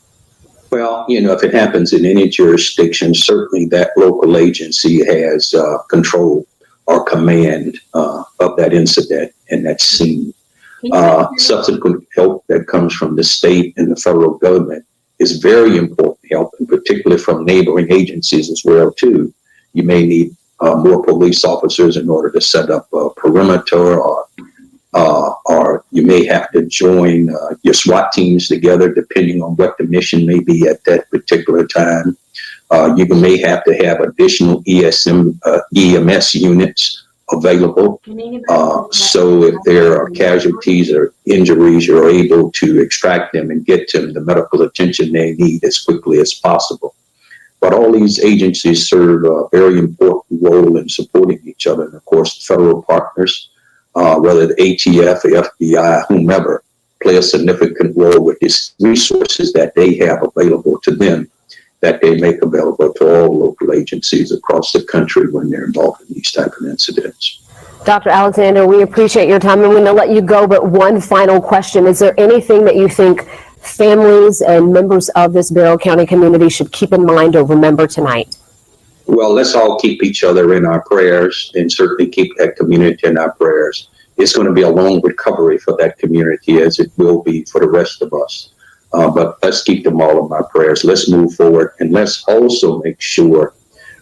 S1: Well, if it happens in any jurisdiction, certainly that local agency has control or command of that incident and that scene. Subsequent help that comes from the state and the federal government is very important help, and particularly from neighboring agencies as well, too. You may need more police officers in order to set up a perimeter, or you may have to join your SWAT teams together, depending on what the mission may be at that particular time. You may have to have additional EMS units available. So if there are casualties or injuries, you're able to extract them and get them the medical attention they need as quickly as possible. But all these agencies serve a very important role in supporting each other. And of course, federal partners, whether the ATF, the FBI, whomever, play a significant role with these resources that they have available to them, that they make available to all local agencies across the country when they're involved in these type of incidents.
S10: Dr. Alexander, we appreciate your time. I'm going to let you go, but one final question. Is there anything that you think families and members of this Barrow County community should keep in mind or remember tonight?
S1: Well, let's all keep each other in our prayers, and certainly keep that community in our prayers. It's going to be a long recovery for that community, as it will be for the rest of us. But let's keep them all in our prayers. Let's move forward, and let's also make sure,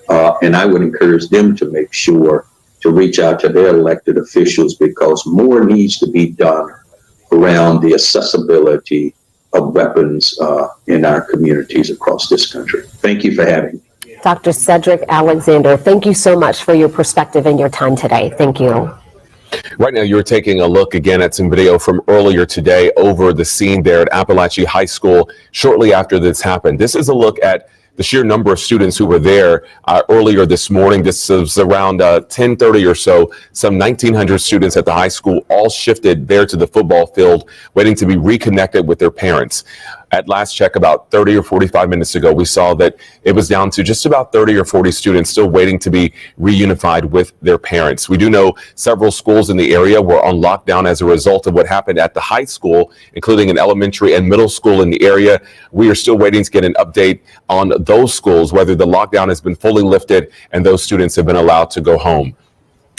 S1: and I would encourage them to make sure to reach out to their elected officials, because more needs to be done around the accessibility of weapons in our communities across this country. Thank you for having me.
S10: Dr. Cedric Alexander, thank you so much for your perspective and your time today. Thank you.
S9: Right now, you're taking a look again at some video from earlier today over the scene there at Appalachian High School shortly after this happened. This is a look at the sheer number of students who were there earlier this morning. This was around 10:30 or so. Some 1,900 students at the high school all shifted there to the football field, waiting to be reconnected with their parents. At last check, about 30 or 45 minutes ago, we saw that it was down to just about 30 or 40 students still waiting to be reunified with their parents. We do know several schools in the area were on lockdown as a result of what happened at the high school, including an elementary and middle school in the area. We are still waiting to get an update on those schools, whether the lockdown has been fully lifted and those students have been allowed to go home.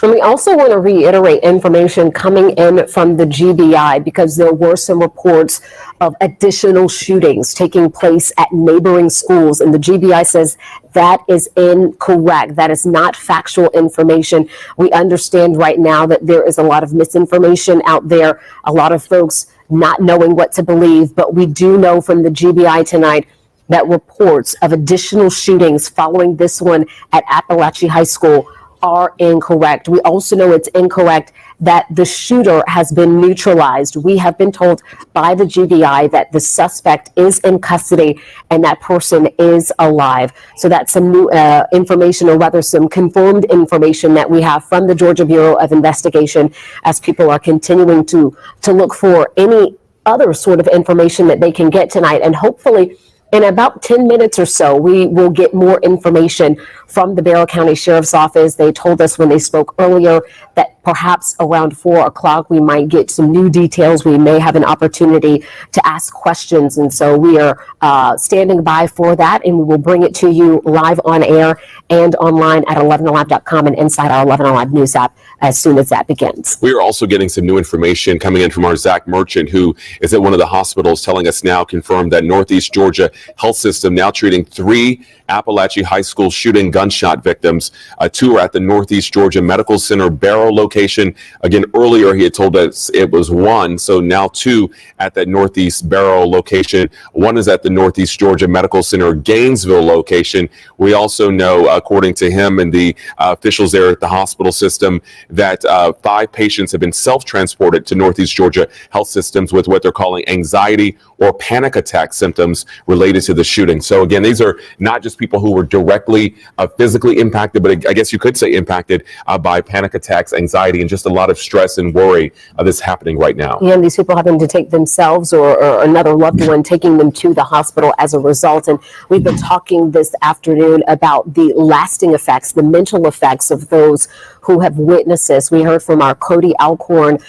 S10: And we also want to reiterate information coming in from the GBI, because there were some reports of additional shootings taking place at neighboring schools. And the GBI says that is incorrect. That is not factual information. We understand right now that there is a lot of misinformation out there, a lot of folks not knowing what to believe. But we do know from the GBI tonight that reports of additional shootings following this one at Appalachian High School are incorrect. We also know it's incorrect that the shooter has been neutralized. We have been told by the GBI that the suspect is in custody and that person is alive. So that's some new information, or rather some confirmed information that we have from the Georgia Bureau of Investigation, as people are continuing to look for any other sort of information that they can get tonight. And hopefully in about 10 minutes or so, we will get more information from the Barrow County Sheriff's Office. They told us when they spoke earlier that perhaps around 4 o'clock we might get some new details. We may have an opportunity to ask questions. And so we are standing by for that, and we will bring it to you live on air and online at 11alive.com and inside our 11 Alive News app as soon as that begins.
S9: We are also getting some new information coming in from our Zach Merchant, who is at one of the hospitals, telling us now confirmed that Northeast Georgia Health System now treating 3 Appalachian High School shooting gunshot victims. 2 are at the Northeast Georgia Medical Center Barrow location. Again, earlier he had told us it was 1, so now 2 at that Northeast Barrow location. 1 is at the Northeast Georgia Medical Center Gainesville location. We also know, according to him and the officials there at the hospital system, that 5 patients have been self-transported to Northeast Georgia Health Systems with what they're calling anxiety or panic attack symptoms related to the shooting. So again, these are not just people who were directly physically impacted, but I guess you could say impacted by panic attacks, anxiety anxiety and just a lot of stress and worry that's happening right now.
S10: And these people having to take themselves or another loved one, taking them to the hospital as a result. And we've been talking this afternoon about the lasting effects, the mental effects of those who have witnessed this. We heard from our Cody Alcorn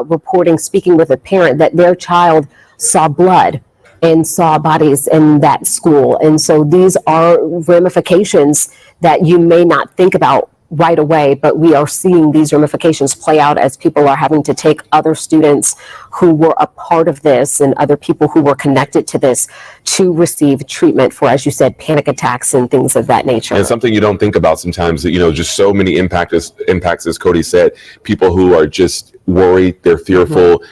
S10: reporting, speaking with a parent, that their child saw blood and saw bodies in that school. And so these are ramifications that you may not think about right away, but we are seeing these ramifications play out as people are having to take other students who were a part of this and other people who were connected to this to receive treatment for, as you said, panic attacks and things of that nature.
S9: And something you don't think about sometimes, that, you know, just so many impacts, as Cody said, people who are just worried, they're fearful,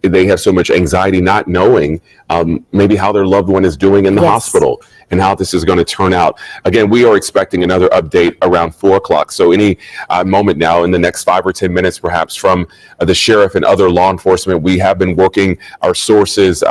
S9: they have so much anxiety, not knowing maybe how their loved one is doing in the hospital and how this is going to turn out. Again, we are expecting another update around 4 o'clock. So any moment now in the next 5 or 10 minutes, perhaps, from the sheriff and other law enforcement. We have been working our sources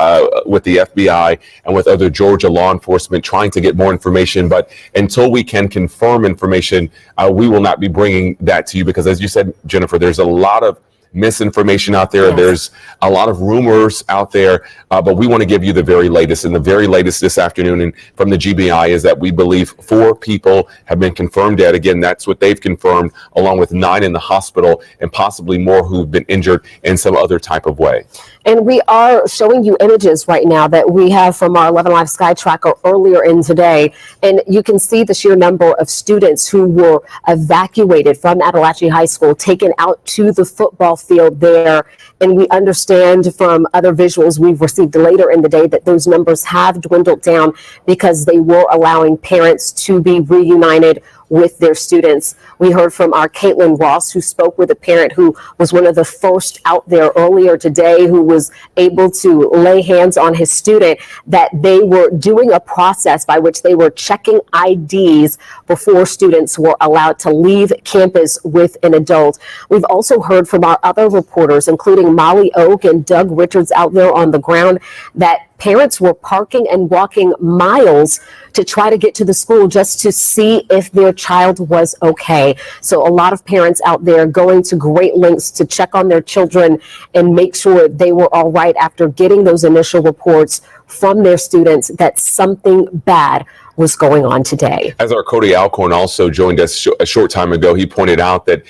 S9: with the FBI and with other Georgia law enforcement trying to get more information. But until we can confirm information, we will not be bringing that to you because, as you said, Jennifer, there's a lot of misinformation out there. There's a lot of rumors out there, but we want to give you the very latest. And the very latest this afternoon and from the GBI is that we believe 4 people have been confirmed dead. Again, that's what they've confirmed, along with 9 in the hospital and possibly more who've been injured in some other type of way.
S10: And we are showing you images right now that we have from our 11 Live Sky Tracker earlier in today. And you can see the sheer number of students who were evacuated from Appalachian High School, taken out to the football field there. And we understand from other visuals we've received later in the day that those numbers have dwindled down because they were allowing parents to be reunited with their students. We heard from our Caitlin Ross, who spoke with a parent who was one of the first out there earlier today, who was able to lay hands on his student, that they were doing a process by which they were checking IDs before students were allowed to leave campus with an adult. We've also heard from our other reporters, including Molly Oak and Doug Richards out there on the ground, that parents were parking and walking miles to try to get to the school just to see if their child was okay. So a lot of parents out there going to great lengths to check on their children and make sure they were all right after getting those initial reports from their students that something bad was going on today.
S9: As our Cody Alcorn also joined us a short time ago, he pointed out that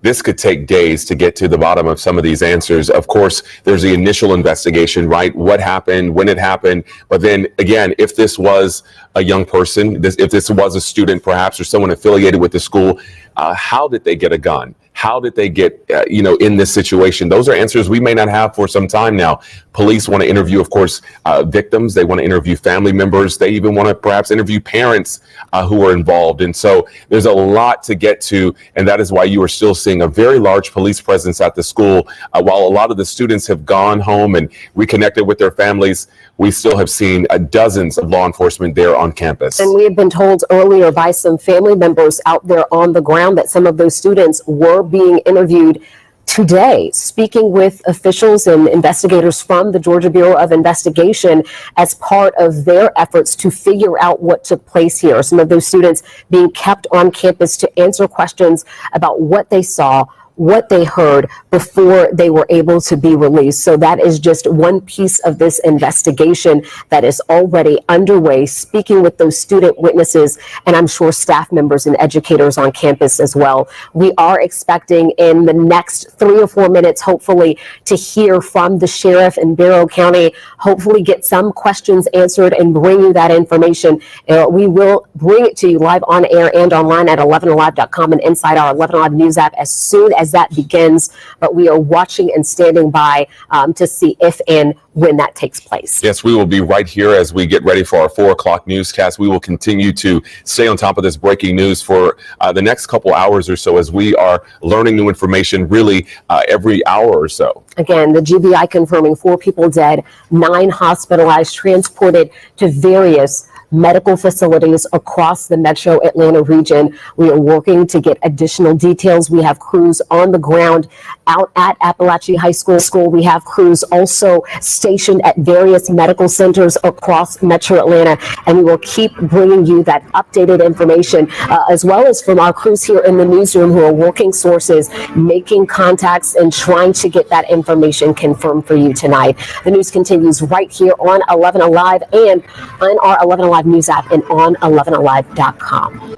S9: this could take days to get to the bottom of some of these answers. Of course, there's the initial investigation, right? What happened, when it happened. But then again, if this was a young person, if this was a student perhaps, or someone affiliated with the school, how did they get a gun? How did they get, in this situation? Those are answers we may not have for some time now. Police want to interview, of course, victims. They want to interview family members. They even want to perhaps interview parents who are involved. And so there's a lot to get to. And that is why you are still seeing a very large police presence at the school. While a lot of the students have gone home and reconnected with their families, we still have seen dozens of law enforcement there on campus.
S10: And we have been told earlier by some family members out there on the ground that some of those students were being interviewed today, speaking with officials and investigators from the Georgia Bureau of Investigation as part of their efforts to figure out what took place here. Some of those students being kept on campus to answer questions about what they saw, what they heard before they were able to be released. So that is just one piece of this investigation that is already underway, speaking with those student witnesses, and I'm sure staff members and educators on campus as well. We are expecting in the next 3 or 4 minutes, hopefully, to hear from the sheriff in Barrow County, hopefully get some questions answered and bring you that information. We will bring it to you live on air and online at 11alive.com and inside our 11 Alive News app as soon as that begins, but we are watching and standing by to see if and when that takes place.
S9: Yes, we will be right here as we get ready for our 4 o'clock newscast. We will continue to stay on top of this breaking news for the next couple hours or so as we are learning new information really every hour or so.
S10: Again, the GBI confirming 4 people dead, 9 hospitalized, transported to various medical facilities across the metro Atlanta region. We are working to get additional details. We have crews on the ground out at Appalachia High School. We have crews also stationed at various medical centers across metro Atlanta, and we will keep bringing you that updated information, as well as from our crews here in the newsroom who are working sources, making contacts and trying to get that information confirmed for you tonight. The news continues right here on 11 Alive and on our 11 Alive news app and on 11alive.com.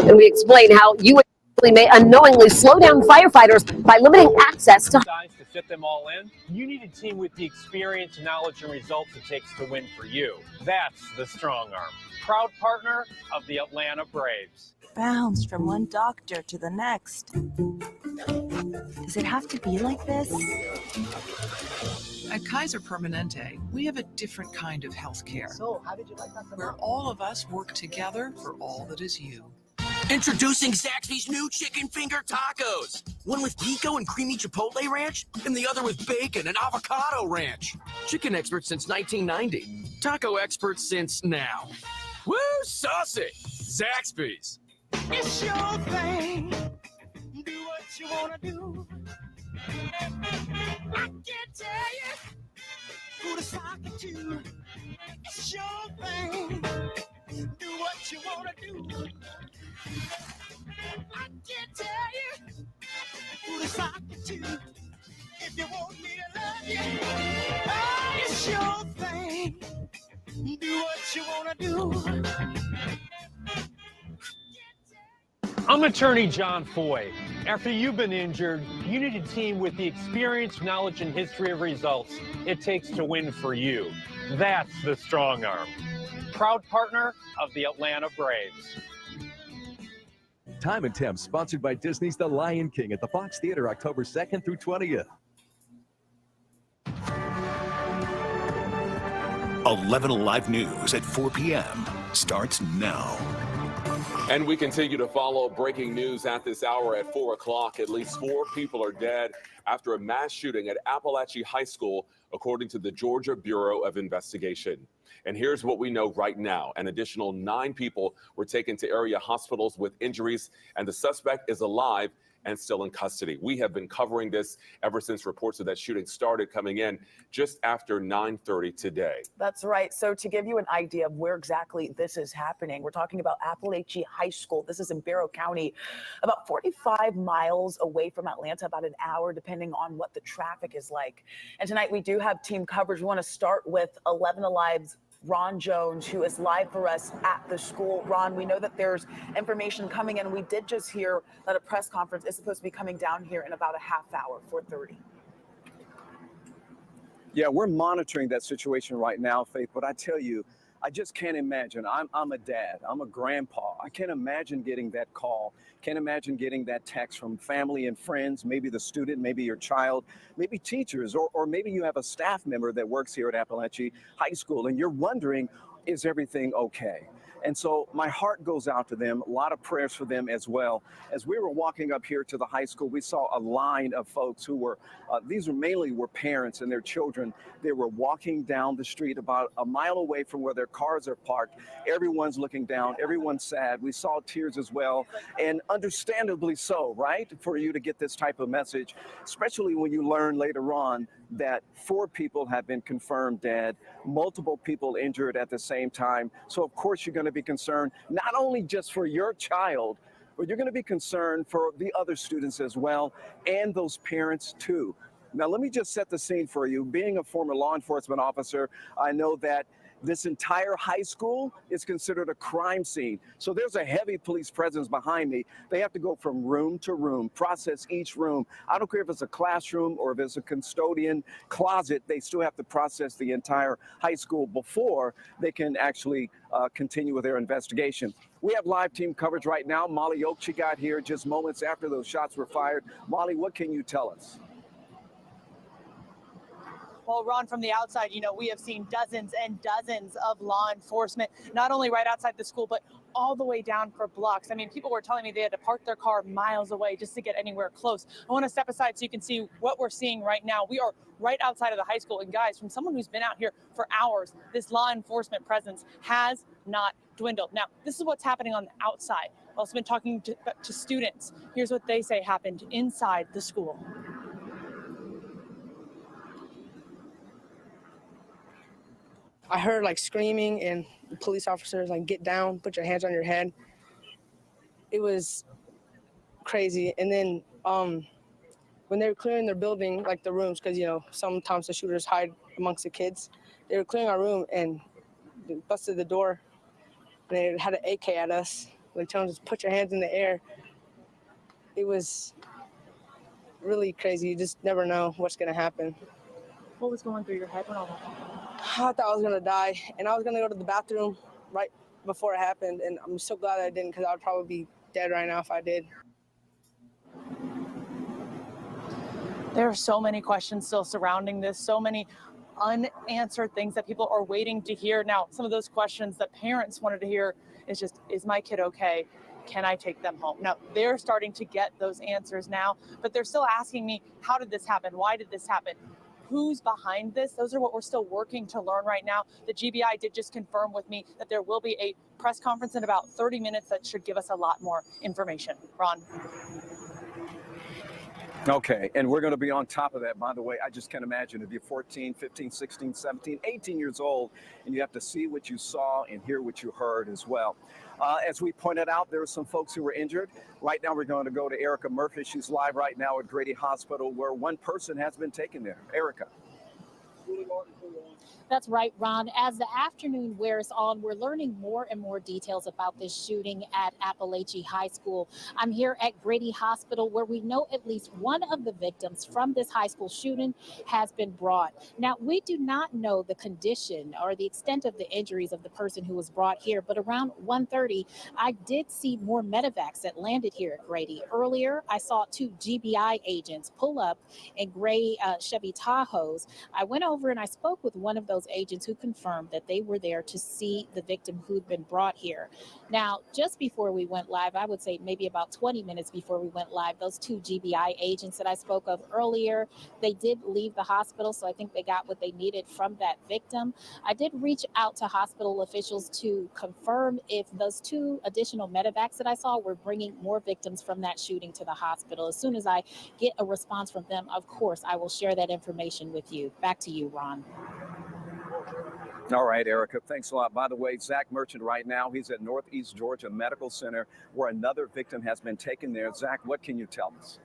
S10: And we explain how you may unknowingly slow down firefighters by limiting access to
S2: fit them all in. You need a team with the experience, knowledge, and results it takes to win for you. That's the Strong Arm. Proud partner of the Atlanta Braves.
S22: Bounce from one doctor to the next. Does it have to be like this?
S23: At Kaiser Permanente, we have a different kind of healthcare.
S5: So, how did you like that?
S23: Where all of us work together for all that is you.
S24: Introducing Zaxby's new chicken finger tacos. One with pico and creamy chipotle ranch, and the other with bacon and avocado ranch. Chicken experts since 1990. Taco experts since now. Woo, saucy! Zaxby's.
S25: It's your thing. Do what you wanna do. I can't tell you who to sock it to. It's your thing. Do what you wanna do. I can't tell you who to sock it to. If you want me to love you, oh, it's your thing. Do what you wanna do.
S2: I'm attorney John Foy. After you've been injured, you need a team with the experience, knowledge, and history of results it takes to win for you. That's the Strong Arm. Proud partner of the Atlanta Braves.
S26: Time and Temp, sponsored by Disney's The Lion King at the Fox Theater, October 2nd through 20th.
S27: 11 Alive News at 4 p.m. starts now.
S9: And we continue to follow breaking news at this hour at 4 o'clock. At least 4 people are dead after a mass shooting at Appalachia High School, according to the Georgia Bureau of Investigation. And here's what we know right now. An additional 9 people were taken to area hospitals with injuries, and the suspect is alive and still in custody. We have been covering this ever since reports of that shooting started coming in just after 9:30 today.
S28: That's right. So to give you an idea of where exactly this is happening, we're talking about Appalachia High School. This is in Barrow County, about 45 miles away from Atlanta, about an hour, depending on what the traffic is like. And tonight we do have team coverage. We want to start with 11 Alive's Ron Jones, who is live for us at the school. Ron, we know that there's information coming in. We did just hear that a press conference is supposed to be coming down here in about a half hour, 4:30.
S29: Yeah, we're monitoring that situation right now, Faith, but I tell you, I just can't imagine. I'm a dad. I'm a grandpa. I can't imagine getting that call. Can't imagine getting that text from family and friends, maybe the student, maybe your child, maybe teachers, or maybe you have a staff member that works here at Appalachia High School and you're wondering, is everything okay? And so my heart goes out to them, a lot of prayers for them as well. As we were walking up here to the high school, we saw a line of folks who were, these were mainly parents and their children. They were walking down the street about a mile away from where their cars are parked. Everyone's looking down, everyone's sad. We saw tears as well, and understandably so, right? For you to get this type of message, especially when you learn later on that 4 people have been confirmed dead, multiple people injured at the same time. So of course you're going to be concerned, not only just for your child, but you're going to be concerned for the other students as well, and those parents too. Now, let me just set the scene for you. Being a former law enforcement officer, I know that this entire high school is considered a crime scene. So there's a heavy police presence behind me. They have to go from room to room, process each room. I don't care if it's a classroom or if it's a custodian closet, they still have to process the entire high school before they can actually continue with their investigation. We have live team coverage right now. Molly Oakshie got here just moments after those shots were fired. Molly, what can you tell us?
S6: Well, Ron, from the outside, we have seen dozens and dozens of law enforcement, not only right outside the school, but all the way down for blocks. I mean, people were telling me they had to park their car miles away just to get anywhere close. I want to step aside so you can see what we're seeing right now. We are right outside of the high school. And guys, from someone who's been out here for hours, this law enforcement presence has not dwindled. Now, this is what's happening on the outside. I've also been talking to students. Here's what they say happened inside the school.
S21: I heard like screaming and police officers like, get down, put your hands on your head. It was crazy. And then when they were clearing their building, like the rooms, because sometimes the shooters hide amongst the kids, they were clearing our room and they busted the door. And they had an AK at us, like telling us, put your hands in the air. It was really crazy. You just never know what's gonna happen.
S6: What was going through your head when all that happened?
S21: I thought I was gonna die, and I was gonna go to the bathroom right before it happened, and I'm so glad I didn't, because I would probably be dead right now if I did.
S6: There are so many questions still surrounding this, so many unanswered things that people are waiting to hear. Now, some of those questions that parents wanted to hear is just, is my kid okay? Can I take them home? Now, they're starting to get those answers now, but they're still asking me, how did this happen? Why did this happen? Who's behind this? Those are what we're still working to learn right now. The GBI did just confirm with me that there will be a press conference in about 30 minutes that should give us a lot more information. Ron.
S29: Okay, and we're going to be on top of that. By the way, I just can't imagine if you're 14, 15, 16, 17, 18 years old, and you have to see what you saw and hear what you heard as well. As we pointed out, there were some folks who were injured. Right now, we're going to go to Erica Murphy. She's live right now at Grady Hospital, where one person has been taken there. Erica.
S3: That's right, Ron. As the afternoon wears on, we're learning more and more details about this shooting at Appalachia High School. I'm here at Grady Hospital, where we know at least one of the victims from this high school shooting has been brought. Now, we do not know the condition or the extent of the injuries of the person who was brought here, but around 1:30, I did see more medevacs that landed here at Grady. Earlier, I saw 2 GBI agents pull up in gray Chevy Tahoes. I went over and I spoke with one of those agents who confirmed that they were there to see the victim who'd been brought here. Now, just before we went live, I would say maybe about 20 minutes before we went live, those 2 GBI agents that I spoke of earlier, they did leave the hospital, so I think they got what they needed from that victim. I did reach out to hospital officials to confirm if those 2 additional medevacs that I saw were bringing more victims from that shooting to the hospital. As soon as I get a response from them, of course, I will share that information with you. Back to you, Ron.
S29: All right, Erica, thanks a lot. By the way, Zach Merchant right now, he's at Northeast Georgia Medical Center, where another victim has been taken there. Zach, what can you tell us?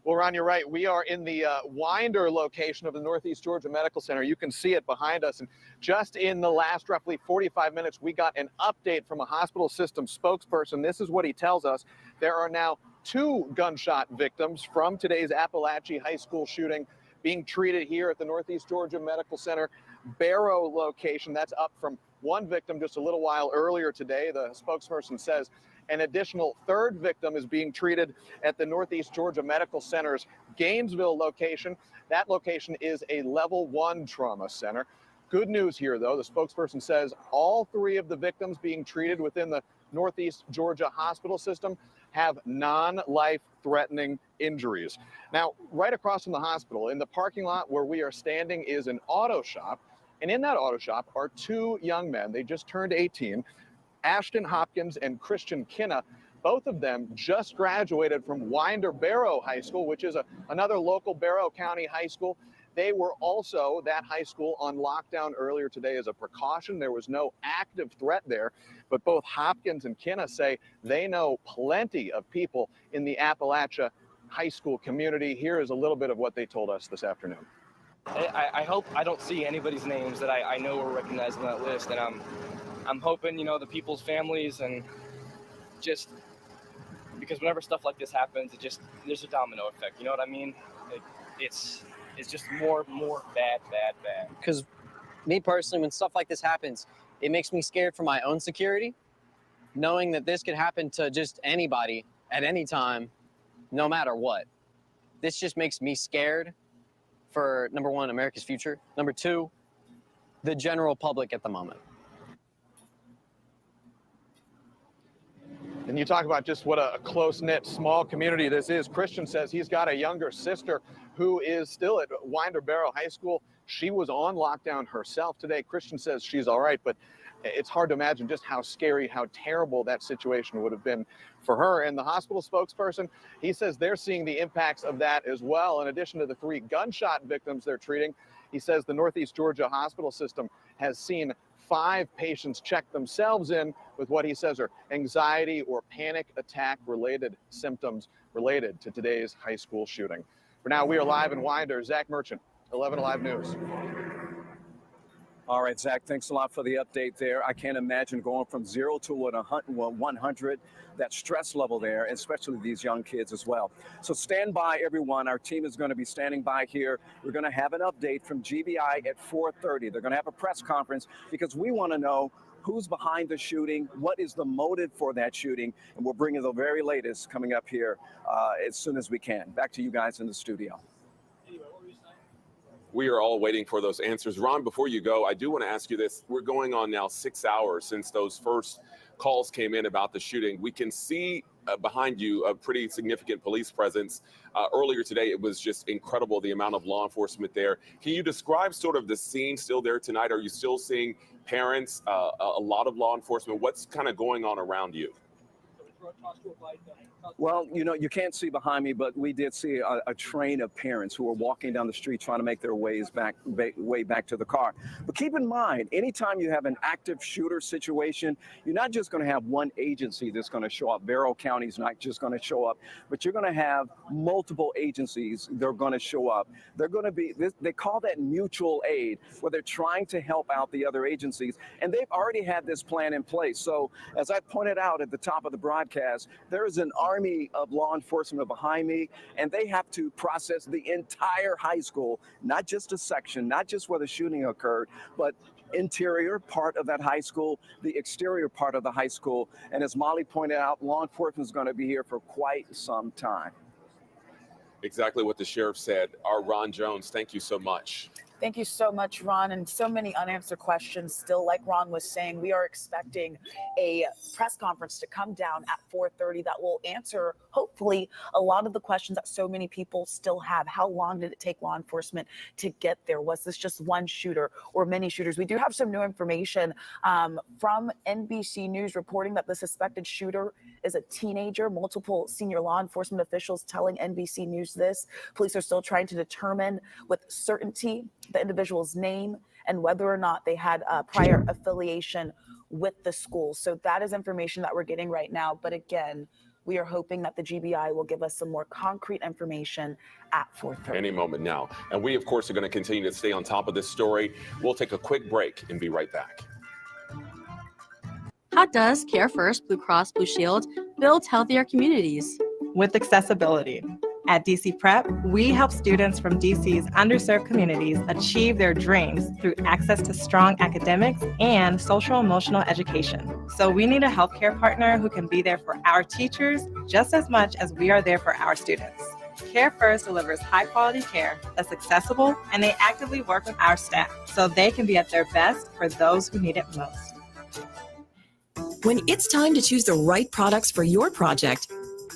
S4: Well, Ron, you're right. We are in the Winder location of the Northeast Georgia Medical Center. You can see it behind us. And just in the last roughly 45 minutes, we got an update from a hospital system spokesperson. This is what he tells us. There are now 2 gunshot victims from today's Appalachia High School shooting being treated here at the Northeast Georgia Medical Center Barrow location. That's up from 1 victim just a little while earlier today. The spokesperson says an additional 3rd victim is being treated at the Northeast Georgia Medical Center's Gainesville location. That location is a level 1 trauma center. Good news here, though. The spokesperson says all 3 of the victims being treated within the Northeast Georgia hospital system have non-life-threatening injuries. Now, right across from the hospital, in the parking lot where we are standing, is an auto shop. And in that auto shop are 2 young men. They just turned 18, Ashton Hopkins and Christian Kinna. Both of them just graduated from Winder Barrow High School, which is another local Barrow County high school. They were also, that high school, on lockdown earlier today as a precaution. There was no active threat there, but both Hopkins and Kinna say they know plenty of people in the Appalachia high school community. Here is a little bit of what they told us this afternoon.
S7: I hope I don't see anybody's names that I know or recognize on that list, and I'm hoping, the people's families, and just because whenever stuff like this happens, there's a domino effect. You know what I mean? It's just more bad.
S8: Because me personally, when stuff like this happens, it makes me scared for my own security, knowing that this could happen to just anybody at any time, no matter what. This just makes me scared for, number one, America's future. Number two, the general public at the moment.
S4: And you talk about just what a close-knit, small community this is. Christian says he's got a younger sister who is still at Winder Barrow High School. She was on lockdown herself today. Christian says she's all right, but it's hard to imagine just how scary, how terrible that situation would have been for her. And the hospital spokesperson, he says they're seeing the impacts of that as well. In addition to the 3 gunshot victims they're treating, he says the Northeast Georgia hospital system has seen 5 patients check themselves in with what he says are anxiety or panic attack related symptoms related to today's high school shooting. For now, we are live in Winder. Zach Merchant, 11 Alive News.
S29: All right, Zach, thanks a lot for the update there. I can't imagine going from 0 to 100, that stress level there, especially these young kids as well. So stand by, everyone. Our team is going to be standing by here. We're going to have an update from GBI at 4:30. They're going to have a press conference because we want to know who's behind the shooting, what is the motive for that shooting, and we'll bring you the very latest coming up here as soon as we can. Back to you guys in the studio.
S9: We are all waiting for those answers. Ron, before you go, I do want to ask you this. We're going on now 6 hours since those first calls came in about the shooting. We can see behind you a pretty significant police presence. Earlier today, it was just incredible, the amount of law enforcement there. Can you describe sort of the scene still there tonight? Are you still seeing parents, a lot of law enforcement? What's kind of going on around you?
S29: Well, you know, you can't see behind me, but we did see a train of parents who were walking down the street trying to make their way back to the car. But keep in mind, anytime you have an active shooter situation, you're not just going to have one agency that's going to show up. Barrow County is not just going to show up, but you're going to have multiple agencies that are going to show up. They're going to be, they call that mutual aid, where they're trying to help out the other agencies. And they've already had this plan in place. So as I pointed out at the top of the broadcast, there is an army of law enforcement behind me, and they have to process the entire high school, not just a section, not just where the shooting occurred, but interior part of that high school, the exterior part of the high school. And as Molly pointed out, law enforcement is going to be here for quite some time.
S9: Exactly what the sheriff said. Our Ron Jones, thank you so much.
S28: Thank you so much, Ron, and so many unanswered questions still. Like Ron was saying, we are expecting a press conference to come down at 4:30 that will answer, hopefully, a lot of the questions that so many people still have. How long did it take law enforcement to get there? Was this just one shooter or many shooters? We do have some new information from NBC News reporting that the suspected shooter is a teenager. Multiple senior law enforcement officials telling NBC News this. Police are still trying to determine with certainty the individual's name and whether or not they had a prior affiliation with the school. So that is information that we're getting right now. But again, we are hoping that the GBI will give us some more concrete information at 4:30.
S9: Any moment now. And we, of course, are going to continue to stay on top of this story. We'll take a quick break and be right back.
S11: How does Care First Blue Cross Blue Shield build healthier communities?
S12: With accessibility. At DC Prep, we help students from DC's underserved communities achieve their dreams through access to strong academics and social-emotional education. So we need a healthcare partner who can be there for our teachers just as much as we are there for our students. Care First delivers high-quality care that's accessible, and they actively work with our staff so they can be at their best for those who need it most.
S14: When it's time to choose the right products for your project,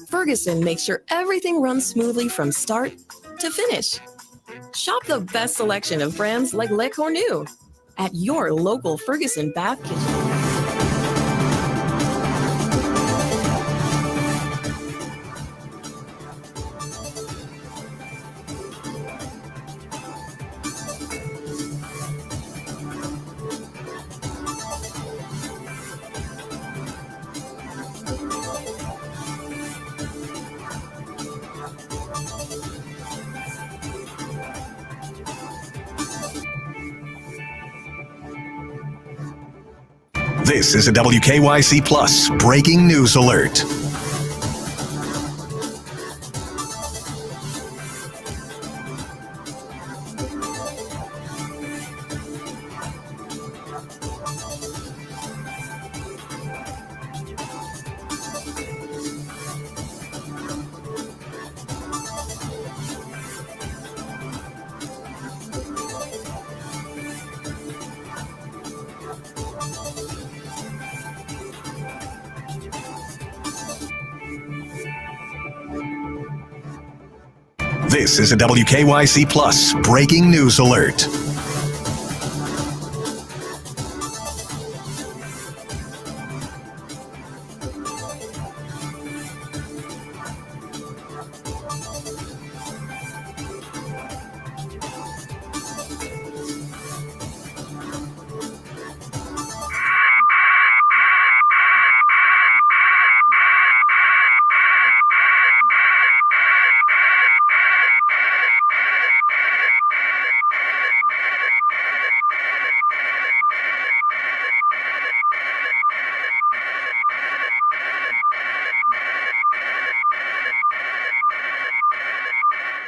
S14: Ferguson makes sure everything runs smoothly from start to finish. Shop the best selection of brands like Le Cornu at your local Ferguson Bath Kitchen.
S27: This is a WKYC Plus breaking news alert. This is a WKYC Plus breaking news alert.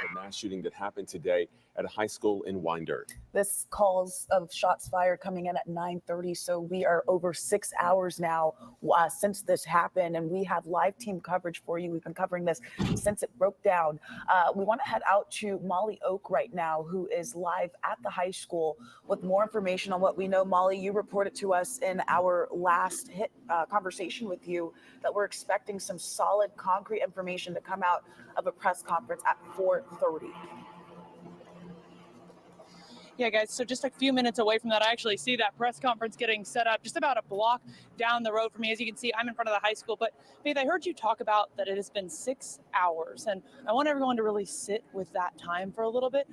S9: The mass shooting that happened today at a high school in Winder.
S28: This calls of shots fired coming in at 9:30, so we are over 6 hours now since this happened, and we have live team coverage for you. We've been covering this since it broke down. We want to head out to Molly Oak right now, who is live at the high school with more information on what we know. Molly, you reported to us in our last conversation with you that we're expecting some solid, concrete information to come out of a press conference at 4:30.
S6: Yeah, guys, so just a few minutes away from that, I actually see that press conference getting set up just about a block down the road from me. As you can see, I'm in front of the high school. But Faith, I heard you talk about that it has been 6 hours, and I want everyone to really sit with that time for a little bit.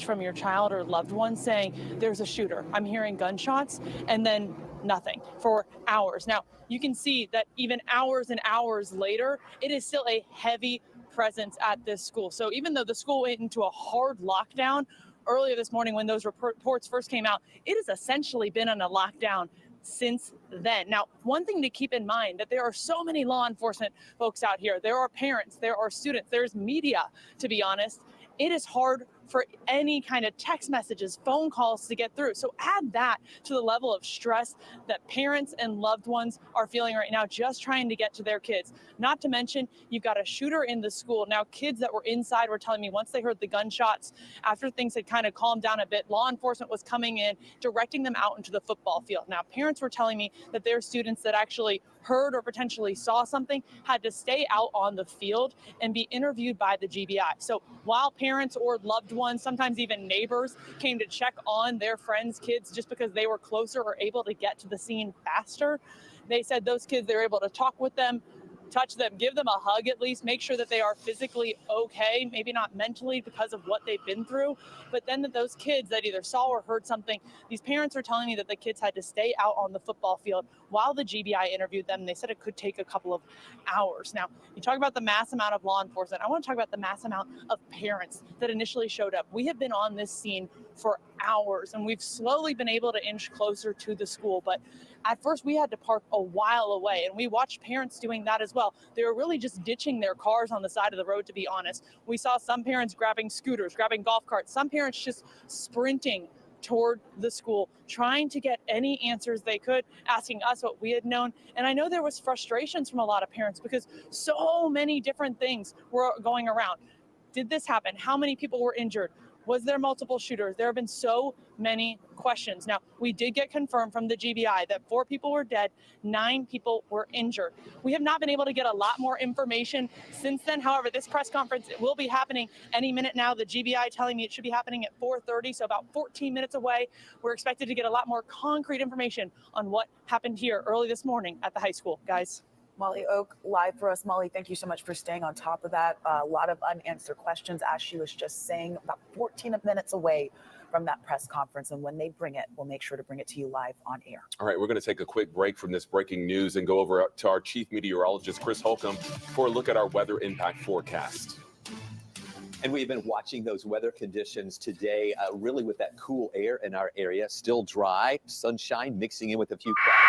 S6: From your child or loved one saying, there's a shooter, I'm hearing gunshots, and then nothing for hours. Now, you can see that even hours and hours later, it is still a heavy presence at this school. So even though the school went into a hard lockdown earlier this morning when those reports first came out, it has essentially been on a lockdown since then. Now, one thing to keep in mind that there are so many law enforcement folks out here. There are parents, there are students, there's media, to be honest. It is hard for any kind of text messages, phone calls to get through. So add that to the level of stress that parents and loved ones are feeling right now, just trying to get to their kids. Not to mention, you've got a shooter in the school. Now, kids that were inside were telling me once they heard the gunshots, after things had kind of calmed down a bit, law enforcement was coming in, directing them out into the football field. Now, parents were telling me that their students that actually heard or potentially saw something had to stay out on the field and be interviewed by the GBI. So while parents or loved ones, sometimes even neighbors, came to check on their friends' kids just because they were closer or able to get to the scene faster, they said those kids, they were able to talk with them, touch them, give them a hug at least, make sure that they are physically okay, maybe not mentally because of what they've been through, but then that those kids that either saw or heard something, these parents are telling me that the kids had to stay out on the football field while the GBI interviewed them. They said it could take a couple of hours. Now, you talk about the mass amount of law enforcement. I want to talk about the mass amount of parents that initially showed up. We have been on this scene for hours, and we've slowly been able to inch closer to the school, but at first we had to park a while away, and we watched parents doing that as well. They were really just ditching their cars on the side of the road, to be honest. We saw some parents grabbing scooters, grabbing golf carts, some parents just sprinting toward the school, trying to get any answers they could, asking us what we had known. And I know there was frustrations from a lot of parents because so many different things were going around. Did this happen? How many people were injured? Was there multiple shooters? There have been so many questions. Now, we did get confirmed from the GBI that 4 people were dead, 9 people were injured. We have not been able to get a lot more information since then. However, this press conference will be happening any minute now. The GBI telling me it should be happening at 4:30, so about 14 minutes away. We're expected to get a lot more concrete information on what happened here early this morning at the high school. Guys.
S28: Molly Oak, live for us. Molly, thank you so much for staying on top of that. A lot of unanswered questions, as she was just saying, about 14 minutes away from that press conference. And when they bring it, we'll make sure to bring it to you live on air.
S9: All right, we're going to take a quick break from this breaking news and go over to our chief meteorologist, Chris Holcomb, for a look at our weather impact forecast.
S1: And we've been watching those weather conditions today, really with that cool air in our area, still dry, sunshine mixing in with a few clouds.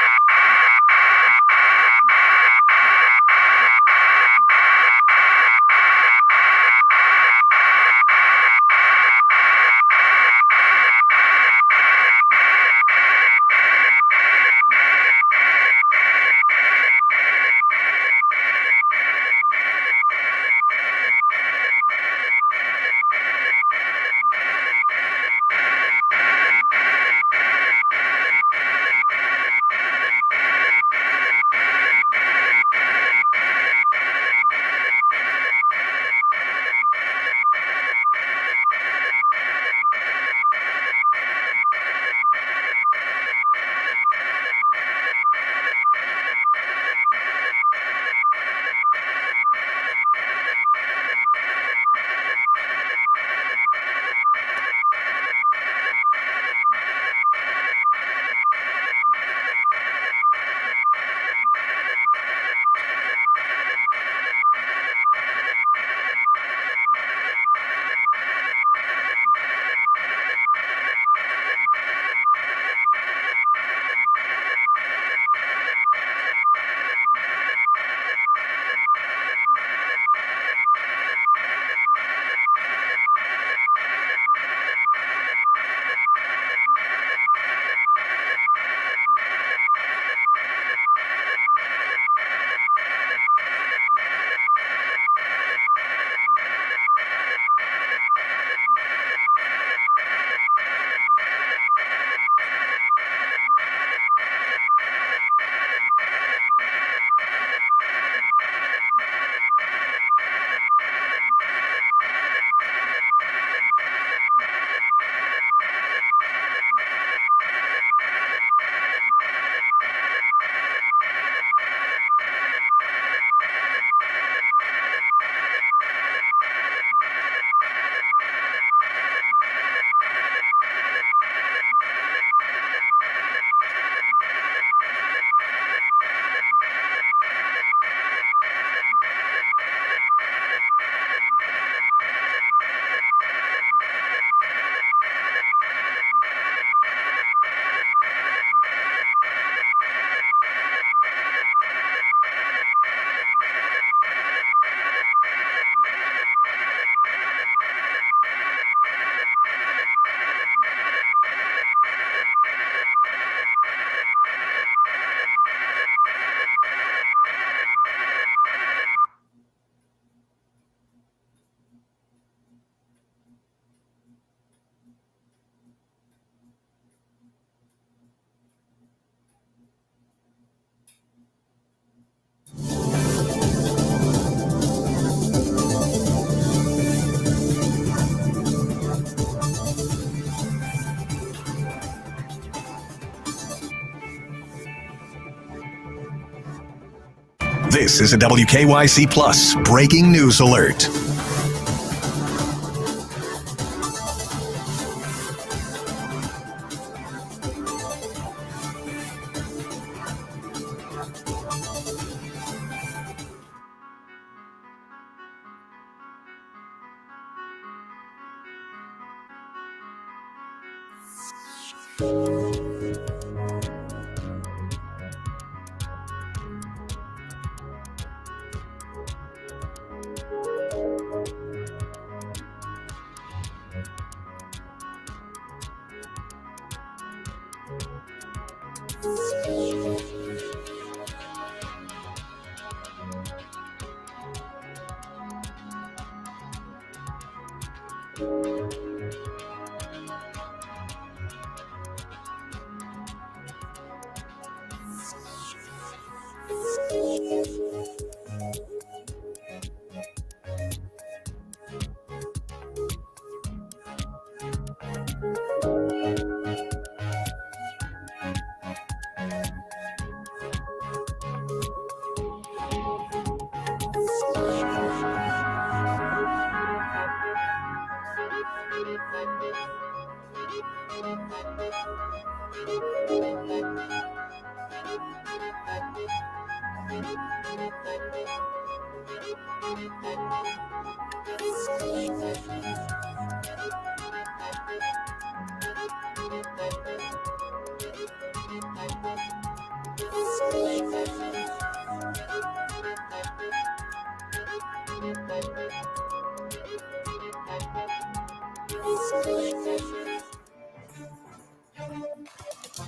S27: This is a WKYC Plus breaking news alert.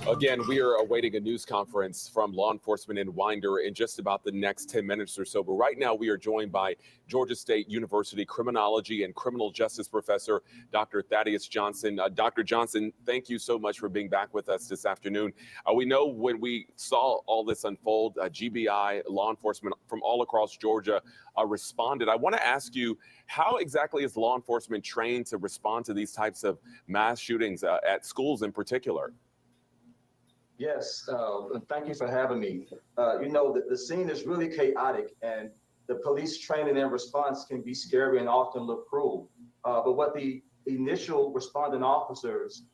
S9: Again, we are awaiting a news conference from law enforcement in Winder in just about the next 10 minutes or so. But right now, we are joined by Georgia State University criminology and criminal justice professor, Dr. Thaddeus Johnson. Dr. Johnson, thank you so much for being back with us this afternoon. We know when we saw all this unfold, GBI, law enforcement from all across Georgia responded. I want to ask you, how exactly is law enforcement trained to respond to these types of mass shootings at schools in particular?
S10: Yes, thank you for having me. You know, the scene is really chaotic, and the police training and response can be scary and often look cruel. But what the initial responding officers,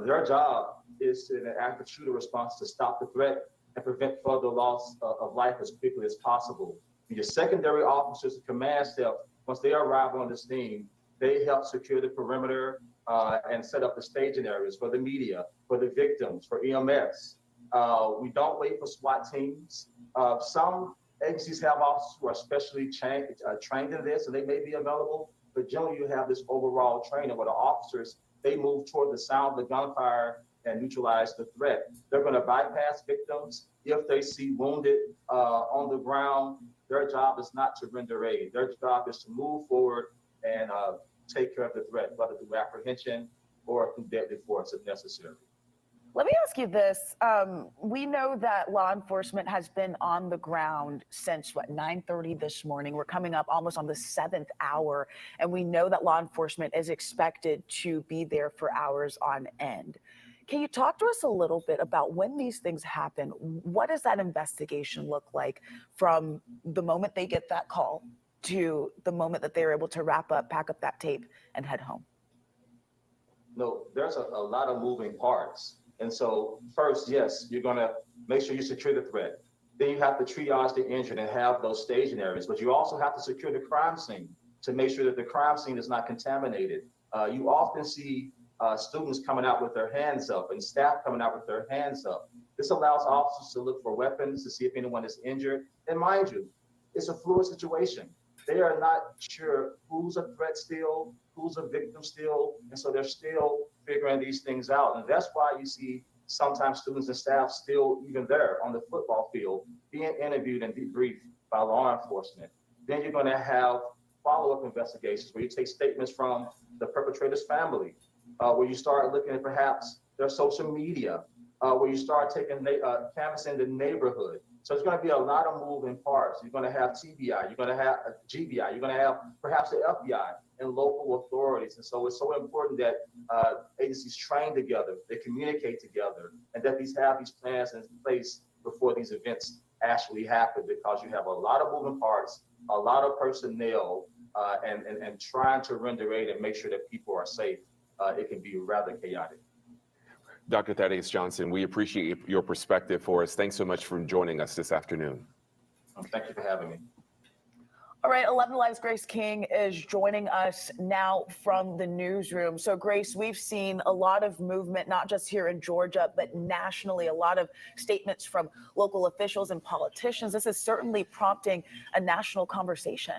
S10: their job is to, in an active shooter response, to stop the threat and prevent further loss of life as quickly as possible. Your secondary officers, the command staff, once they arrive on the scene, they help secure the perimeter and set up the staging areas for the media, for the victims, for EMS. We don't wait for SWAT teams. Some agencies have officers who are specially trained in this, and they may be available, but generally you have this overall training where the officers, they move toward the sound of the gunfire and neutralize the threat. They're going to bypass victims. If they see wounded on the ground, their job is not to render aid. Their job is to move forward and take care of the threat, whether through apprehension or through deadly force if necessary.
S28: Let me ask you this. We know that law enforcement has been on the ground since, 9:30 this morning. We're coming up almost on the 7th hour, and we know that law enforcement is expected to be there for hours on end. Can you talk to us a little bit about when these things happen? What does that investigation look like from the moment they get that call to the moment that they're able to wrap up, pack up that tape, and head home?
S10: No, there's a lot of moving parts. And so first, yes, you're going to make sure you secure the threat. Then you have to triage the injured and have those staging areas. But you also have to secure the crime scene to make sure that the crime scene is not contaminated. You often see students coming out with their hands up and staff coming out with their hands up. This allows officers to look for weapons to see if anyone is injured. And mind you, it's a fluid situation. They are not sure who's a threat still, who's a victim still, and so they're still figuring these things out. And that's why you see sometimes students and staff still even there on the football field being interviewed and debriefed by law enforcement. Then you're going to have follow-up investigations where you take statements from the perpetrator's family, where you start looking at perhaps their social media, where you start taking canvassing the neighborhood. So it's going to be a lot of moving parts. You're going to have TBI, you're going to have GBI, you're going to have perhaps the FBI and local authorities. And so it's so important that agencies train together, they communicate together, and that these have these plans in place before these events actually happen, because you have a lot of moving parts, a lot of personnel, and trying to render aid and make sure that people are safe. It can be rather chaotic.
S9: Dr. Thaddeus Johnson, we appreciate your perspective for us. Thanks so much for joining us this afternoon.
S10: Thank you for having me.
S28: All right, 11 Live's Grace King is joining us now from the newsroom. So, Grace, we've seen a lot of movement, not just here in Georgia, but nationally, a lot of statements from local officials and politicians. This is certainly prompting a national conversation.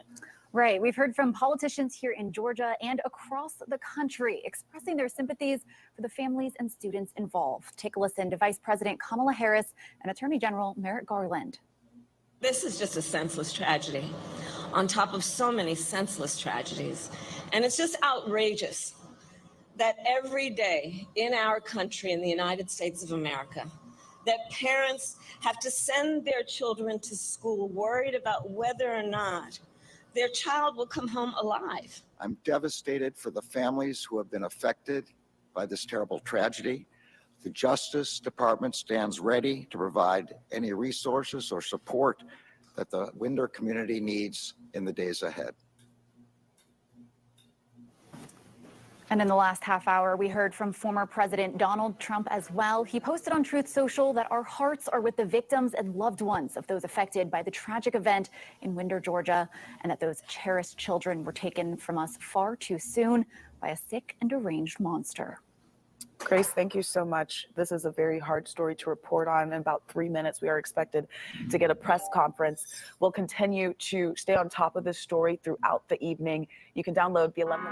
S5: Right. We've heard from politicians here in Georgia and across the country expressing their sympathies for the families and students involved. Take a listen to Vice President Kamala Harris and Attorney General Merrick Garland.
S13: This is just a senseless tragedy on top of so many senseless tragedies. And it's just outrageous that every day in our country, in the United States of America, that parents have to send their children to school worried about whether or not their child will come home alive.
S15: I'm devastated for the families who have been affected by this terrible tragedy. The Justice Department stands ready to provide any resources or support that the Winder community needs in the days ahead.
S5: And in the last half hour, we heard from former President Donald Trump as well. He posted on Truth Social that our hearts are with the victims and loved ones of those affected by the tragic event in Winder, Georgia, and that those cherished children were taken from us far too soon by a sick and deranged monster.
S28: Grace, thank you so much. This is a very hard story to report on. In about 3 minutes, we are expected to get a press conference. We'll continue to stay on top of this story throughout the evening. You can download the 11.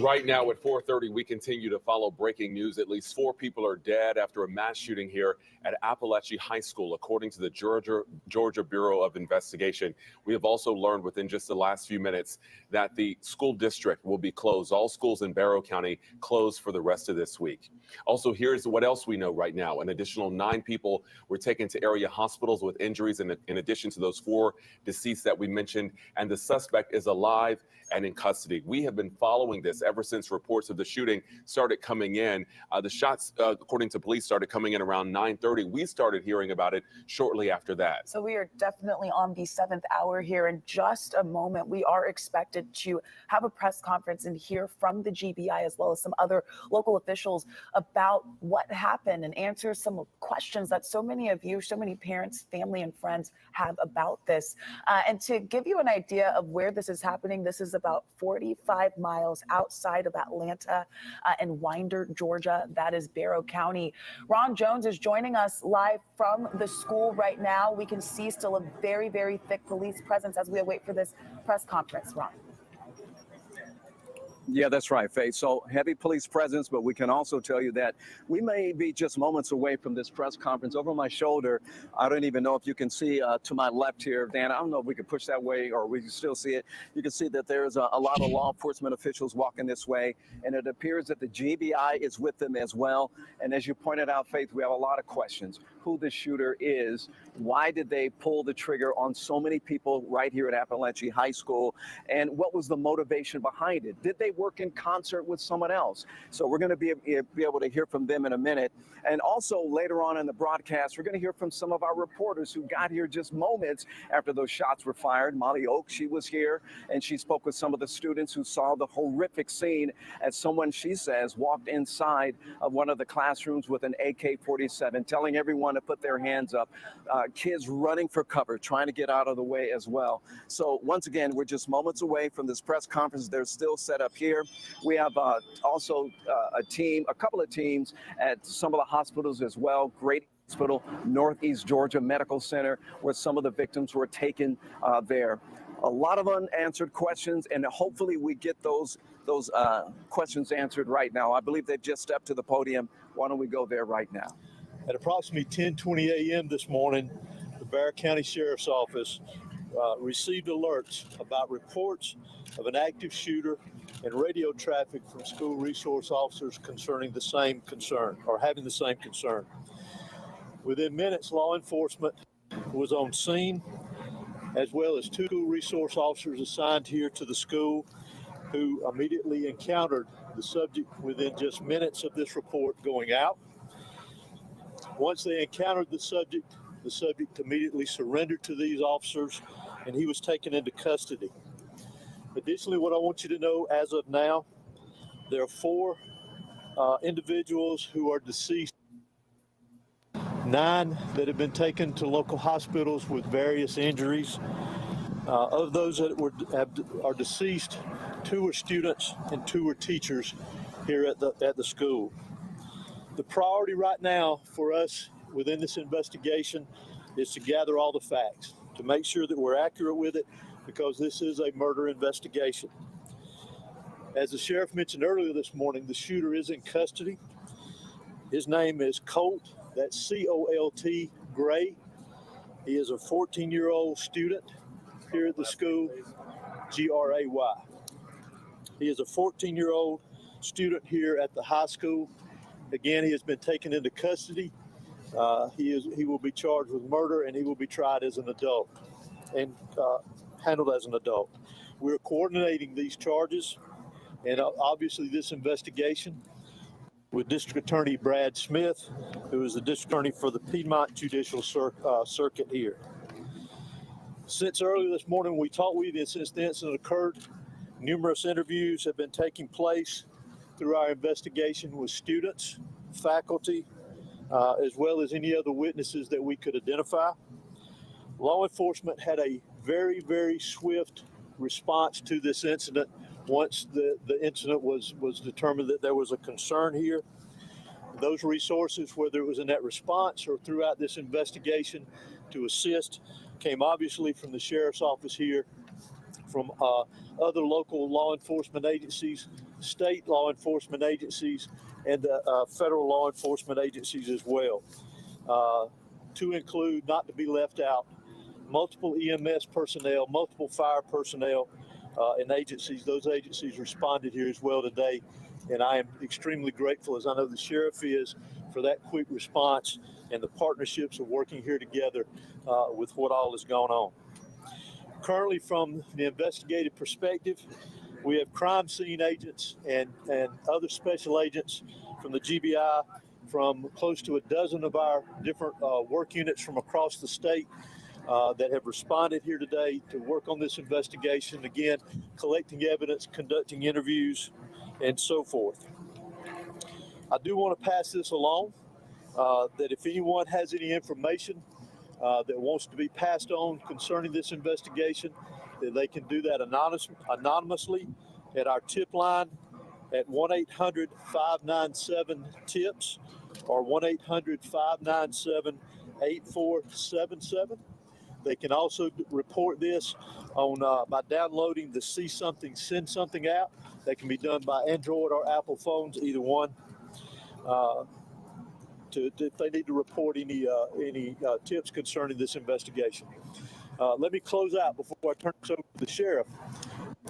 S9: Right now at 4:30, we continue to follow breaking news. At least 4 people are dead after a mass shooting here at Appalachia High School, according to the Georgia Bureau of Investigation. We have also learned within just the last few minutes that the school district will be closed. All schools in Barrow County closed for the rest of this week. Also, here's what else we know right now. An additional 9 people were taken to area hospitals with injuries in addition to those 4 deceased that we mentioned, and the suspect is alive and in custody. We have been following this ever since reports of the shooting started coming in. The shots, according to police, started coming in around 9:30. We started hearing about it shortly after that.
S28: So we are definitely on the 7th hour here. In just a moment, we are expected to have a press conference and hear from the GBI as well as some other local officials about what happened and answer some questions that so many of you, so many parents, family, and friends have about this. And to give you an idea of where this is happening, this is about 45 miles outside of Atlanta in Winder, Georgia. That is Barrow County. Ron Jones is joining us live from the school right now. We can see still a very, very thick police presence as we await for this press conference. Ron.
S29: Yeah, that's right, Faith. So heavy police presence, but we can also tell you that we may be just moments away from this press conference. Over my shoulder, I don't even know if you can see to my left here, Dan. I don't know if we can push that way or we can still see it. You can see that there's a lot of law enforcement officials walking this way, and it appears that the GBI is with them as well. And as you pointed out, Faith, we have a lot of questions. Who the shooter is, why did they pull the trigger on so many people right here at Appalachia High School, and what was the motivation behind it? Did they work in concert with someone else? So we're going to be able to hear from them in a minute. And also later on in the broadcast, we're going to hear from some of our reporters who got here just moments after those shots were fired. Molly Oak, she was here, and she spoke with some of the students who saw the horrific scene as someone, she says, walked inside of one of the classrooms with an AK-47, telling everyone to put their hands up. Kids running for cover, trying to get out of the way as well. So once again, we're just moments away from this press conference. They're still set up here. We have also a couple of teams at some of the hospitals as well. Great Hospital, Northeast Georgia Medical Center, where some of the victims were taken there. A lot of unanswered questions, and hopefully we get those questions answered right now. I believe they've just stepped to the podium. Why don't we go there right now?
S16: At approximately 10:20 a.m. this morning, the Barrow County Sheriff's Office received alerts about reports of an active shooter and radio traffic from school resource officers concerning the same concern, or having the same concern. Within minutes, law enforcement was on scene, as well as 2 school resource officers assigned here to the school who immediately encountered the subject within just minutes of this report going out. Once they encountered the subject immediately surrendered to these officers, and he was taken into custody. Additionally, what I want you to know as of now, there are 4 individuals who are deceased, 9 that have been taken to local hospitals with various injuries. Of those that are deceased, 2 are students and 2 are teachers here at the school. The priority right now for us within this investigation is to gather all the facts, to make sure that we're accurate with it, because this is a murder investigation. As the sheriff mentioned earlier this morning, the shooter is in custody. His name is Colt, that's C-O-L-T, Gray. He is a 14-year-old student here at the school, G-R-A-Y. He is a 14-year-old student here at the high school. Again, he has been taken into custody. He will be charged with murder, and he will be tried as an adult and handled as an adult. We're coordinating these charges and obviously this investigation with District Attorney Brad Smith, who is the District Attorney for the Piedmont Judicial Circuit here. Since earlier this morning we talked with you, since the incident occurred, numerous interviews have been taking place through our investigation with students, faculty, as well as any other witnesses that we could identify. Law enforcement had a very, very swift response to this incident once the incident was determined that there was a concern here. Those resources, whether it was in that response or throughout this investigation to assist, came obviously from the sheriff's office here, from other local law enforcement agencies, state law enforcement agencies and the federal law enforcement agencies as well, to include, not to be left out, multiple EMS personnel, multiple fire personnel, and agencies. Those agencies responded here as well today, and I am extremely grateful, as I know the sheriff is, for that quick response and the partnerships of working here together with what all has gone on. Currently, from the investigative perspective, we have crime scene agents and other special agents from the GBI, from close to a dozen of our different work units from across the state that have responded here today to work on this investigation. Again, collecting evidence, conducting interviews, and so forth. I do want to pass this along, that if anyone has any information that wants to be passed on concerning this investigation, that they can do that anonymously at our tip line at 1-800-597-TIPS or 1-800-597-8477. They can also report this on by downloading the See Something, Send Something app. That can be done by Android or Apple phones, either one. If they need to report any tips concerning this investigation. Let me close out before I turn this over to the sheriff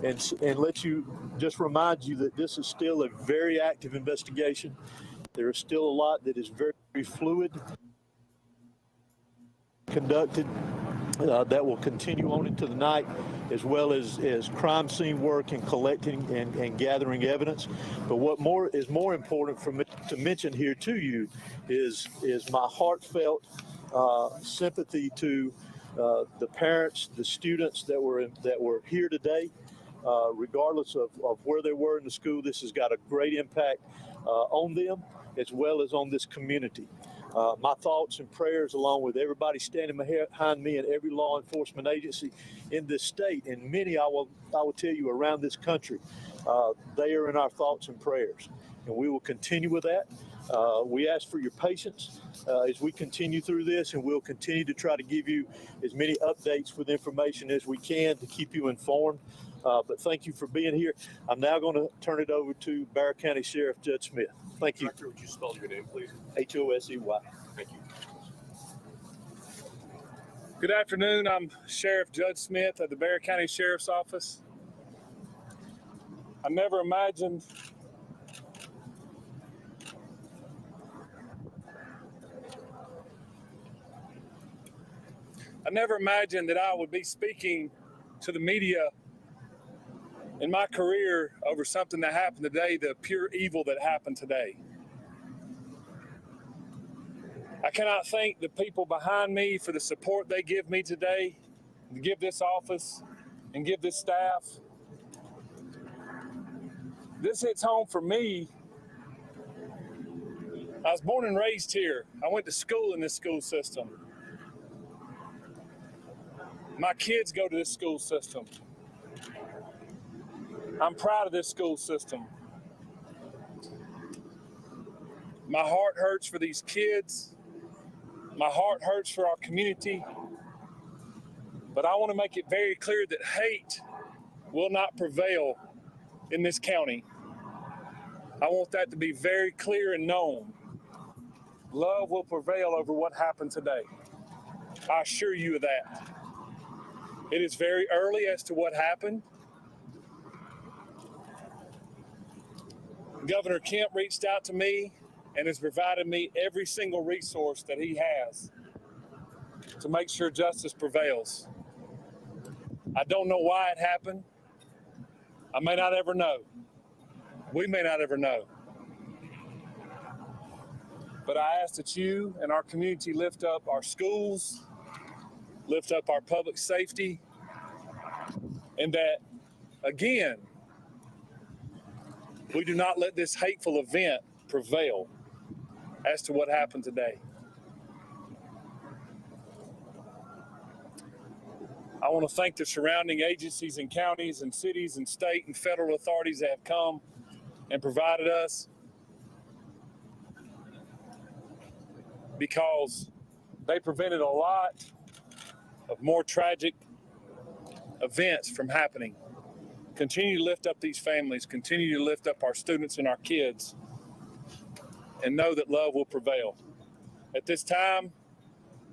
S16: and let you just remind you that this is still a very active investigation. There is still a lot that is very, very fluid, conducted, that will continue on into the night, as well as crime scene work and collecting and gathering evidence. But what is more important for me to mention here to you is my heartfelt sympathy to the parents, the students that were here today. Regardless of where they were in the school, this has got a great impact on them as well as on this community. My thoughts and prayers, along with everybody standing behind me and every law enforcement agency in this state, and many I will tell you around this country, they are in our thoughts and prayers, and we will continue with that. We ask for your patience as we continue through this, and we'll continue to try to give you as many updates with information as we can to keep you informed. But thank you for being here. I'm now going to turn it over to Bexar County Sheriff Judd Smith. Thank you.
S2: Director, would you spell your name, please?
S16: H-O-S-E-Y.
S2: Thank you.
S17: Good afternoon. I'm Sheriff Judd Smith at the Bexar County Sheriff's Office. I never imagined that I would be speaking to the media in my career over something that happened today, the pure evil that happened today. I cannot thank the people behind me for the support they give me today, to give this office and give this staff. This hits home for me. I was born and raised here. I went to school in this school system. My kids go to this school system. I'm proud of this school system. My heart hurts for these kids. My heart hurts for our community. But I want to make it very clear that hate will not prevail in this county. I want that to be very clear and known. Love will prevail over what happened today. I assure you of that. It is very early as to what happened. Governor Kemp reached out to me and has provided me every single resource that he has to make sure justice prevails. I don't know why it happened. I may not ever know. We may not ever know. But I ask that you and our community lift up our schools, lift up our public safety, and that, again, we do not let this hateful event prevail as to what happened today. I want to thank the surrounding agencies and counties and cities and state and federal authorities that have come and provided us, because they prevented a lot of more tragic events from happening. continue to lift up these families, continue to lift up our students and our kids, and know that love will prevail. At this time,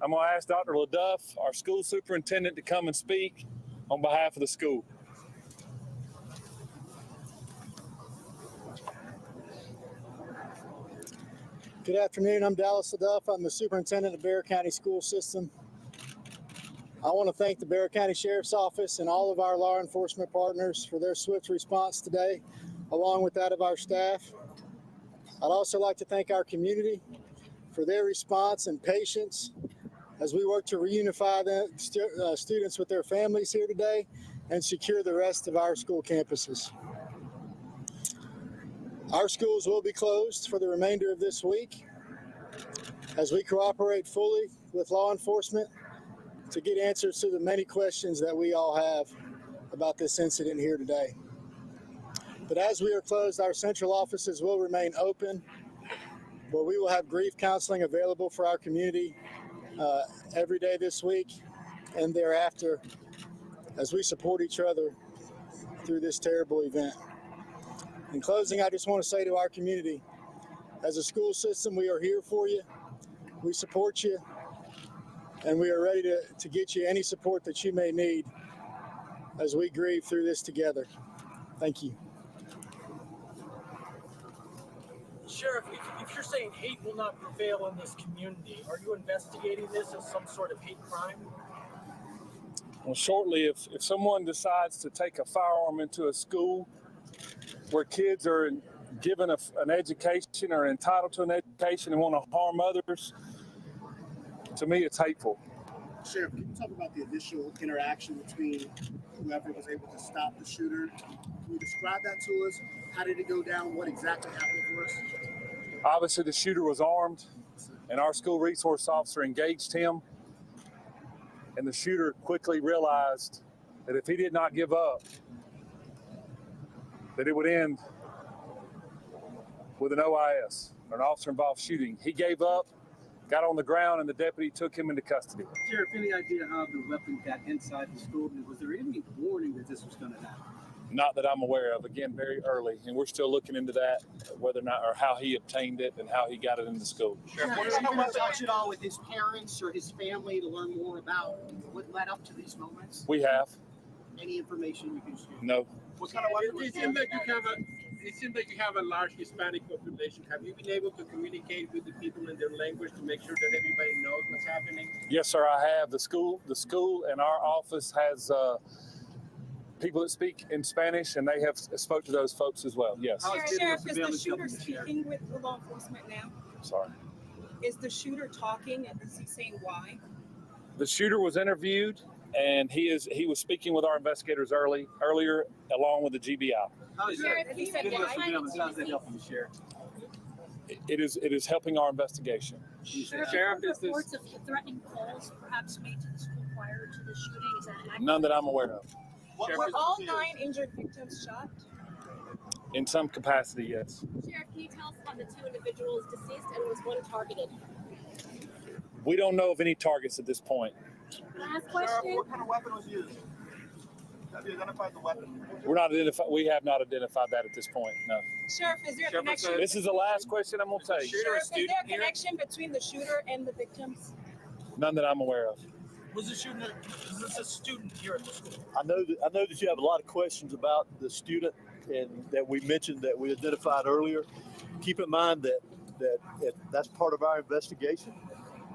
S17: I'm going to ask Dr. LaDuff, our school superintendent, to come and speak on behalf of the school.
S2: Good afternoon. I'm Dallas LaDuff. I'm the superintendent of Barrow County School System. I want to thank the Barrow County Sheriff's Office and all of our law enforcement partners for their swift response today, along with that of our staff. I'd also like to thank our community for their response and patience as we work to reunify the students with their families here today and secure the rest of our school campuses. Our schools will be closed for the remainder of this week as we cooperate fully with law enforcement to get answers to the many questions that we all have about this incident here today. But as we are closed, our central offices will remain open, where we will have grief counseling available for our community every day this week and thereafter as we support each other through this terrible event. In closing, I just want to say to our community, as a school system, we are here for you, we support you, and we are ready to get you any support that you may need as we grieve through this together. Thank you.
S18: Sheriff, if you're saying hate will not prevail in this community, are you investigating this as some sort of hate crime?
S17: Well, shortly, if someone decides to take a firearm into a school where kids are given an education or entitled to an education and want to harm others, to me, it's hateful.
S18: Sheriff, can you talk about the initial interaction between whoever was able to stop the shooter? Can you describe that to us? How did it go down? What exactly happened for us?
S17: Obviously, the shooter was armed, and our school resource officer engaged him. And the shooter quickly realized that if he did not give up, that it would end with an OIS, or an officer-involved shooting. He gave up, got on the ground, and the deputy took him into custody.
S18: Sheriff, any idea how the weapon got inside the school? And was there any warning that this was going to happen?
S17: Not that I'm aware of. Again, very early, and we're still looking into that, whether or not, or how he obtained it and how he got it in the school.
S18: Sheriff, what are you going to touch at all with his parents or his family to learn more about what led up to these moments?
S17: We have.
S18: Any information you can share?
S17: No.
S18: What kind of weapon?
S19: It seems that you have a large Hispanic population. Have you been able to communicate with the people in their language to make sure that everybody knows what's happening?
S17: Yes, sir, I have. The school and our office has people that speak in Spanish, and they have spoke to those folks as well. Yes.
S20: Sheriff, is the shooter speaking with the law enforcement now?
S17: Sorry.
S20: Is the shooter talking, and is he saying why?
S17: The shooter was interviewed, and he was speaking with our investigators earlier, along with the GBI.
S20: Sheriff, he said why?
S18: How's that helping you, Sheriff?
S17: It is helping our investigation.
S20: Sheriff, is reports of threatening calls perhaps made to the school prior to the shooting? Is that accurate?
S17: None that I'm aware of.
S20: Were all 9 injured victims shot?
S17: In some capacity, yes.
S20: Sheriff, can you tell us about the 2 individuals deceased and was one targeted?
S17: We don't know of any targets at this point.
S20: Last question.
S18: What kind of weapon was used? Have you identified the weapon?
S17: We have not identified that at this point. No.
S20: Sheriff, is there a connection?
S17: This is the last question I'm going to take.
S20: Sheriff, is there a connection between the shooter and the victims?
S17: None that I'm aware of.
S18: Was this a student here at the school?
S16: I know that you have a lot of questions about the student and that we mentioned that we identified earlier. Keep in mind that's part of our investigation,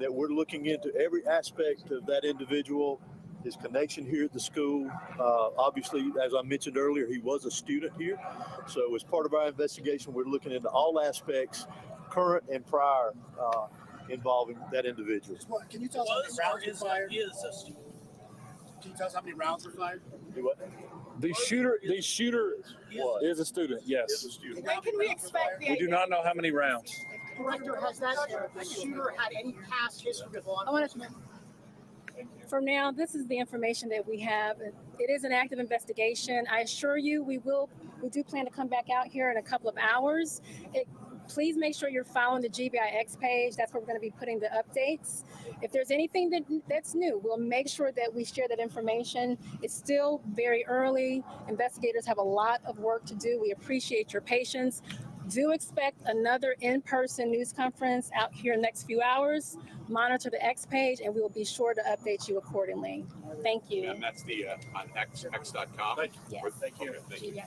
S16: that we're looking into every aspect of that individual, his connection here at the school. Obviously, as I mentioned earlier, he was a student here. So as part of our investigation, we're looking into all aspects, current and prior, involving that individual.
S18: Can you tell us how many rounds were fired? Can you tell us how many rounds were fired?
S17: The shooter is a student, yes.
S20: When can we expect the
S17: We do not know how many rounds.
S18: Director, has that shooter had any past history with law enforcement?
S20: For now, this is the information that we have. It is an active investigation. I assure you, we do plan to come back out here in a couple of hours.
S3: please make sure you're following the GBIX page. That's where we're going to be putting the updates. If there's anything that's new, we'll make sure that we share that information. It's still very early. Investigators have a lot of work to do. We appreciate your patience. Do expect another in-person news conference out here in the next few hours. Monitor the X page, and we will be sure to update you accordingly. Thank you.
S9: And that's the on x.com.
S3: Yes.
S9: Thank you. Thank you.
S3: Yeah.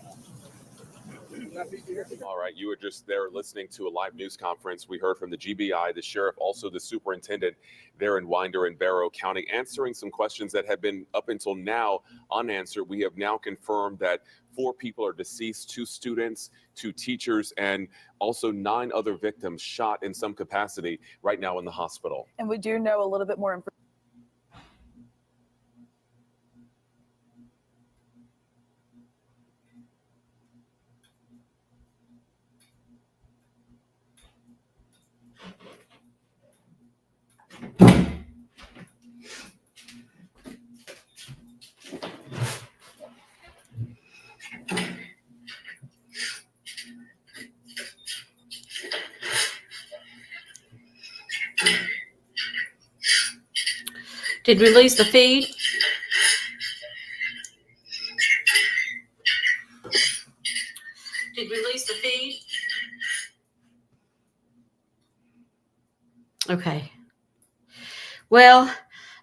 S9: All right, you were just there listening to a live news conference. We heard from the GBI, the sheriff, also the superintendent there in Winder and Barrow County, answering some questions that have been up until now unanswered. We have now confirmed that 4 people are deceased, 2 students, 2 teachers, and also 9 other victims shot in some capacity right now in the hospital.
S28: And we do know a little bit more information.
S11: Did we lose the feed? Did we lose the feed? Okay. Well,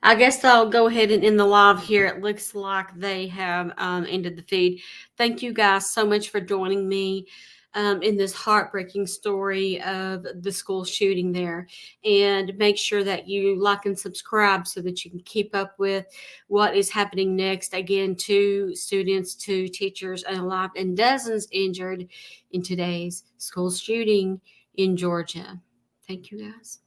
S11: I guess I'll go ahead and end the live here. It looks like they have ended the feed. Thank you guys so much for joining me in this heartbreaking story of the school shooting there. And make sure that you like and subscribe so that you can keep up with what is happening next. Again, 2 students, 2 teachers alive, and dozens injured in today's school shooting in Georgia. Thank you, guys.